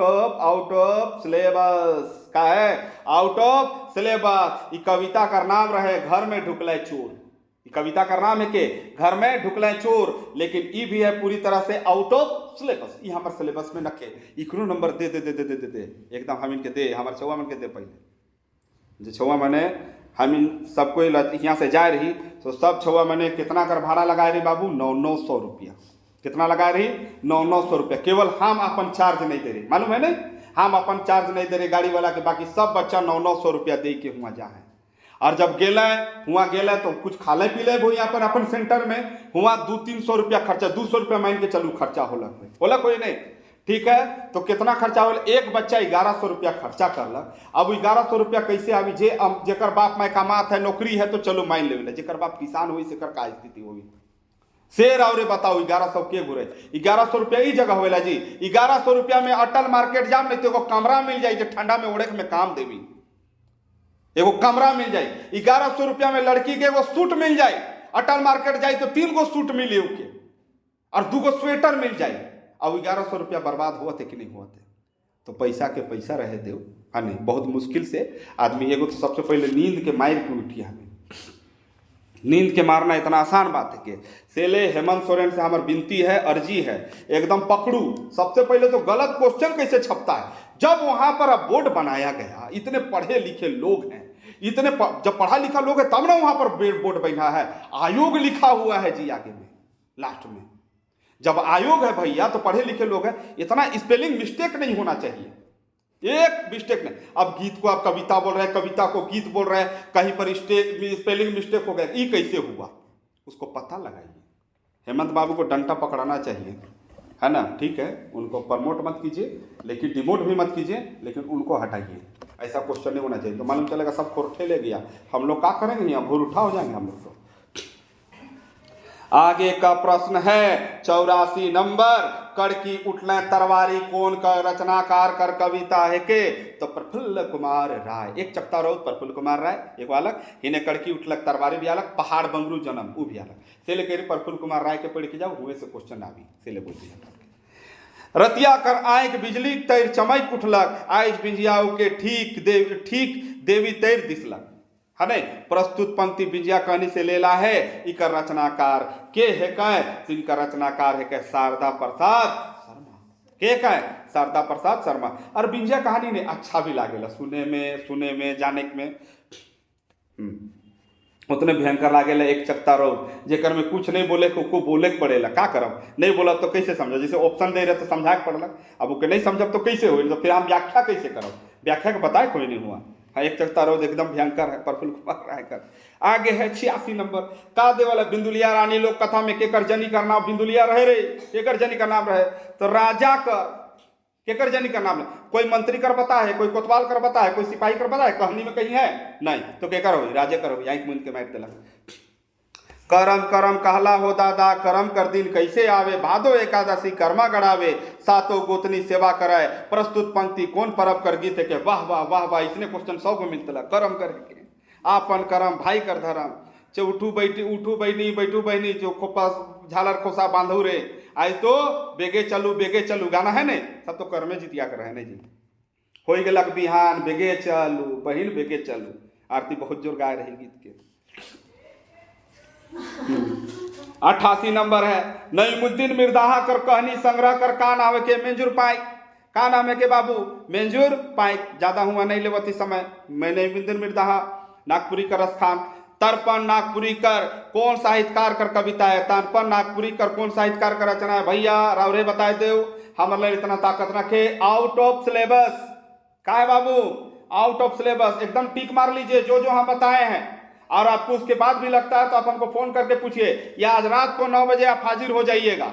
ऑफ सिलेबस। का है आउट ऑफ सिलेबस। ई कविता का नाम रहे घर में ढुकले चोर। ई कविता का नाम है के घर में ढुकले चोर। लेकिन ई भी है पूरी तरह से आउट ऑफ सिलेबस। ई हमारे सिलेबस में नखे। इकरो नंबर दे दे दे दे दे दे दे एकदम हम इनके दे, हमारे छवा मन के दे। पहले जो छवा मने हम इन सबको यहाँ से जाए रही तो सब छवा मने कितना कर भाड़ा लगाए रही बाबू, 900 रुपया। कितना लगा रही, 900 रुपया। केवल हम अपन चार्ज नहीं दे रहे, मालूम है नहीं, हम अपन चार्ज नहीं दे रहे गाड़ी वाला के। बाकी सब बच्चा 900 रुपया दे के हुआ जा है। और जब गेले तो कुछ खाले पीले वो यहाँ पर अपन सेंटर में हुआ 200-300 रुपया खर्चा, 200 रुपया मान के चलू खर्चा होला कोई नहीं। ठीक है, तो कितना खर्चा हो, एक बच्चा 1100 रुपया खर्चा करलक। अब 1100 रुपया कैसे अभी जेकर बाप माय कमात है, नौकरी है तो चलो मान ले, जेकर बाप किसान हुई से का स्थिति होगी शेर। और बताओ 1100 के घुरे, 1100 रुपया ई जगह होवेला जी। 1100 रुपया में अटल मार्केट जाम नहीं तो एगो कमरा मिल जाए जो ठंडा में ओढ़े में काम देवी, एगो कमरा मिल जाए। 1100 रुपया में लड़की के एगो सूट मिल जाए। अटल मार्केट जाए तो 3 गो सूट मिले उके और 2 गो स्वेटर मिल जाए। अब 1100 रुपया बर्बाद हुआ थे कि नहीं हुआ थे। तो पैसा के पैसा रहे दो, हाँ नहीं, बहुत मुश्किल से आदमी। एगो तो सबसे पहले नींद के मार के उठिया, हमें नींद के मारना इतना आसान बात है कि सेले हेमंत सोरेन से हमारी विनती है, अर्जी है, एकदम पकड़ू। सबसे पहले तो गलत क्वेश्चन कैसे छपता है। जब वहां पर अब बोर्ड बनाया गया, इतने पढ़े लिखे लोग हैं, जब पढ़ा लिखा लोग है तब ना वहां पर बोर्ड बना है। आयोग लिखा हुआ है जी आगे में, लास्ट में। जब आयोग है भैया तो पढ़े लिखे लोग हैं, इतना स्पेलिंग मिस्टेक नहीं होना चाहिए। एक मिस्टेक नहीं। अब गीत को आप कविता बोल रहे हैं, कविता को गीत बोल रहे हैं, कहीं पर स्पेलिंग मिस्टेक हो गया, ये कैसे हुआ उसको पता लगाइए। हेमंत बाबू को डंडा पकड़ाना चाहिए, है ना, ठीक है, उनको प्रमोट मत कीजिए लेकिन डिमोट भी मत कीजिए, लेकिन उनको हटाइए। ऐसा क्वेश्चन नहीं होना चाहिए, तो मालूम चलेगा सब कोर्टे ले गया, हम लोग क्या करेंगे, यहाँ भूल उठा हो जाएंगे हम लोग। तो आगे का प्रश्न है 84 नंबर, कड़की उठले तरवारी कौन का रचनाकार कर कविता है के? तो प्रफुल्ल कुमार राय। एक चक्ता रहो प्रफुल्ल कुमार राय, एक अलग, इन्हें कड़की उठलक तरवारी भी अलग, पहाड़ बंगरू जन्म वो भी अलग। से लेकर प्रफुल्ल कुमार राय के पढ़ के जाओ, हुए से क्वेश्चन आवी से ले बोल दिया। रतिया कर आंख बिजली तैर चमक उठलक, आइज बिंजियाऊ के ठीक देवी तैर दिसलक, है नहीं। प्रस्तुत पंक्ति बिंजिया कहनी से लेला है। इकर रचनाकार के है कह? इनका रचनाकार है कह शारदा प्रसाद शर्मा। के कह? शारदा प्रसाद शर्मा। और बिंजिया कहानी ने अच्छा भी लागेला सुने में जाने में उतने भयंकर लागेला। एक चक्ता रहो जेकर में कुछ नहीं बोले को बोले के पड़ेला, का करब, नहीं बोला तो कैसे समझो, जैसे ऑप्शन दे रहे तो समझा के पड़ला, अब ओके नहीं समझब तो कैसे हो, तो फिर हम व्याख्या कैसे करब, व्याख्या के बताए कोई नहीं हुआ। हाँ, एक चक्ता रहो एकदम भयंकर है प्रफुल्ल कुमार राय कर। आगे है 86 नंबर, का दे वाला बिंदुलिया रानी लोक कथा में केकर जनी का नाम बिंदुलिया रहे रे, केकर जनी का नाम रहे, तो राजा कर केकर जनी का नाम, कोई मंत्री कर बता है, कोई कोतवाल कर बता है, कोई सिपाही कर बता है, कहानी में कहीं है नहीं, तो केकर हो, राजे कर हो, यहीं मुंह के मैट दिलक। करम करम कहला हो दादा, करम कर दिन कैसे आवे, भादो एकादशी कर्मा गड़ावे, सातों गोतनी सेवा कराए, प्रस्तुत पंक्ति कौन परब कर गीत है के? वाह वाह वाह वाह, इसने क्वेश्चन 100 को मिलता। करम करके आपन करम भाई कर धर्म, चे उठू बैठू बहनी जो खोपा झालर खोसा बांधू रे, आज तो बेगे चलू गाना है ने, सब तो कर्मे जितिया कर रहे जी। हो गलक बिहान बेगे चलू बहिन बेगे चलू, आरती बहुत जोर गाय रही गीत के। 88 नंबर है, नईमुद्दीन मिर्दाहा कर कहनी संग्रह कर का नाम के? मेंजूर पाइक। का नाम है के बाबू? मेंजूर पाइक। ज्यादा हुआ नहीं लेवती समय। मैं नईमुद्दीन मिर्दाहा नागपुरी कर रसखान। तर्पण नागपुरी कर कौन साहित्यकार कर कविता है? तर्पण नागपुरी कर कौन साहित्यकार का रचना है? भैया रावरे बताए दो, हमारे इतना ताकत रखे। आउट ऑफ सिलेबस का है बाबू? आउट ऑफ सिलेबस, एकदम टिक मार लीजिए जो हम बताए हैं। और आपको उसके बाद भी लगता है तो आप हमको फोन करके पूछिए, या आज रात को 9 बजे आप हाजिर हो जाइएगा।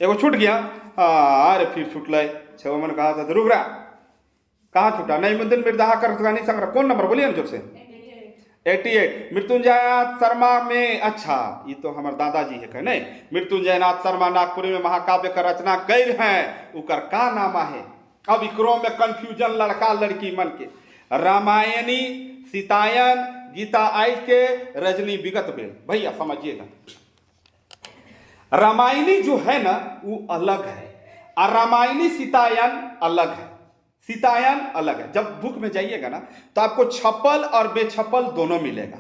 एगो छूट गया, अरे फिर छूट ले 6 मन कहा था, रुक रहा, कहाँ छूटा? नईमुद्दीन मिर्दाहा कर कहानी संग्रह कौन नंबर बोलिए ना जोर से? 88। मृत्युंजयनाथ शर्मा में, अच्छा ये तो हमारे दादाजी है कहने। मृत्युंजयनाथ शर्मा नागपुरी में महाकाव्य का रचना कैर हैं, उकर का नामा है? अब इकरो में कंफ्यूजन लड़का लड़की मन के। रामायणी, सीतायन, गीता आई के, रजनी विगत बेल। भैया समझिएगा, रामायणी जो है ना वो अलग है, और रामायणी सीतायन अलग है। सीतायन अलग है। जब बुक में जाइएगा ना तो आपको छपल और बेछपल दोनों मिलेगा।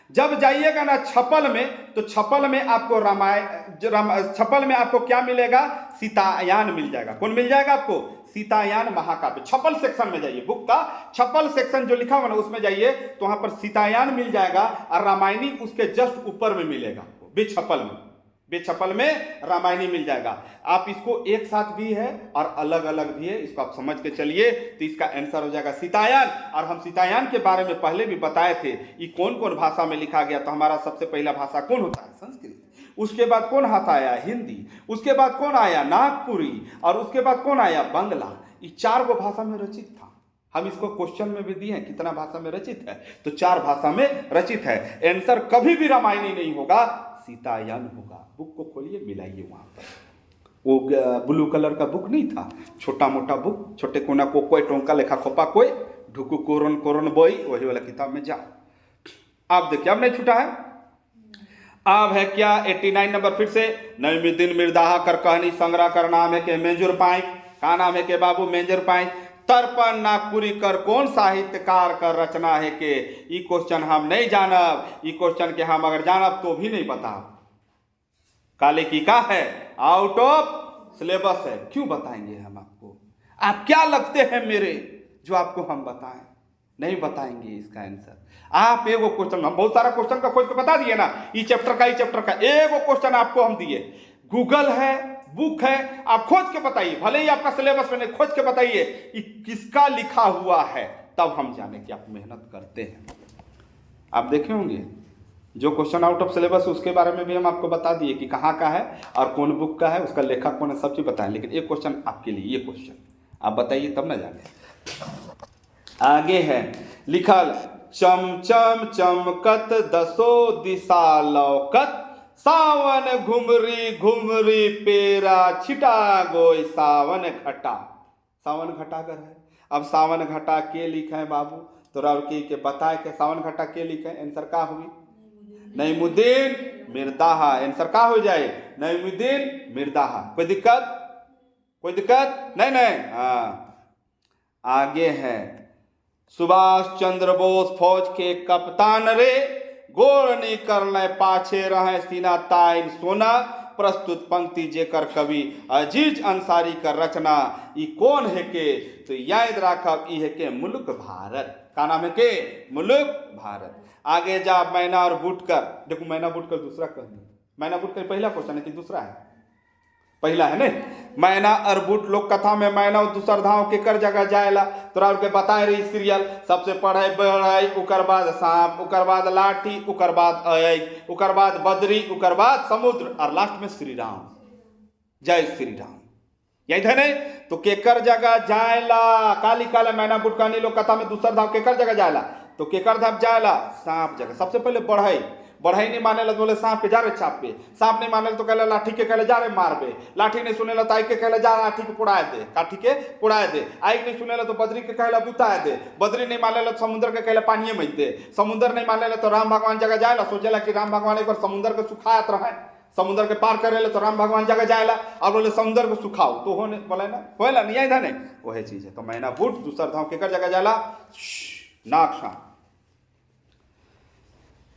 जब जाइएगा ना छपल में, तो छपल में आपको छपल में आपको क्या मिलेगा? सीतायान मिल जाएगा। कौन मिल जाएगा आपको? सीतायान महाकाव्य। छपल सेक्शन में जाइए, बुक का छपल सेक्शन जो लिखा हुआ ना उसमें जाइए, तो वहां पर सीतायान मिल जाएगा, और रामायणी उसके जस्ट ऊपर में मिलेगा आपको। बेछपल में रामायणी मिल जाएगा। आप इसको एक साथ भी है और अलग अलग भी है, इसको आप समझ के चलिए, तो इसका आंसर हो जाएगा सीतायन। और हम सीतायन के बारे में पहले भी बताए थे, ये कौन कौन भाषा में लिखा गया। तो हमारा सबसे पहला भाषा कौन होता है? संस्कृत। उसके बाद कौन भाषा आया? हिंदी। उसके बाद कौन आया? नागपुरी। और उसके बाद कौन आया? बांग्ला। ये 4 भाषा में रचित था। हम इसको क्वेश्चन में भी दिए हैं, कितना भाषा में रचित है, तो 4 भाषा में रचित है। आंसर कभी भी रामायणी नहीं होगा, सीतायन होगा। बुक को खोलिए, मिलाइए वहां पर। वो ब्लू कलर का बुक नहीं था, छोटा मोटा बुक, छोटे कोना को कोई टोंका लेखा खोपा कोई ढुकू कोरन बोई, वही वाला किताब में जाओ। आप देखिए, अब नहीं छूटा है। अब है क्या 89 नंबर, फिर से नईमुद्दीन मिर्दाहा कर कहानी संग्रह कर नाम है के? मेंजूर पाइक। का नाम है के बाबू? मेंजूर पाइक। तर्पण नागपुरी कर कौन साहित्यकार का रचना है के? ये क्वेश्चन हम नहीं जानब, ये क्वेश्चन के हम अगर जानब तो भी नहीं बता। काले की का है? आउट ऑफ सिलेबस है। क्यों बताएंगे हम आपको? आप क्या लगते हैं मेरे जो आपको हम बताएं? नहीं बताएंगे इसका आंसर। आप एगो क्वेश्चन, हम बहुत सारा क्वेश्चन का खोज के बता दिए ना, ई चैप्टर का एगो क्वेश्चन आपको हम दिए। गूगल है, बुक है, आप खोज के बताइए, भले ही आपका सिलेबस में नहीं, खोज के बताइए कि किसका लिखा हुआ है, तब हम जाने कि आप मेहनत करते हैं। आप देखे होंगे जो क्वेश्चन आउट ऑफ सिलेबस उसके बारे में भी हम आपको बता दिए कि कहाँ का है और कौन बुक का है, उसका लेखक कौन है, सब चीज बताएं। लेकिन एक क्वेश्चन आपके लिए, ये क्वेश्चन आप बताइए तब ना जाने। आगे है लिखल, चमचम चमकत दसो दिशा लौकत, सावन घुमरी घुमरी पेरा छिटा गोय सावन घटा। सावन घटा कर है। अब सावन घटा के लिखे हैं बाबू, तो राउरकी के बताए के सावन घटा के लिखे, आंसर का हुई? नईमुद्दीन मिर्दाहा। आंसर का हो जाए? नईमुद्दीन मिर्दाहा। कोई दिक्कत? कोई दिक्कत नहीं? नहीं। हाँ, आगे है, सुभाष चंद्र बोस फौज के कप्तान रे, गोरनी करने पाछे रहे सीना ताइन सोना, प्रस्तुत पंक्ति जेकर कवि अजीज अंसारी का रचना। ई कौन है के? तो याद रखब, ई है के मुल्क भारत। का नाम है के? मुल्क भारत। आगे जा, मैना और बुटकर। देखो मैना बुटकर दूसरा कहनी, मैना बुटकर पहला क्वेश्चन है कि दूसरा है? पहला है नहीं। मैना और बुट लोक कथा में मैना और दूसर धाव के कर जगह जाएला, तोरा के बताए रही सीरियल। सबसे पढ़े बढ़ाई, उकर बाद सांप, उकर बाद लाठी, उकर बाद अय, उकर बाद बदरी, उकर बाद समुद्र, और लास्ट में श्री राम। जय श्री राम। यही थे नहीं? तो केकर जगह जाएला, काली काला मैना बुट कहनी लोक कथा में दूसर धाव केकर जगह जाएला, तो केकर धाव जाएला सांप जगह। सबसे पहले बढ़ई, बढ़ई नहीं माने तो बोले सांप के जा रहे छाप पे, सांप नहीं माने तो कहले लाठी के कहले जा रहे मार बे, लाठी नहीं सुने तो आई के कहले जा लाठी के पुड़ाए दे, काठी के पुड़ाए दे, आई नहीं सुने तो बद्री के कहले बुताए दे, बद्री नहीं माने तो समुद्र के कहले पानी में दे, समुद्र नहीं माने तो राम भगवान जगह जाएला। सोचेला कि राम भगवान एक बार समुद्र के सुखात रहे, समुद्र के पार करे तो राम भगवान जगह जाएला, और बोले समुद्र को सुखाओ, तो होने बोले ना होएला नहीं आई था नहीं, वही चीज है। तो मैना बुट दूसर धाव केकर जगह जाएला? नागसा।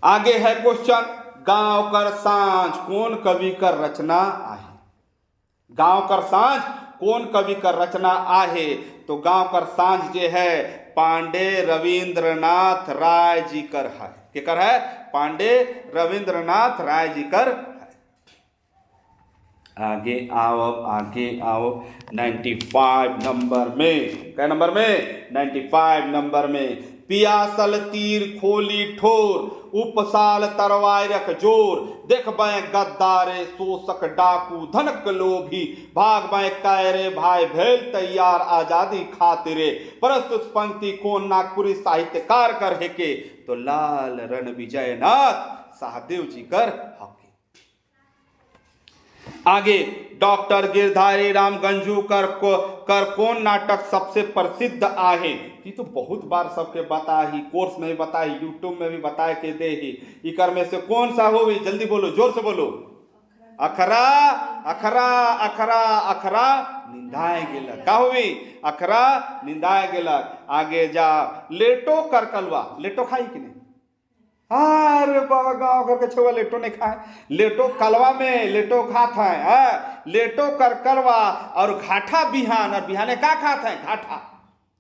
आगे है क्वेश्चन, गांव कर सांझ कौन कवि कर रचना आहे? गांव कर सांझ कौन कवि कर रचना आहे? तो गांव कर सांझ जे है पांडे रविंद्रनाथ राय जी कर है। के कर है? पांडे रविंद्रनाथ राय जी कर है। आगे आओ, आगे आओ, 95 नंबर में। क्या नंबर में? 95 नंबर में। पियासल तीर खोली ठोर, उपसाल तरवारक जोर, देख बैं गद्दारे शोषक डाकू धनक लोभी, भाग बैं कायरे भाई भेल तैयार आजादी खातिरे। प्रस्तुत पंक्ति कौन नागपुरी साहित्यकार कर है के? तो लाल रण विजयनाथ सहदेव जी कर हक। आगे, डॉक्टर गिरधारी राम गंजूकर कर कौन नाटक सबसे प्रसिद्ध आहे? ये तो बहुत बार सबके बता ही, कोर्स में भी बता ही, यूट्यूब में भी बता के दे ही। इकर में से कौन सा हो? जल्दी बोलो, जोर से बोलो। अखरा अखरा अखरा अखरा निंदाए गेलक। का हुई? अखरा निंदाए गेलक। आगे जा, लेटो कर कलवा। लेटो खाई कि नहीं? अरे बाबा गाँव घर के छुआ लेटो नहीं खाए। लेटो कलवा में लेटो खात है, लेटो कर करवा और घाटा बिहान, और बिहाने का खात है? घाटा।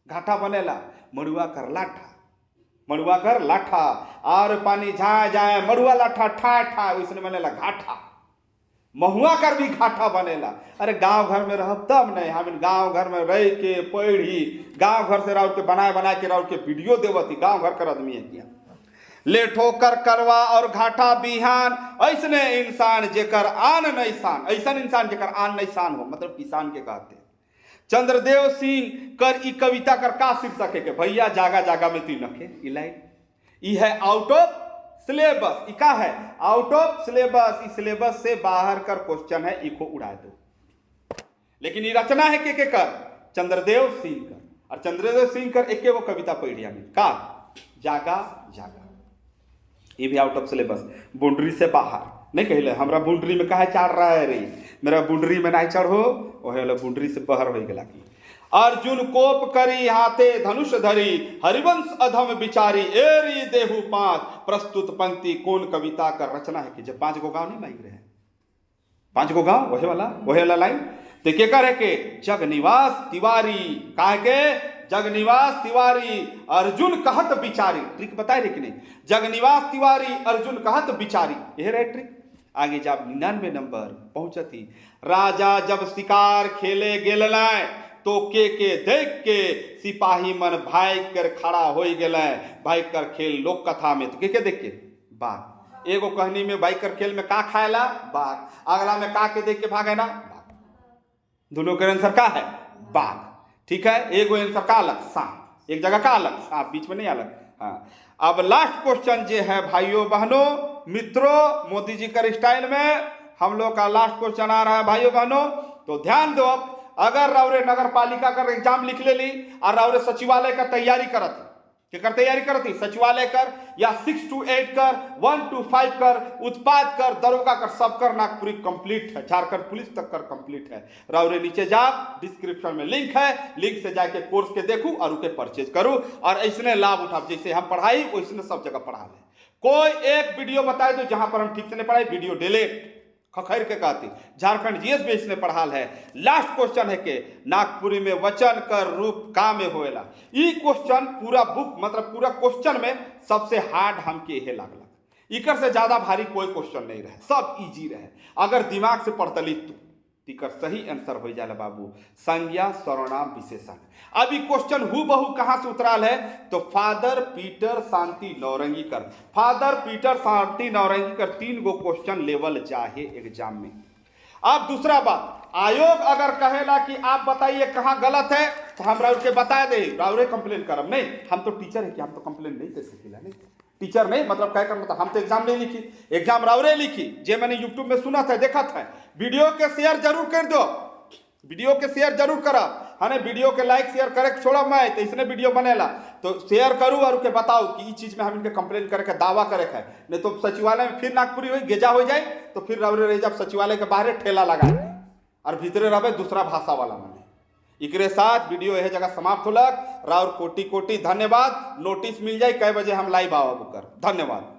घाटा बनेला मड़ुआ कर लाठा, मड़ुआ कर लाठा, और पानी झाए जाए मड़ुआ लाठा ठा ठा, उसने बनेला घाटा। महुआ कर भी घाटा बनेला। अरे गांव घर में रह तब नहीं, हम गांव घर में रह के पढ़ी, गांव घर से राउर के बनाए के राउर के वीडियो देवती, गांव घर कर आदमी है किया। लेठो कर करवा और घाटा बिहान, ऐसने इंसान जेकर आन नहीं शान, ऐसा इंसान जेकर आन नहीं शान हो, मतलब किसान के कहते हैं। चंद्रदेव सिंह कर ई कविता कर का शीर्षक है? के भैया जागा जागा में तीन नखे। ई लाइन ई है आउट ऑफ सिलेबस। ई का है? Out of syllabus. इस सिलेबस से बाहर कर क्वेश्चन है, इको उड़ा दो। लेकिन ये रचना है के कर? चंद्रदेव सिंह कर। और चंद्रदेव सिंह कर एक वो कविता पढ़ी हमें का? जागा जागा। ये भी आउट ऑफ सिलेबस, बाउंड्री से बाहर नहीं कहले। हमरा बाउंड्री में कहा चढ़ रहा है रे, मेरा बाउंड्री में नहीं चढ़ो, वही वाला बाउंड्री से बाहर हो गया कि। अर्जुन कोप करी हाथे धनुष धरी, हरिवंश अधम विचारी, एरी देहु पांच। प्रस्तुत पंक्ति कौन कविता का रचना है? कि जब 5 गो गांव नहीं मांग रहे हैं, 5 गो गांव, वही वाला लाइन। तो के कर है के? जगनिवास तिवारी। कहा के? जगनिवास तिवारी अर्जुन कहत बिचारी। ट्रिक बताए रे कि नहीं? जगनिवास तिवारी अर्जुन कहत बिचारी, यह रहे ट्रिक। आगे जब 99 नंबर पहुंचती। राजा जब शिकार खेले गेलय तो के देख के सिपाही मन भाई कर खड़ा हो गेल। भाई कर खेल लोक कथा में तो के देख के बाघ। एगो कहानी में भाई कर खेल में का खाएला बाघ, अगला में का के देख के भागे ना बाघ। दोनों का आंसर का है बाघ। ठीक है, एगो आंसर का अलग सांप, एक जगह का अलग सांप, बीच में नहीं अलग। हाँ, अब लास्ट क्वेश्चन जो है भाइयों बहनों मित्रों, मोदी जी का स्टाइल में हम लोग का लास्ट क्वेश्चन आ रहा है भाइयों बहनों, तो ध्यान दो। अगर रावरे नगर पालिका का एग्जाम लिख ले ली और रावरे सचिवालय का तैयारी करत केकर तैयारी करती, सचिवालय कर या 6 to 8 कर, 1 to 5 कर, उत्पाद कर, दरोगा कर, सब कर, नागपुरी कंप्लीट है, झारखंड पुलिस तक कर कंप्लीट है। रावरे नीचे जा, डिस्क्रिप्शन में लिंक है, लिंक से जाके कोर्स के देखू और उके परचेज करूँ और ऐसने लाभ उठा। जैसे हम पढ़ाई वैसने सब जगह पढ़ा ले। कोई एक वीडियो बताए दो जहां पर हम ठीक से नहीं पढ़ाई, वीडियो डिलीट खखैर के कहती। झारखंड जीएस में इसने पढ़ाल है। लास्ट क्वेश्चन है कि नागपुरी में वचन कर रूप का में होएला। ई क्वेश्चन पूरा बुक मतलब पूरा क्वेश्चन में सबसे हार्ड हमके यह लागला। इकर से ज्यादा भारी कोई क्वेश्चन नहीं रहे, सब इजी रहे अगर दिमाग से पढ़तली तो। इकर सही आंसर हो जाला बाबू संज्ञा सर्वनाम विशेषण। अभी क्वेश्चन हु बहु कहां से उतराल है, तो फादर पीटर शांति नौरंगीकर, फादर पीटर शांति नौरंगीकर 3 गो क्वेश्चन लेवल जाहे एग्जाम में। अब दूसरा बात, आयोग अगर कहेला कि आप बताइए कहां गलत है तो हम राउर के बता दे, राउरे कंप्लेन करब नहीं, हम तो टीचर है कि हम तो कंप्लेन नहीं कर सकेला। नहीं टीचर नहीं मतलब क्या कर, मतलब हम तो एग्जाम नहीं लिखी, एग्जाम रावरे लिखी। जे मैंने यूट्यूब में सुना था देखा था। वीडियो के शेयर जरूर कर दो, वीडियो के शेयर जरूर करा है ना, वीडियो के लाइक शेयर करे छोड़ा मैं तो इसने वीडियो बनेला तो शेयर करूँ और के बताओ कि इस चीज में हम इनके कंप्लेन करे दावा करे है। नहीं तो सचिवालय में फिर नागपुरी हुई गेजा हो जाए तो फिर रावरे रह जब सचिवालय के बाहर ठेला लगा और भीतरे रहे दूसरा भाषा वाला माने। इकरे साथ वीडियो यह जगह समाप्त होलक। राउर कोटि कोटि धन्यवाद। नोटिस मिल जाए कै बजे हम लाइव आवा कर। धन्यवाद।